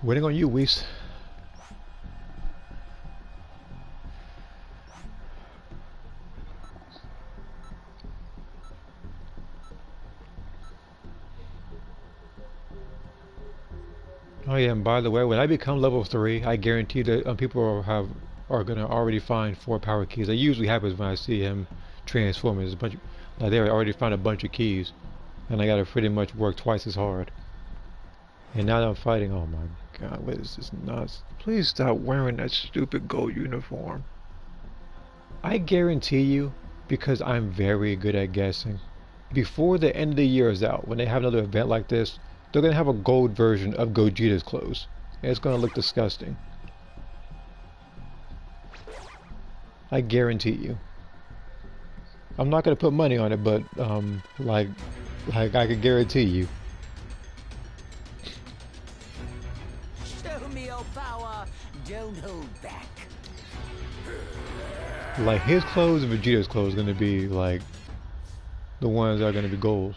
Waiting on you, Whis. Oh yeah, and by the way, when I become level 3, I guarantee that people are gonna already find 4 power keys. That usually happens when I see him transform. There's a bunch of, like they already found a bunch of keys, and I gotta pretty much work twice as hard. And now that I'm fighting, oh my god, what is this nuts? Please stop wearing that stupid gold uniform. I guarantee you, because I'm very good at guessing. Before the end of the year is out, when they have another event like this, they're gonna have a gold version of Gogeta's clothes. And it's gonna look disgusting. I guarantee you. I'm not gonna put money on it, but like I can guarantee you. Show me your power. Don't hold back. Like his clothes and Vegeta's clothes are gonna be like the ones that are gonna be gold.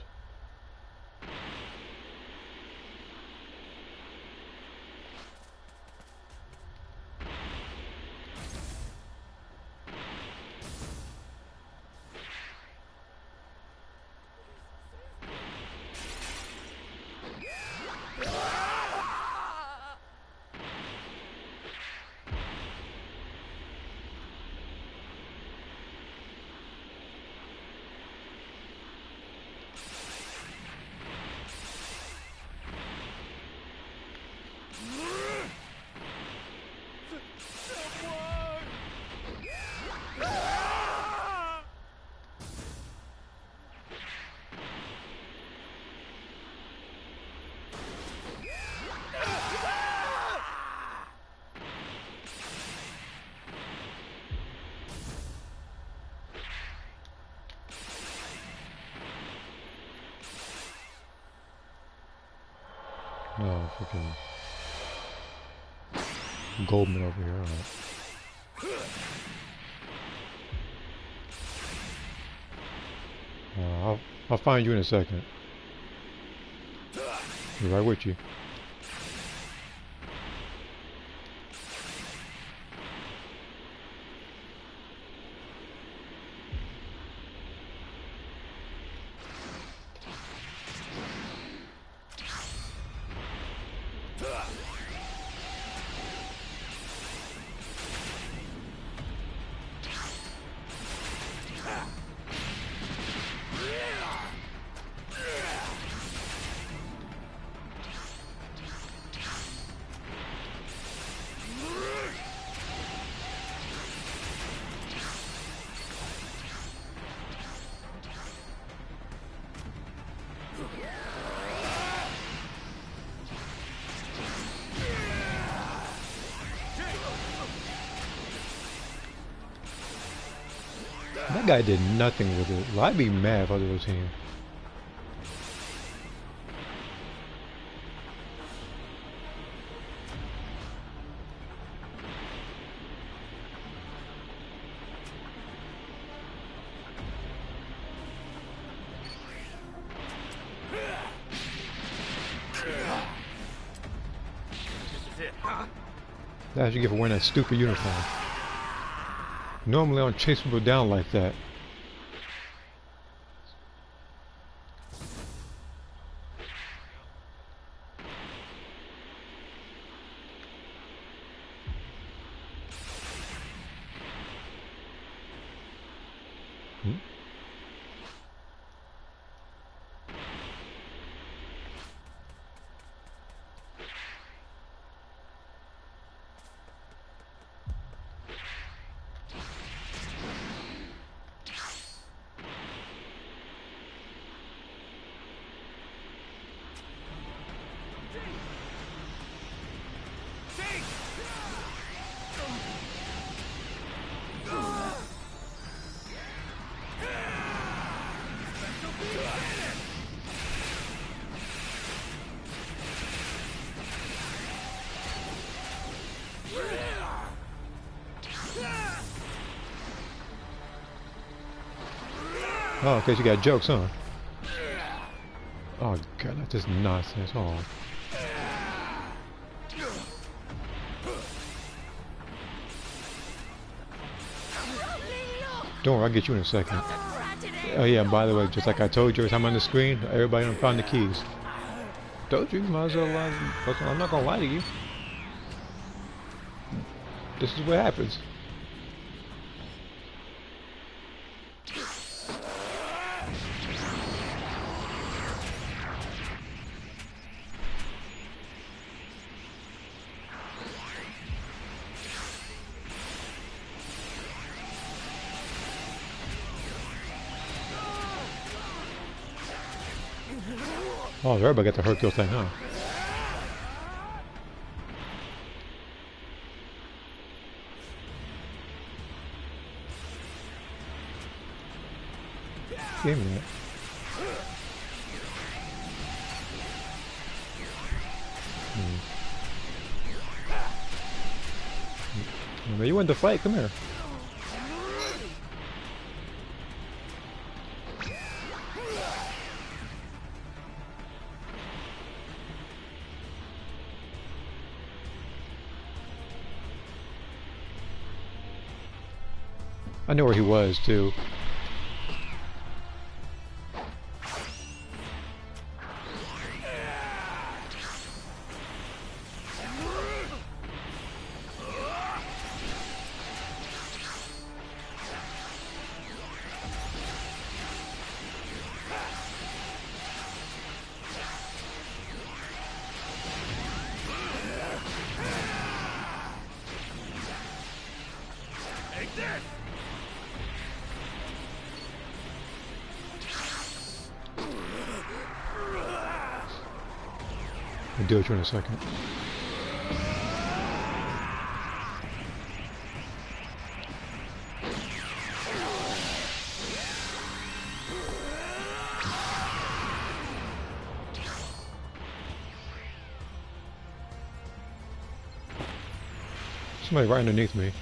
No, freaking Goldman over here, alright. I'll find you in a second. Be right with you. That guy did nothing with it. Well, I'd be mad if I was him. That's what you get for wearing that stupid uniform. Normally I don't chase people down like that. Oh, okay, you got jokes, huh? Oh god, that's just nonsense. Oh. Don't worry, I'll get you in a second. Oh yeah, and by the way, just like I told you every time on the screen, everybody done found the keys. Told you, might as well lie. I'm not gonna lie to you. This is what happens. Oh, everybody got the Hercule thing, huh? Give me that. Remember, you wanted to fight. Come here. I know where he was too. I'll do it in a second. Somebody right underneath me.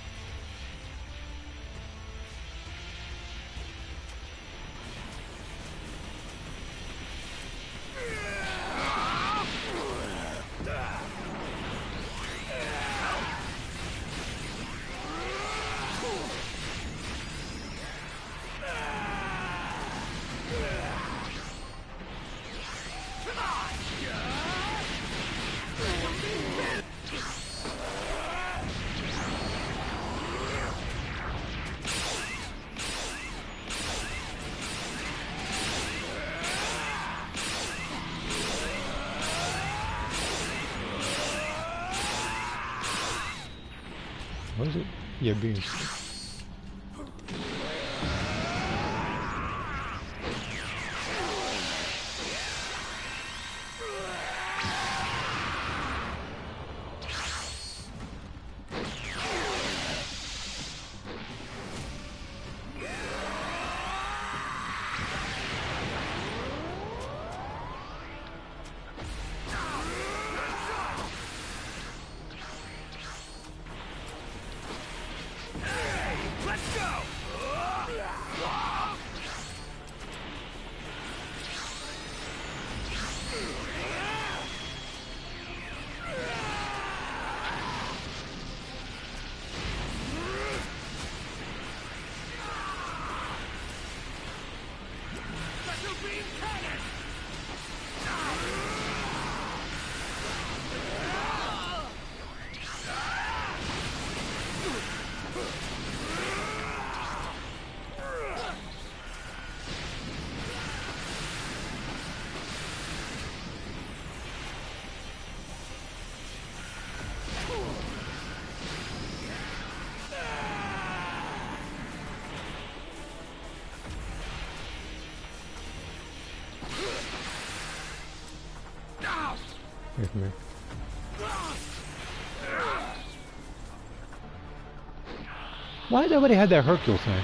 What is it? Yeah, beans. Wait for me. Why did everybody have that Hercule thing?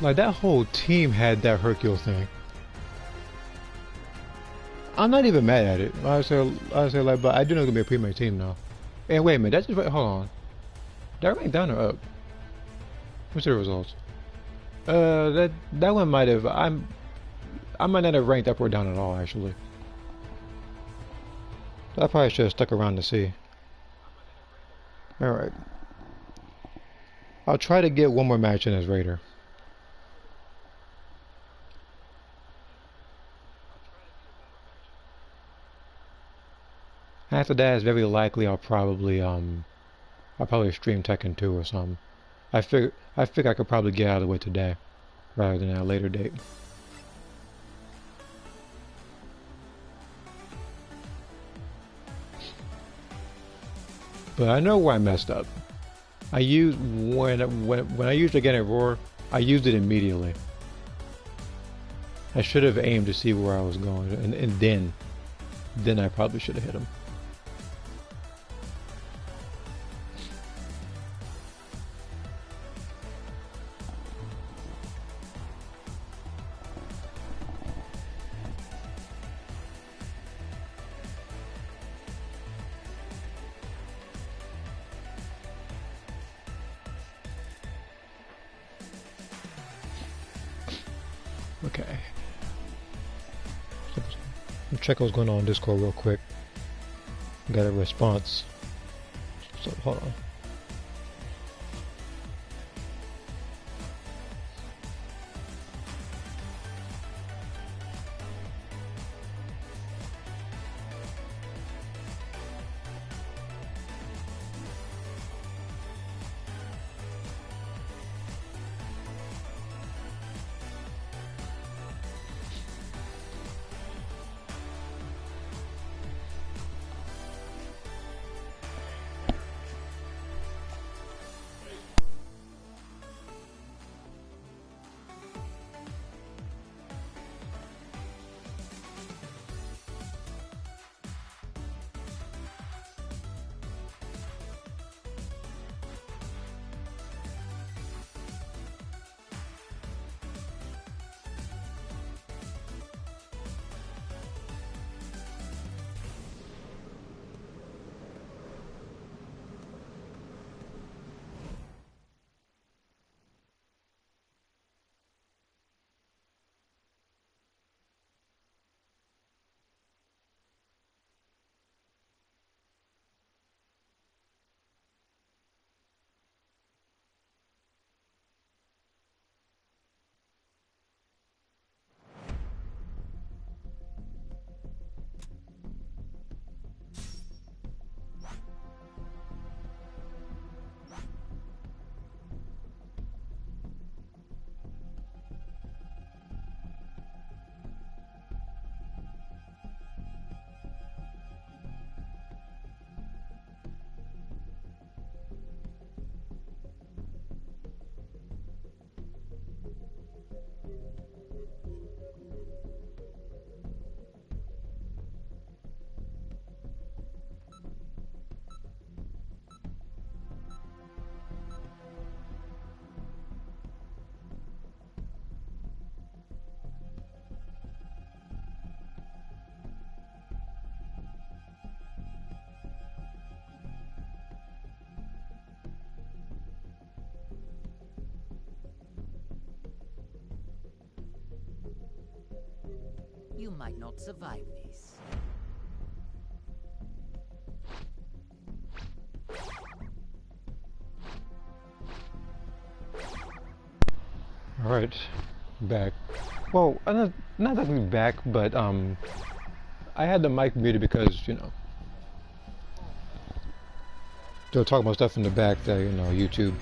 Like, that whole team had that Hercule thing. I'm not even mad at it. I say like, but I do know it's gonna be a pre-made team now. And wait a minute, that's just hold on. Did I rank down or up? What's the results? That one might have. I might not have ranked up or down at all, actually. I probably should have stuck around to see. Alright. I'll try to get one more match in as Raider. After that, it's very likely I'll probably stream Tekken 2 or something. I figure I could probably get out of the way today, rather than at a later date. But I know where I messed up. I used when I used again at Roar, I used it immediately. I should have aimed to see where I was going, and then I probably should have hit him. Okay. Check what's going on Discord real quick. Got a response. So hold on. You might not survive this. Alright, back. Well, not exactly back, but I had the mic muted because, you know, they were talking about stuff in the back that, you know, YouTube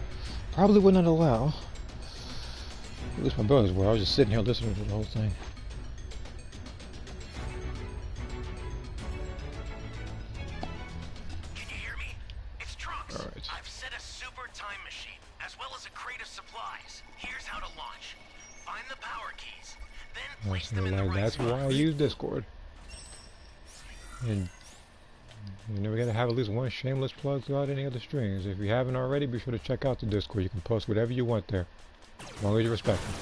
probably would not allow. At least my brothers were. I was just sitting here listening to the whole thing. Can you hear me? It's Trunks. All right. I've set a super time machine, as well as a crate of supplies. Here's how to launch. Find the power keys, then place them in the right That's spot. why I use Discord. And you know, we gotta have at least one shameless plug throughout any of the streams. If you haven't already, be sure to check out the Discord. You can post whatever you want there, as long as you respect it.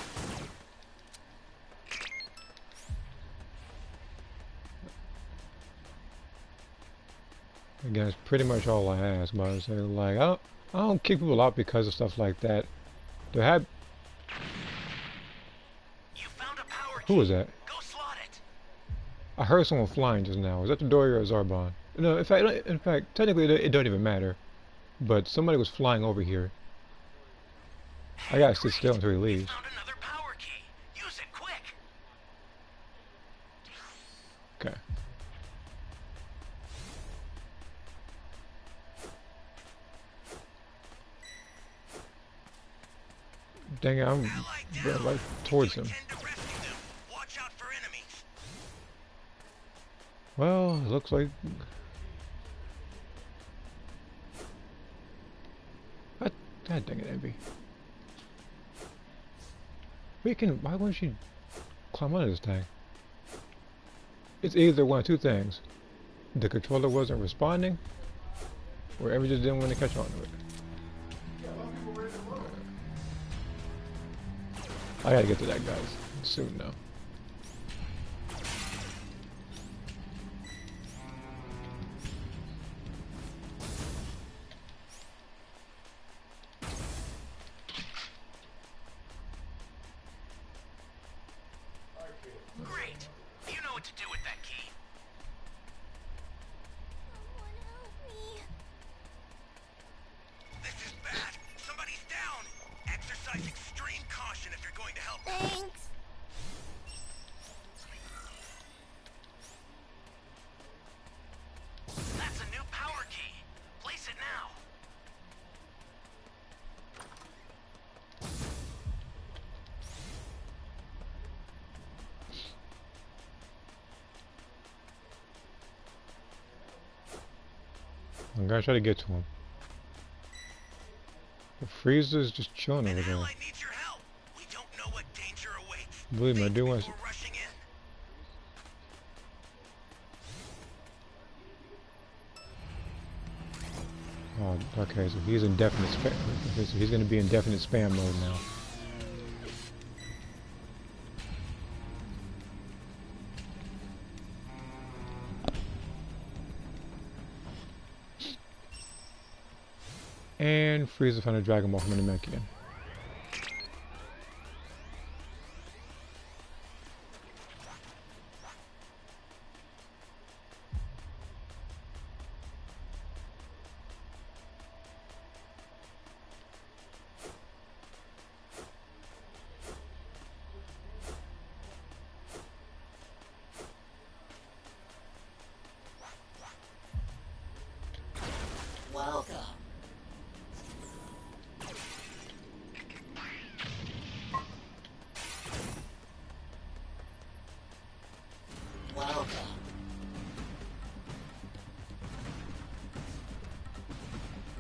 Again, it's pretty much all I ask. But I say, like, I don't kick people out because of stuff like that. There have Who was that? Go slot it. I heard someone flying just now. Was that the Dory or Zarbon? No, in fact, technically it don't even matter. But somebody was flying over here. I gotta sit still until he leaves. Found another power key. Use it quick. Okay. Dang it, I'm right towards him. Intend to rescue them. Watch out for enemies. Well, it looks like... God dang it, Envy. Why wouldn't she climb under this thing? It's either one of two things. The controller wasn't responding, or Envy just didn't want to catch on to it. I gotta get to that, guys. Soon now. Great. You know what to do with that key. This is bad. Somebody's down. Exercise extreme caution if you're going to help them. Thanks. That's a new power key. Place it now. I'm gonna try to get to him. The freezer's just chilling over An there. ally needs your help. We don't know what danger awaits. Believe me, I do want to... We're rushing in. Oh, okay, so he's in definite spam. Okay, so he's gonna be in definite spam mode now. And Frieza found a Dragon Ball from the mech again. Welcome. Welcome.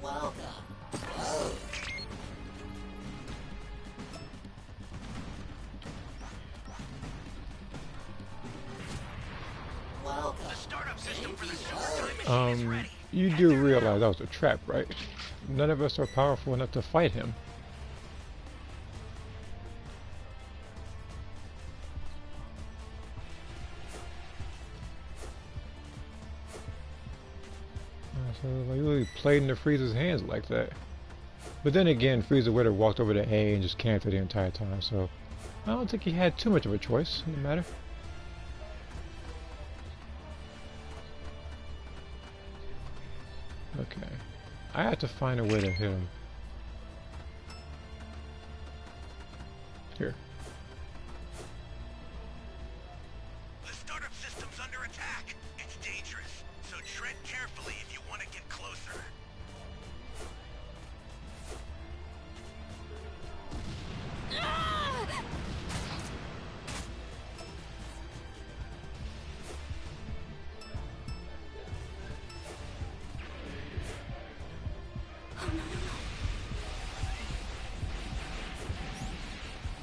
Welcome. Oh. Welcome. The startup system for the super time machine is ready. You do realize that was a trap, right? None of us are powerful enough to fight him. So I really played into Frieza's hands like that. But then again, Frieza would have walked over to A and just camped for the entire time, so I don't think he had too much of a choice in the matter. Okay. I have to find a way to hit him. Here. The startup system's under attack. It's dangerous, so tread carefully if you want to get closer.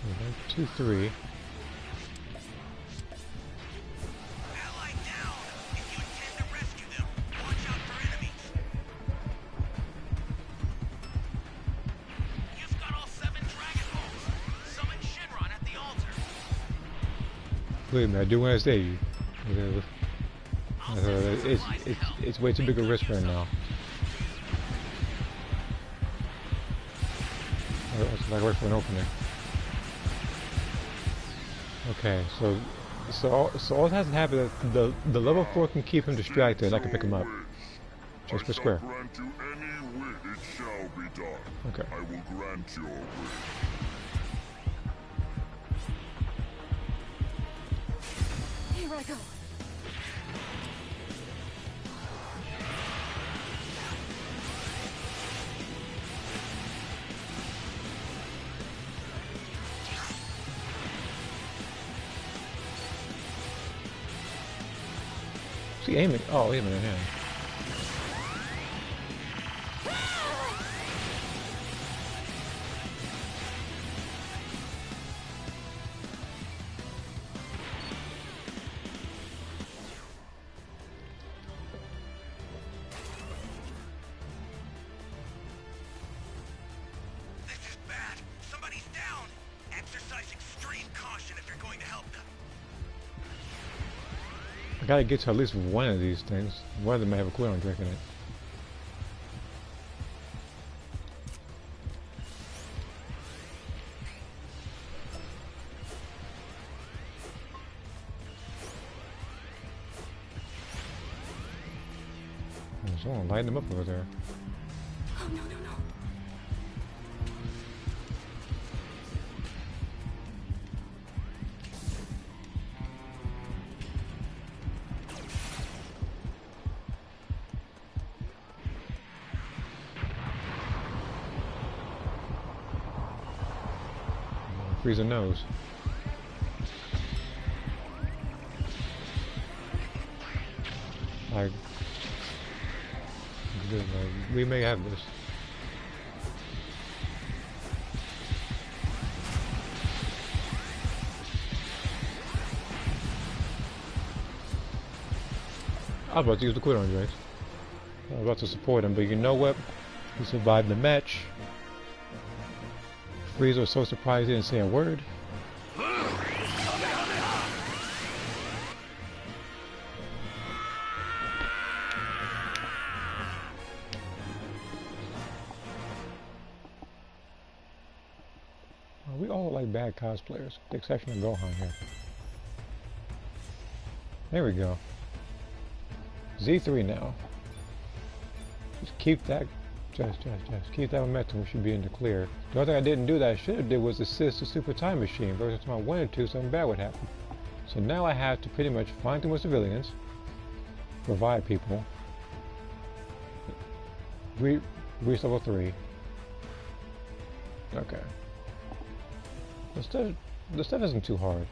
One, two, three. Ally down! If you intend to rescue them, watch out for enemies. You've got all 7 Dragon Balls. Summon Shinron at the altar. Believe me, I do want to save you. I'll send some supplies to help. It's way too big a risk right now. I gotta wait for an opening. Okay, so all that has to happen is the level 4 can keep him distracted, and I can pick him up. Just per square. Grant you any wish. It shall be done. Okay. I will grant your wish. Here I go. Is he aiming? Oh, wait a minute, yeah. This is bad. Somebody's down. Exercise extreme caution if you're going to help them. I gotta get to at least one of these things. One of them may have a quid on drinking it. Someone lighting them up over there. Oh, no, no, no. Freezing nose. We may have this. I was about to use the quid on Jace. I was about to support him, but you know what? He survived the match. Frieza was so surprised he didn't say a word. We all look like bad cosplayers, with the exception of Gohan here. There we go. Z3 now. Just keep that, just keep that momentum. We should be in the clear. The other thing I didn't do that I should have did was assist the Super Time Machine. Versus time I wanted to, something bad would happen. So now I have to pretty much find too much civilians, revive people, reach level 3. Okay. The stuff isn't too hard.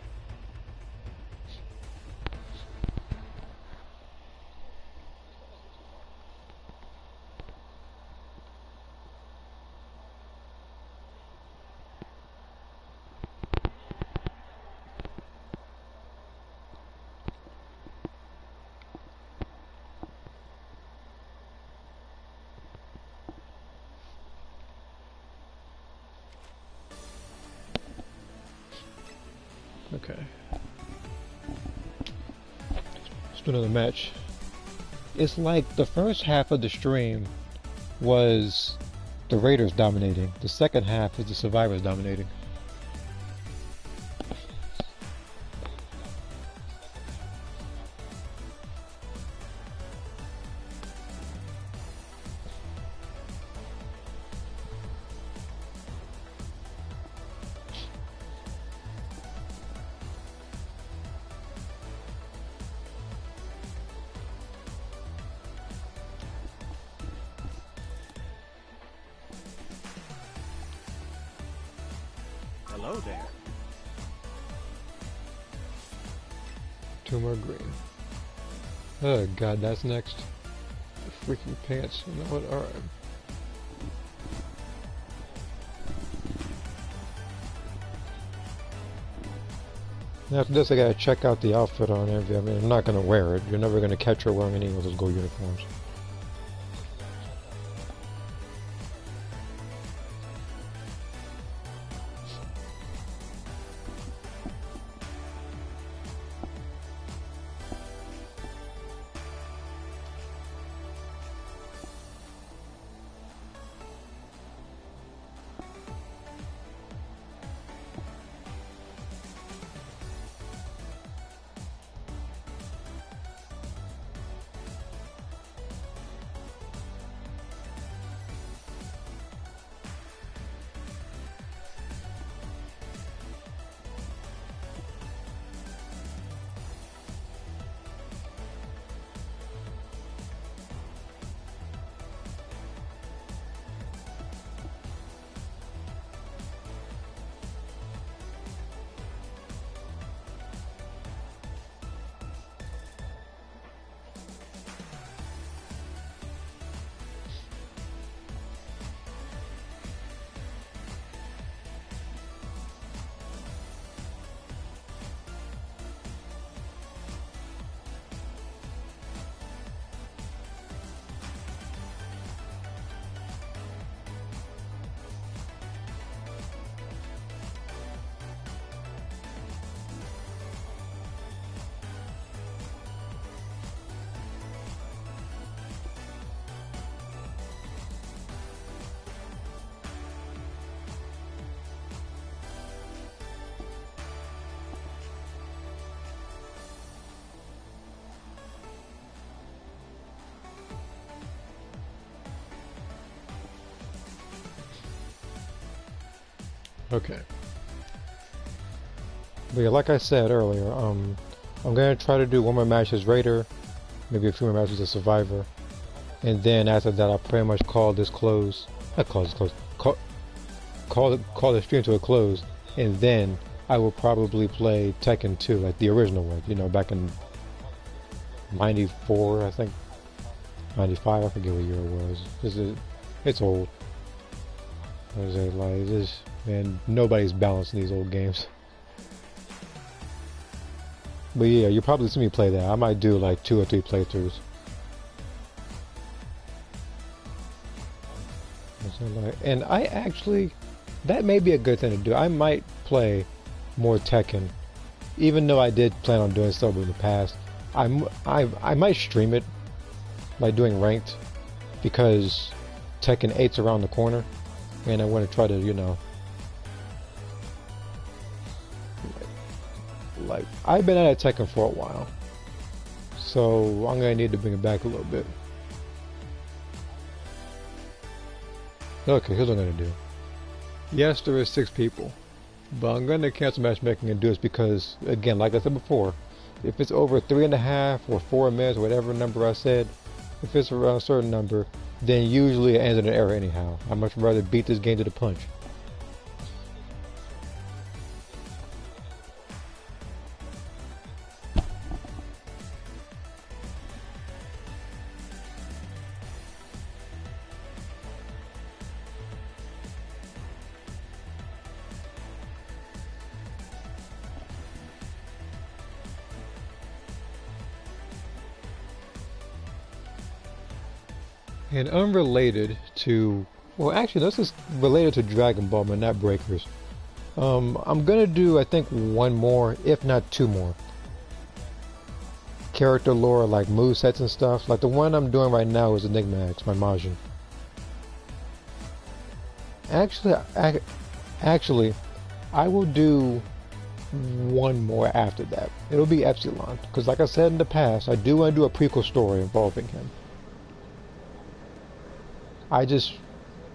Okay. Let's do another match. It's like the first half of the stream was the Raiders dominating. The second half is the Survivors dominating. Hello there. Two more green. Oh god, that's next. Freaking pants. You know what? Alright. After this I gotta check out the outfit on every. I mean, I'm not gonna wear it. You're never gonna catch her wearing any of those gold uniforms. Okay. But yeah, like I said earlier, I'm gonna try to do one more match as Raider, maybe a few more matches as Survivor, and then after that I'll pretty much call this close. Not call this close. Call the stream to a close, and then I will probably play Tekken 2, like the original one, you know, back in '94, I think, '95. I forget what year it was. It's old. I was like, this man, nobody's balancing these old games. But yeah, you'll probably see me play that. I might do like 2 or 3 playthroughs. And I actually, that may be a good thing to do. I might play more Tekken, even though I did plan on doing so in the past. I might stream it, like doing ranked, because Tekken 8's around the corner, and I want to try to, you know, like I've been at Tekken for a while, so I'm gonna need to bring it back a little bit. Okay, here's what I'm gonna do. Yes, there is 6 people, but I'm gonna cancel matchmaking and do this because, again, like I said before, if it's over 3.5 or 4 minutes, whatever number I said, if it's around a certain number, then usually it ends in an error anyhow. I'd much rather beat this game to the punch. And unrelated to, well, actually this is related to Dragon Ball, but not Breakers. I'm gonna do, I think, 1 more, if not 2 more character lore, like movesets and stuff. Like the one I'm doing right now is Enigma X, my Majin. Actually, I will do 1 more after that. It'll be Epsilon, because like I said in the past, I do want to do a prequel story involving him. I just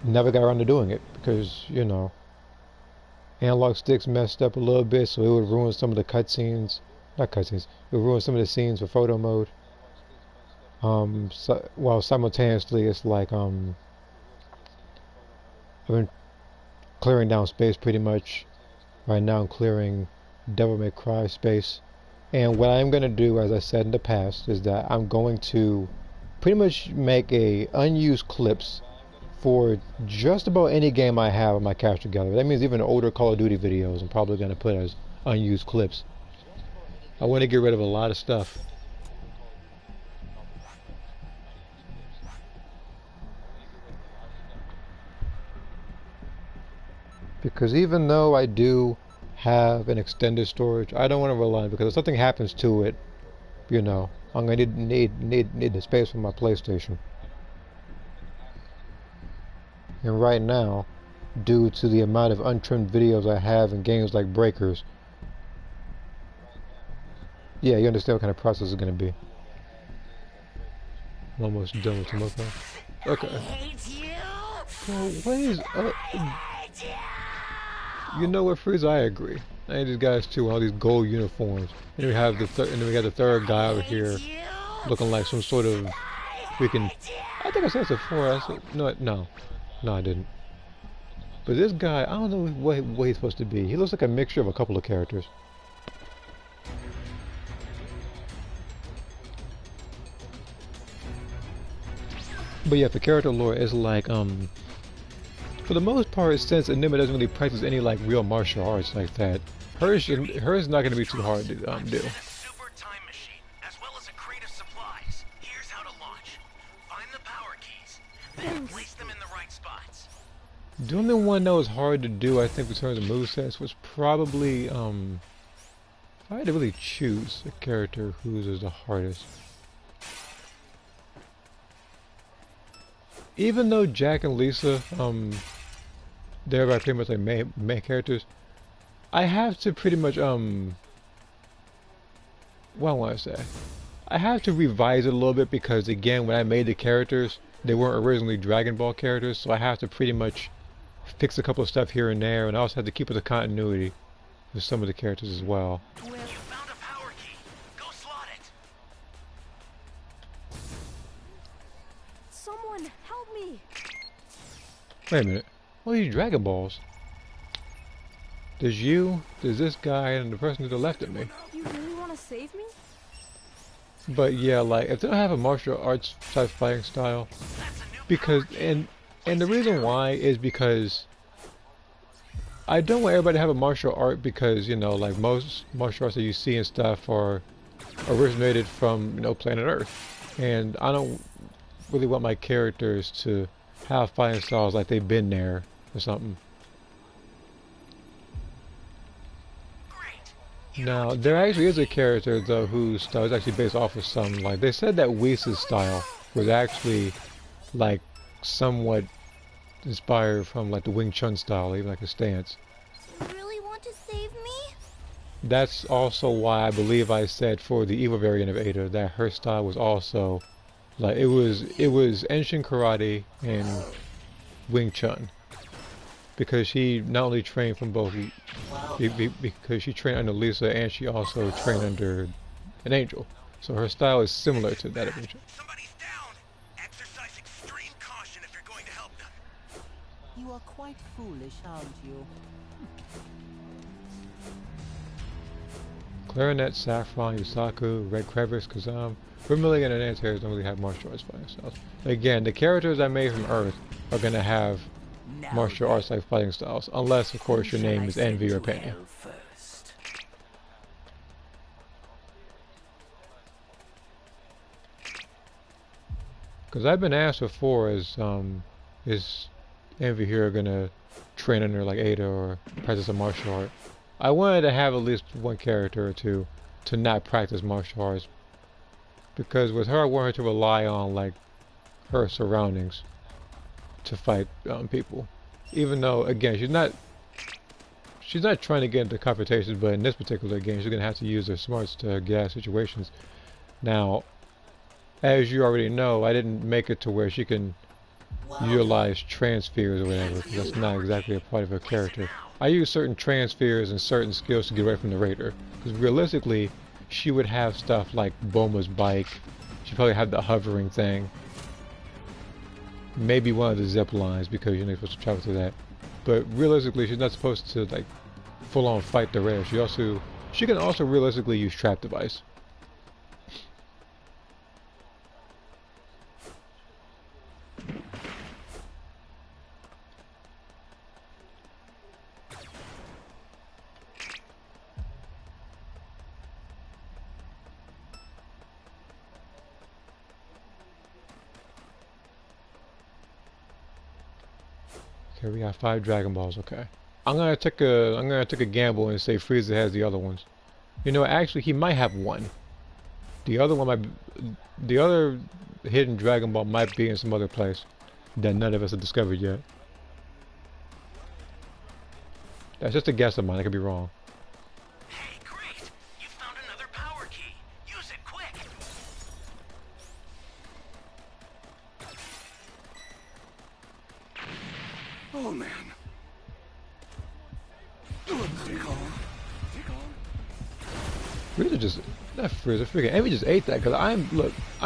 never got around to doing it because, you know, analog sticks messed up a little bit, so it would ruin some of the cutscenes. Not cutscenes. It would ruin some of the scenes for photo mode. While simultaneously, it's like I've been clearing down space pretty much. Right now, I'm clearing Devil May Cry space, and what I'm gonna do, as I said in the past, is that I'm going to pretty much make unused clips for just about any game I have on my capture gallery. That means even older Call of Duty videos I'm probably going to put as unused clips. I want to get rid of a lot of stuff. Because even though I do have an extended storage, I don't want to rely on it, because if something happens to it, you know, I'm going to need the space for my PlayStation. And right now, due to the amount of untrimmed videos I have in games like Breakers, yeah, you understand what kind of process it's going to be. I'm almost done with the okay. Well, what is you know what, Frieza? I agree. I hate these guys too, all these gold uniforms. And we have the third guy over here looking like some sort of freaking, I think I said it's a 4. I said, no, I didn't. But this guy, I don't know what he's supposed to be. He looks like a mixture of a couple of characters. But yeah, for character lore, it's like, for the most part, since Enigma doesn't really practice any like real martial arts like that, hers is not going to be too hard to do. Super time machine, as well as a crate of supplies. Here's how to launch. Find the power keys, then place them in the right spots. The only one that was hard to do, I think, in terms of movesets, was probably, if I had to really choose a character whose is the hardest. Even though Jack and Lisa, they're pretty much like main characters, I have to pretty much, what I want to say, I have to revise it a little bit, because again, when I made the characters, they weren't originally Dragon Ball characters, so I have to pretty much fix a couple of stuff here and there, and I also had to keep with the continuity with some of the characters as well. You found a power key. Go slot it. Someone help me! Wait a minute. What are these Dragon Balls? There's this guy, and the person to the left of me. You really want to save me? But yeah, like, if they don't have a martial arts type fighting style, because, and the reason why is because I don't want everybody to have a martial art because, you know, like most martial arts that you see and stuff are originated from, you know, planet Earth. And I don't really want my characters to have fighting styles like they've been there or something. Now, there actually is a character, though, whose style is actually based off of some, like, they said that Whis' style was actually, like, somewhat inspired from, like, the Wing Chun style, even like a stance. You really want to save me? That's also why I believe I said for the evil variant of Ada that her style was also, like, it was Enshin Karate and Wing Chun. Because she not only trained from both, because she trained under Lisa and she also trained under an angel. So her style is similar to that of Angel. Somebody's down. Exercise extreme caution if you're going to help them. You are quite foolish, aren't you? Clarinet, Saffron, Yusaku, Red Crevice, Kazam, Vermilion, and Antares don't really have martial arts fighting styles. Again, the characters I made from Earth are going to have martial arts like fighting styles, unless of course your name is Envy or Pena. Because I've been asked before, is Envy here gonna train under like Ada or practice a martial art? I wanted to have at least one character or two to not practice martial arts, because with her I want her to rely on like her surroundings to fight people. Even though, again, she's not trying to get into confrontations, but in this particular game, she's gonna have to use her smarts to get out of situations. Now, as you already know, I didn't make it to where she can utilize transfers or whatever, because that's not exactly a part of her character. I use certain transfers and certain skills to get away from the Raider, because realistically, she would have stuff like Boma's bike. She'd probably have the hovering thing. Maybe one of the zip lines, because you're not supposed to travel through that. But realistically, she's not supposed to like full on fight the Raider. She can also realistically use trap device. Okay, we got 5 Dragon Balls. Okay, I'm gonna take a gamble and say Frieza has the other ones. You know, actually, he might have one. The other hidden Dragon Ball might be in some other place that none of us have discovered yet. That's just a guess of mine. I could be wrong. Hey, great! You found another power key. Use it quick. Oh man. Take on. Frieza just, not Frieza, freaking Envy just ate that, because I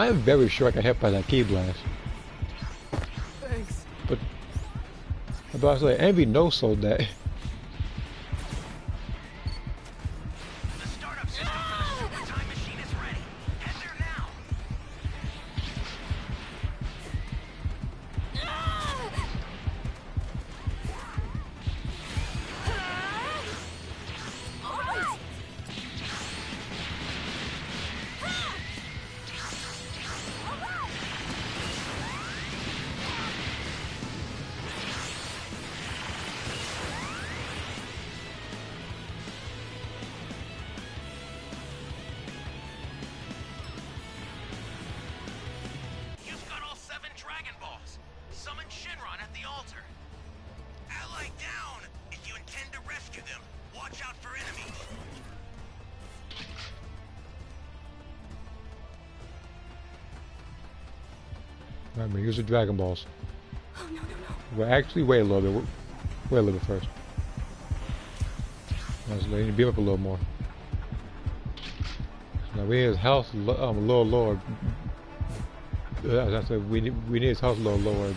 am very sure I got hit by that Ki Blast. Thanks. But I was like, Envy no-sold that. The startup system for the super time machine is ready. Head there now. You've got all 7 Dragon Balls. Summon Shinron at the altar. Ally down! If you intend to rescue them, watch out for enemies. Alright, I'm gonna use the Dragon Balls. Oh no, no, no. Well, actually, wait a little bit. Wait a little bit first. Let's let you beam up a little more. Now we need his house a little lower. That's we need his house a little lower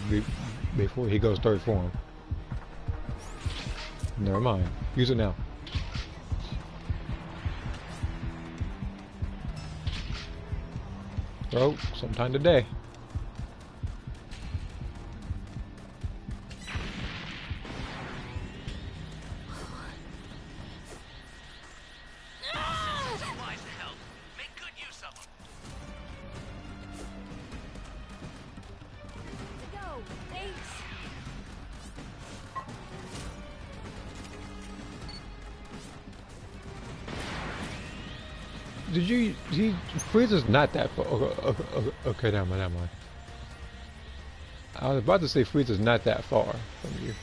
before he goes third form. Never mind. Use it now. Bro, sometime today. Supplies to help. Make good use of them. To go. Thanks. Did you? Frieza's not that far. Okay, never mind. I was about to say Frieza's not that far from you,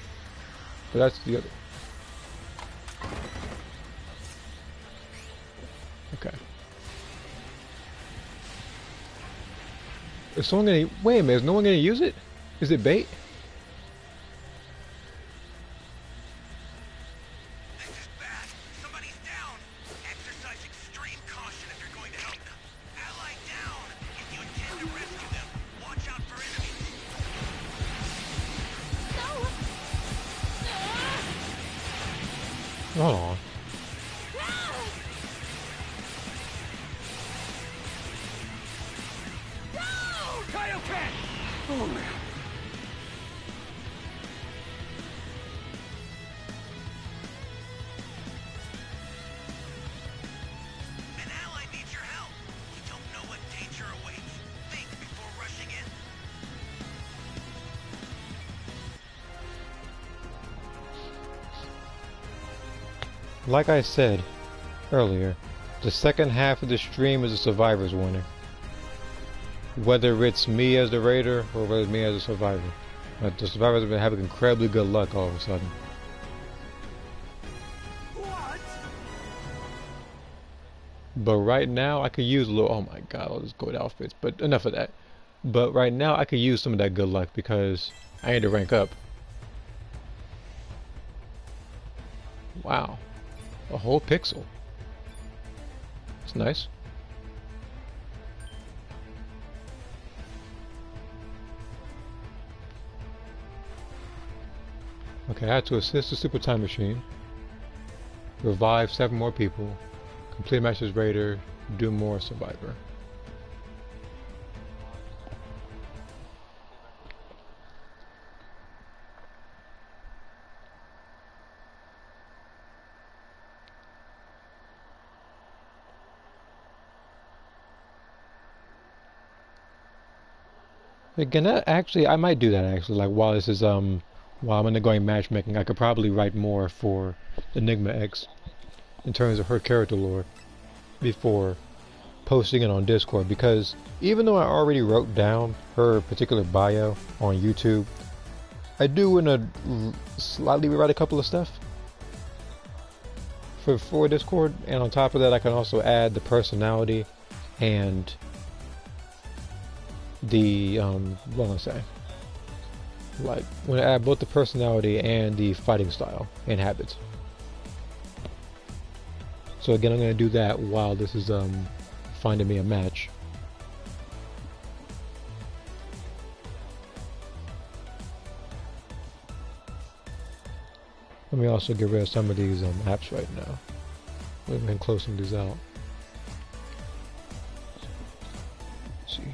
but that's the other. Okay. Is someone gonna? Wait a minute. Is no one gonna use it? Is it bait? This is bad. Somebody's down. Exercise extreme caution if you're going to help them. Ally down. If you intend to rescue them, watch out for enemies. No. Hold on. Kaioken! Oh man. An ally needs your help. You don't know what danger awaits. Think before rushing in. Like I said earlier, the second half of the stream is a survivor's winner. Whether it's me as the raider or whether it's me as a survivor. But the survivors have been having incredibly good luck all of a sudden. What? But right now I could use a little, oh my god, I'll just go with outfits, but enough of that. But right now I could use some of that good luck because I need to rank up. Wow. A whole pixel. It's nice. Okay, I had to assist the Super Time Machine, revive 7 more people, complete Master's Raider, do more Survivor. Again, that actually, I might do that actually, like while this is, while I'm undergoing matchmaking, I could probably write more for Enigma X in terms of her character lore before posting it on Discord, because even though I already wrote down her particular bio on YouTube, I do want to slightly rewrite a couple of stuff for Discord, and on top of that I can also add the personality and the what am I say? Like, when I add both the personality and the fighting style and habits. So again, I'm going to do that while this is finding me a match. Let me also get rid of some of these apps right now. We've been closing these out. Let's see here.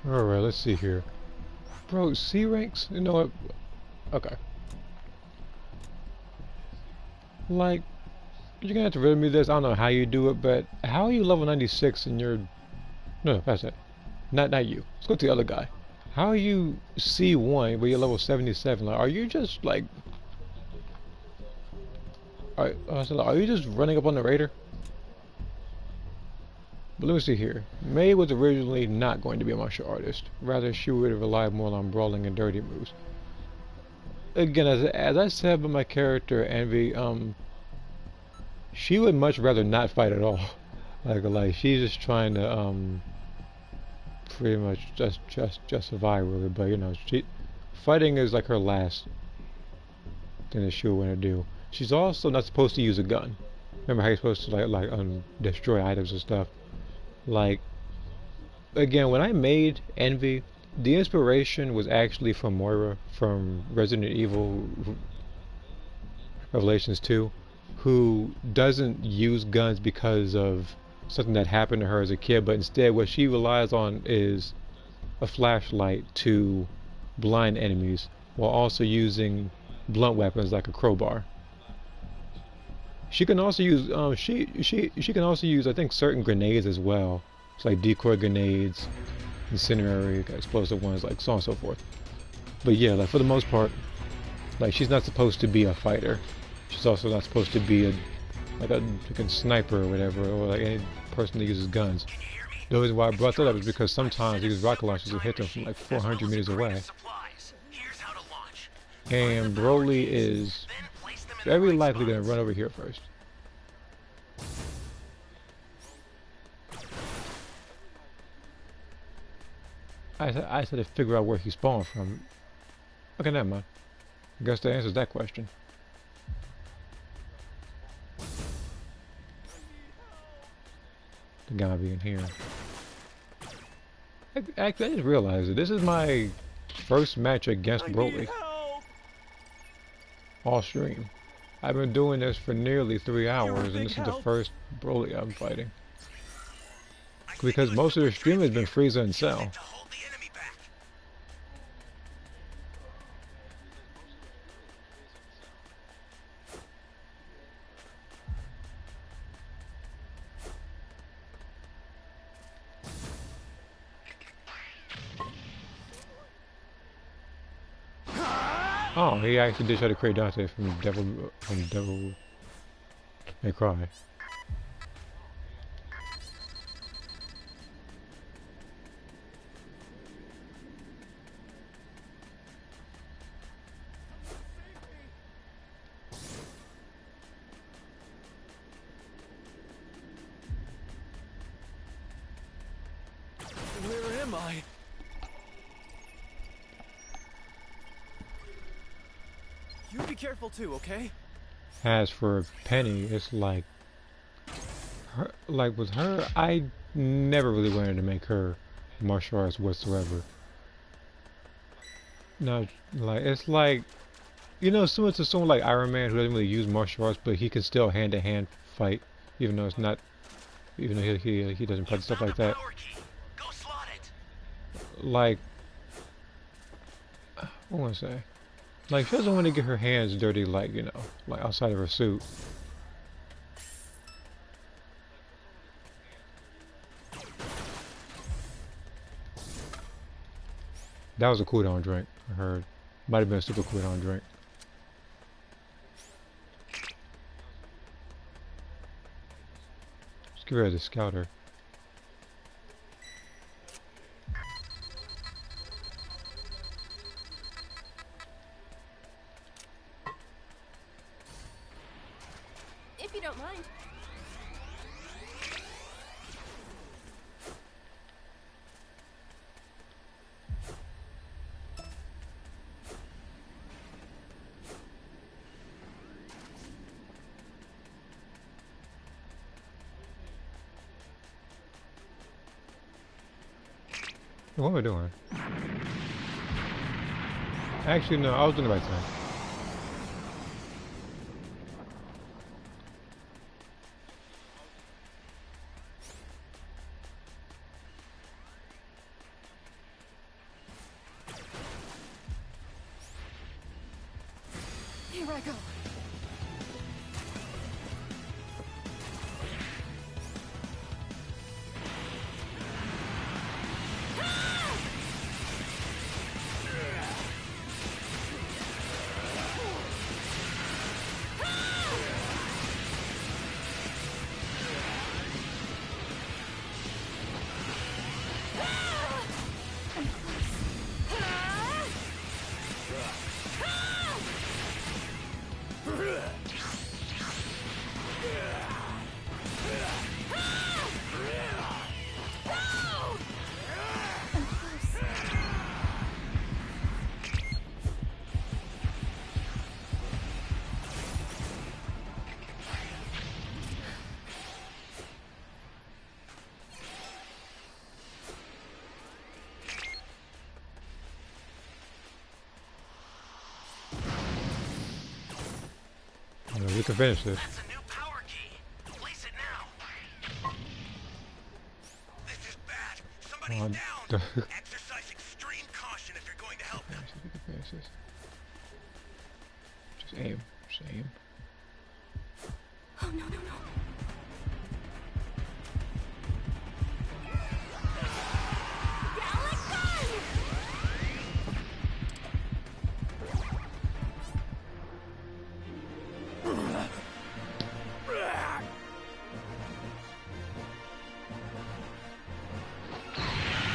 Alright, let's see here. Bro, C ranks? You know what? Okay. Like, you're gonna have to read me this. I don't know how you do it, but how are you level 96 and you're... No, that's it. Not you. Let's go to the other guy. How are you C1 but you're level 77? Like, are you just like... Are you just running up on the raider? But let me see here. May was originally not going to be a martial artist. Rather, she would have relied more on brawling and dirty moves. Again, as I said about my character, Envy, she would much rather not fight at all. Like she's just trying to, pretty much just survive really. But you know, fighting is like her last thing that she'll want to do. She's also not supposed to use a gun. Remember how you're supposed to destroy items and stuff. Like, again, when I made Envy, the inspiration was actually from Moira from Resident Evil Revelations 2, who doesn't use guns because of something that happened to her as a kid, but instead what she relies on is a flashlight to blind enemies while also using blunt weapons like a crowbar. She can also use she can also use, I think, certain grenades as well. It's like decoy grenades, incendiary, explosive ones, like so on and so forth. But yeah, like for the most part, like she's not supposed to be a fighter. She's also not supposed to be a freaking sniper or whatever, or like any person that uses guns. The reason why I brought that up is because sometimes these rocket launchers will hit them from like 400 meters away. And Broly is very likely going to run over here first. I said to figure out where he spawned from. Okay, never mind. I guess that answers that question. The guy being here. Actually, I just realized that this is my first match against Broly. All stream. I've been doing this for nearly 3 hours, and this is the first Broly I'm fighting. Because most of the stream has been Frieza and Cell. Oh, he actually did try to create Dante from Devil May Cry. Where am I? You be careful too, okay? As for Penny, it's like with her, I never really wanted to make her martial arts whatsoever. No, like it's like, you know, similar to someone like Iron Man who doesn't really use martial arts, but he can still hand-to-hand fight, even though it's not, even though he doesn't practice stuff like that. Like, what want to say? Like, she doesn't want to get her hands dirty, like, you know, like outside of her suit. That was a cooldown drink, I heard. Might have been a super cooldown drink. Let's get rid of the scouter. If you don't mind. What am I doing? Actually, no, I was doing the right thing. go. We can finish this. That's a new power key. Place it now. This is bad. Somebody's down. Exercise extreme caution if you're going to help them. We can finish this. Just aim. Just aim. Oh, no, no, no.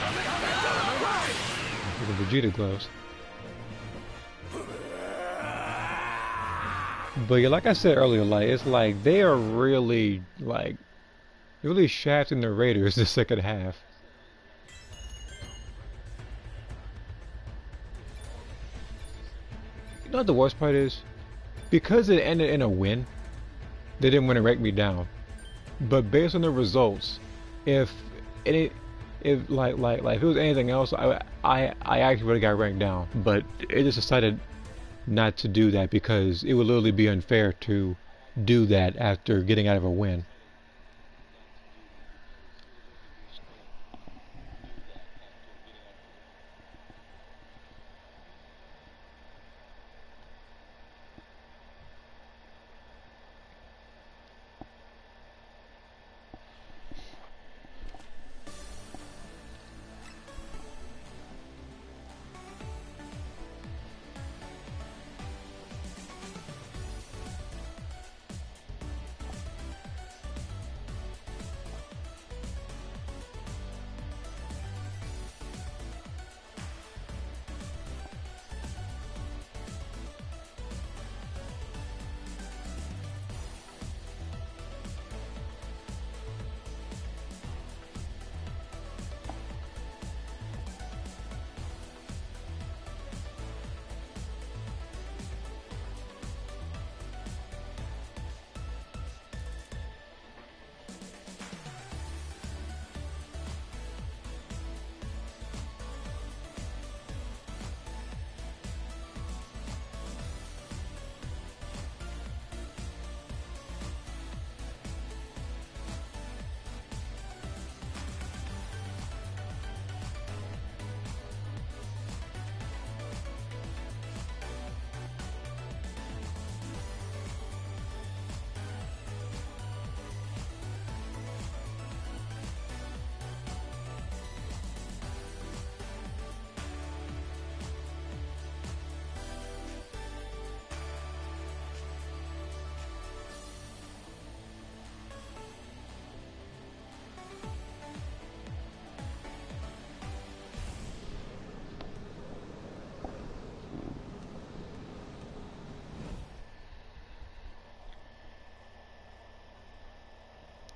Gallic gun! The Vegeta gloves. But yeah, like I said earlier, like it's like they are really shafting the Raiders the second half. You know what the worst part is? Because it ended in a win, they didn't want to rank me down. But based on the results, if it if it was anything else, I actually would have got ranked down. But it just decided not to do that because it would literally be unfair to do that after getting out of a win.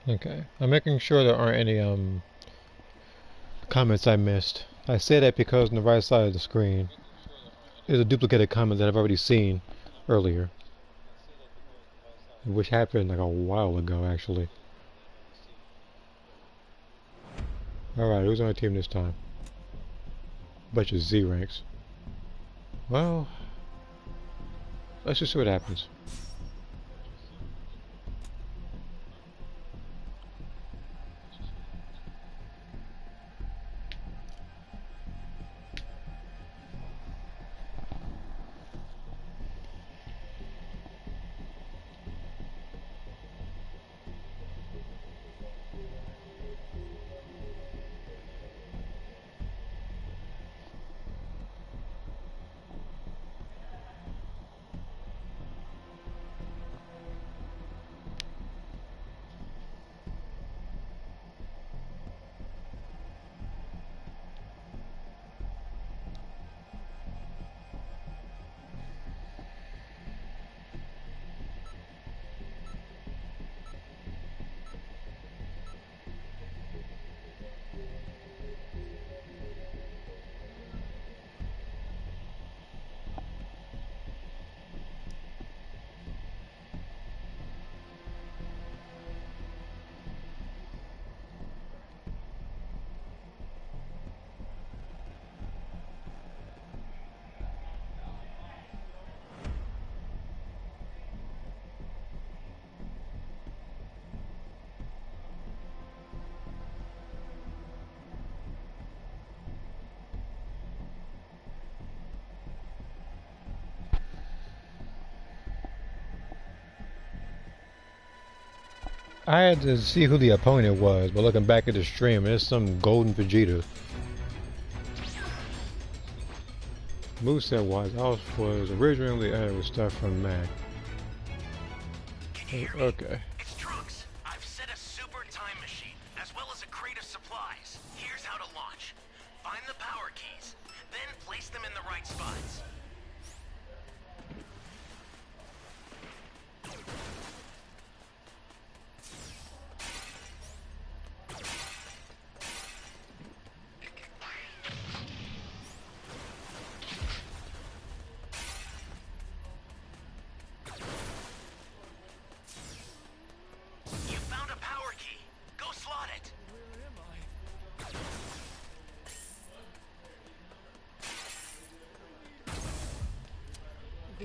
Okay, I'm making sure there aren't any comments I missed. I say that because on the right side of the screen is a duplicated comment that I've already seen earlier, which happened like a while ago actually. Alright, who's on the team this time? Bunch of Z ranks. Well, let's just see what happens. I had to see who the opponent was, but looking back at the stream, it's some golden Vegeta. Moveset wise, was originally added with stuff from Mac. Can you hear me? Okay. It's Trunks. I've set a super time machine, as well as a crate of supplies. Here's how to launch. Find the power keys, then place them in the right spots. You found a power key. Go slot it.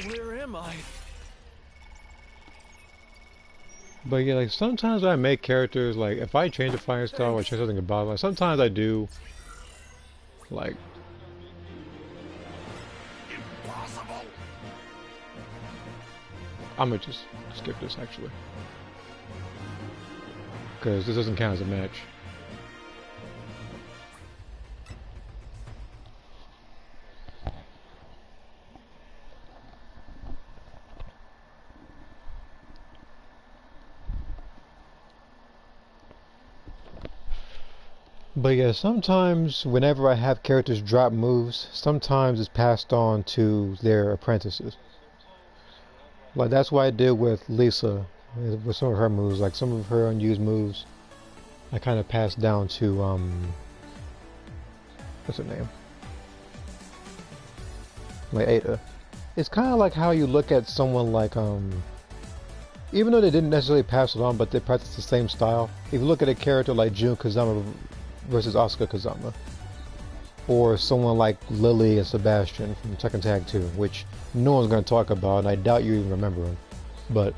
Where am I? But yeah, like sometimes I make characters like if I change the fighting style or change something about it, like sometimes I do like Impossible. I'm gonna just skip this actually. Because this doesn't count as a match. But yeah, sometimes whenever I have characters drop moves, sometimes it's passed on to their apprentices. Like that's what I did with Lisa, with some of her moves. Like some of her unused moves, I kind of passed down to what's her name? Like Ada. It's kind of like how you look at someone like even though they didn't necessarily pass it on, but they practice the same style. If you look at a character like Jun Kazama versus Asuka Kazama, or someone like Lily and Sebastian from Tekken Tag 2, which no one's going to talk about, and I doubt you even remember them. But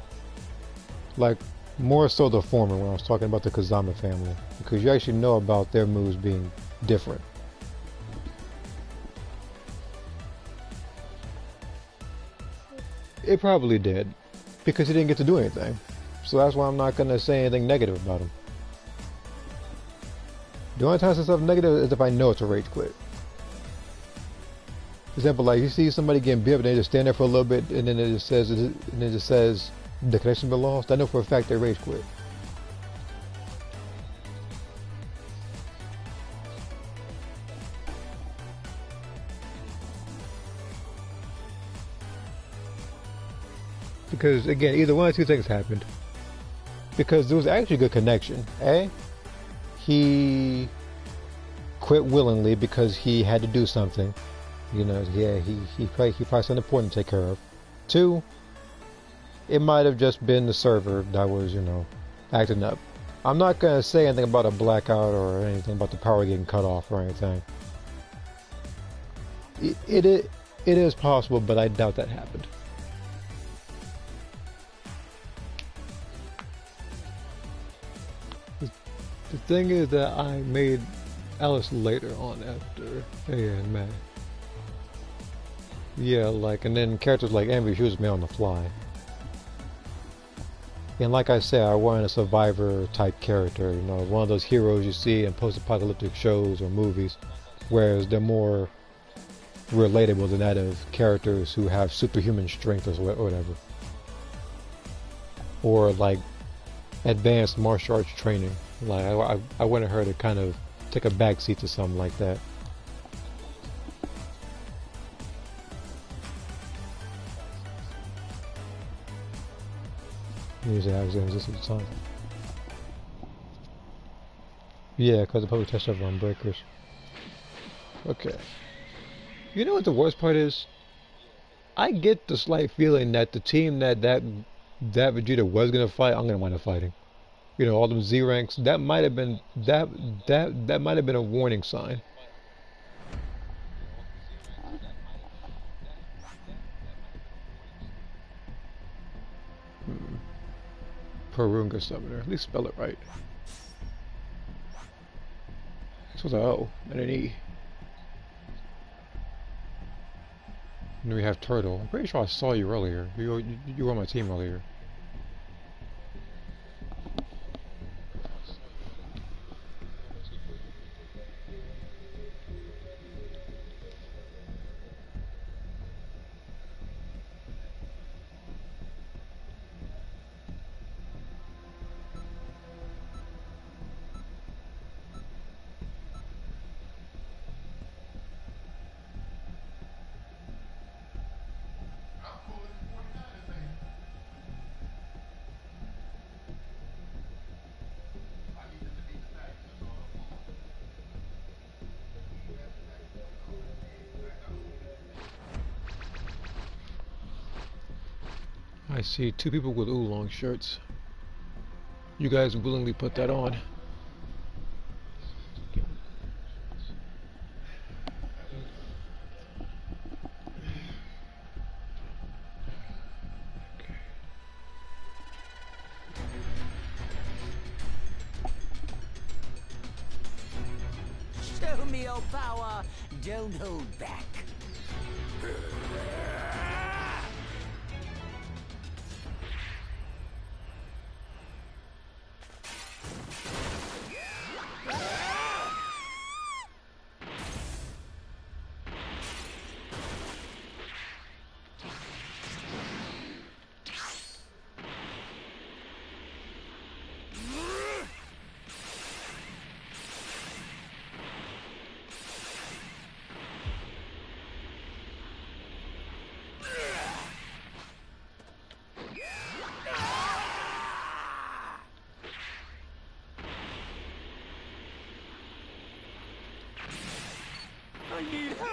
like more so the former when I was talking about the Kazama family, because you actually know about their moves being different. It probably did, because he didn't get to do anything. So that's why I'm not going to say anything negative about him. The only time I say stuff negative is if I know it's a rage quit. For example, like you see somebody getting beat up and they just stand there for a little bit and then it just says the connection been lost. I know for a fact they rage quit. Because again, either one of two things happened. Because there was actually a good connection. A, he quit willingly because he had to do something. You know, yeah, he probably something important to take care of. Two, it might have just been the server that was, you know, acting up. I'm not gonna say anything about a blackout or anything about the power getting cut off or anything. It is possible, but I doubt that happened. The thing is that I made Alice later on after A and May. Yeah, like, and then characters like Envy, she was made on the fly. And like I said, I wanted a survivor type character, you know, one of those heroes you see in post-apocalyptic shows or movies, whereas they're more relatable than that of characters who have superhuman strength or whatever. Or like advanced martial arts training. Like I wanted her to kind of take a backseat to something like that. Usually Alexander's this at the time. Yeah, because the public test server on breakers. Okay. You know what the worst part is? I get the slight feeling that the team that Vegeta was gonna fight, I'm gonna wind up fighting. You know, all them Z ranks. That might have been that might have been a warning sign. Purunga Summoner. At least spell it right. This was an O and an E. And then we have Turtle. I'm pretty sure I saw you earlier. You were on my team earlier. I see 2 people with oolong shirts. You guys willingly put that on. Show me your power. Don't hold back. I need help!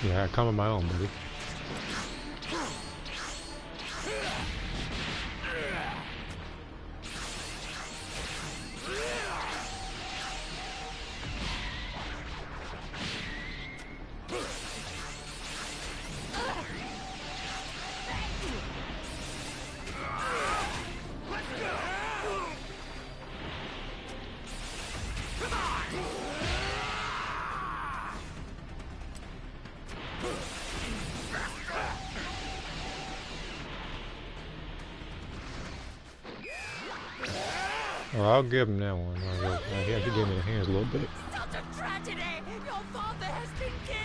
Yeah, I come on my own, buddy. Oh, I'll give him that one. He actually gave me the hands a little bit. Such a tragedy! Your father has been killed!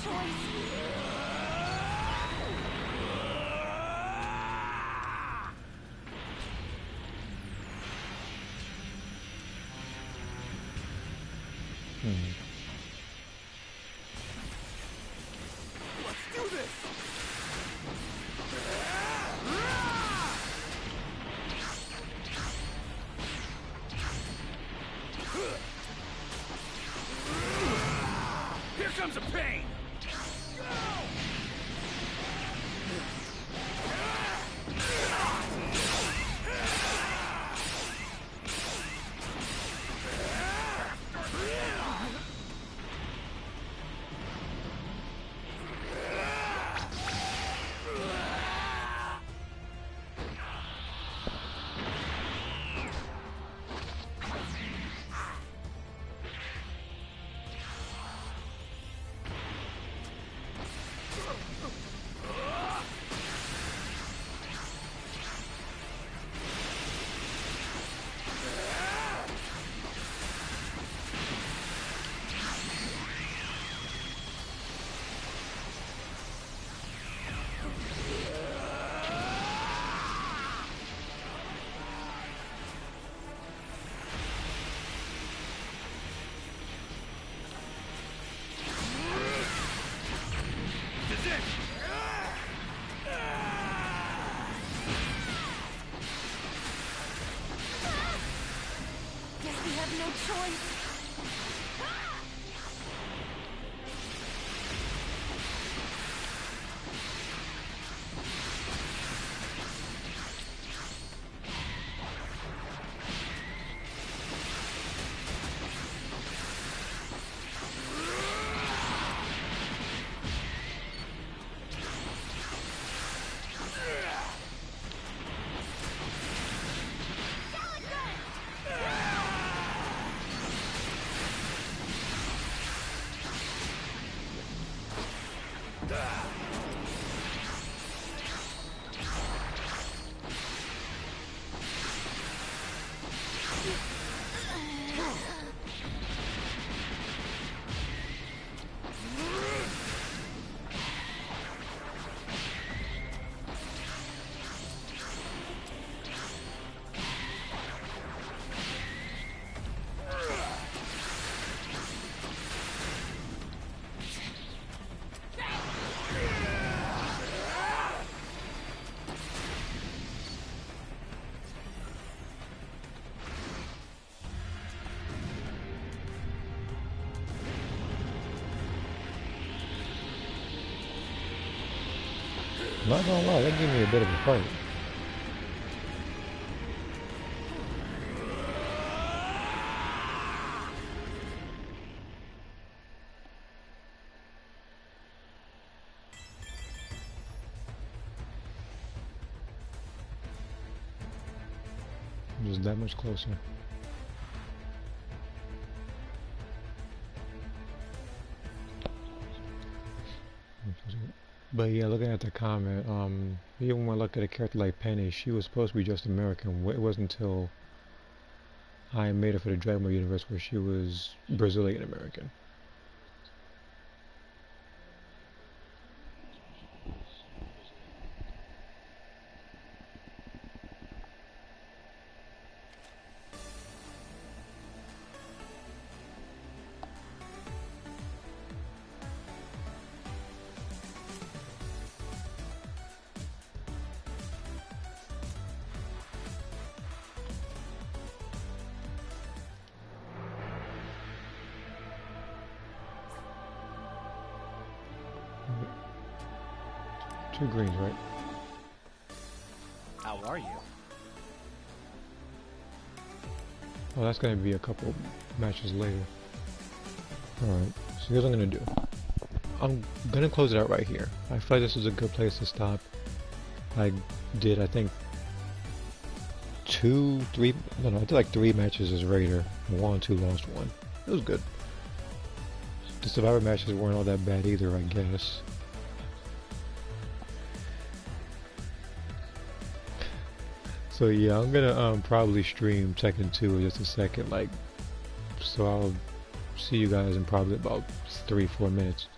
choice. Let's do this! Here comes a pain! Guess we have no choice. Not gonna lie, that gave me a bit of a fight. Just that much closer. But yeah, looking at the comment, even when I look at a character like Penny, she was supposed to be just American. It wasn't until I made her for the Dragon Ball universe where she was Brazilian American. Two greens, right? How are you? Oh, that's gonna be a couple matches later. Alright, so here's what I'm gonna do. I'm gonna close it out right here. I feel like this is a good place to stop. I did, I think, I did like 3 matches as Raider. Won 2, lost 1. It was good. The Survivor matches weren't all that bad either, I guess. So yeah, I'm gonna probably stream Tekken 2 in just a second, like, so I'll see you guys in probably about 3-4 minutes.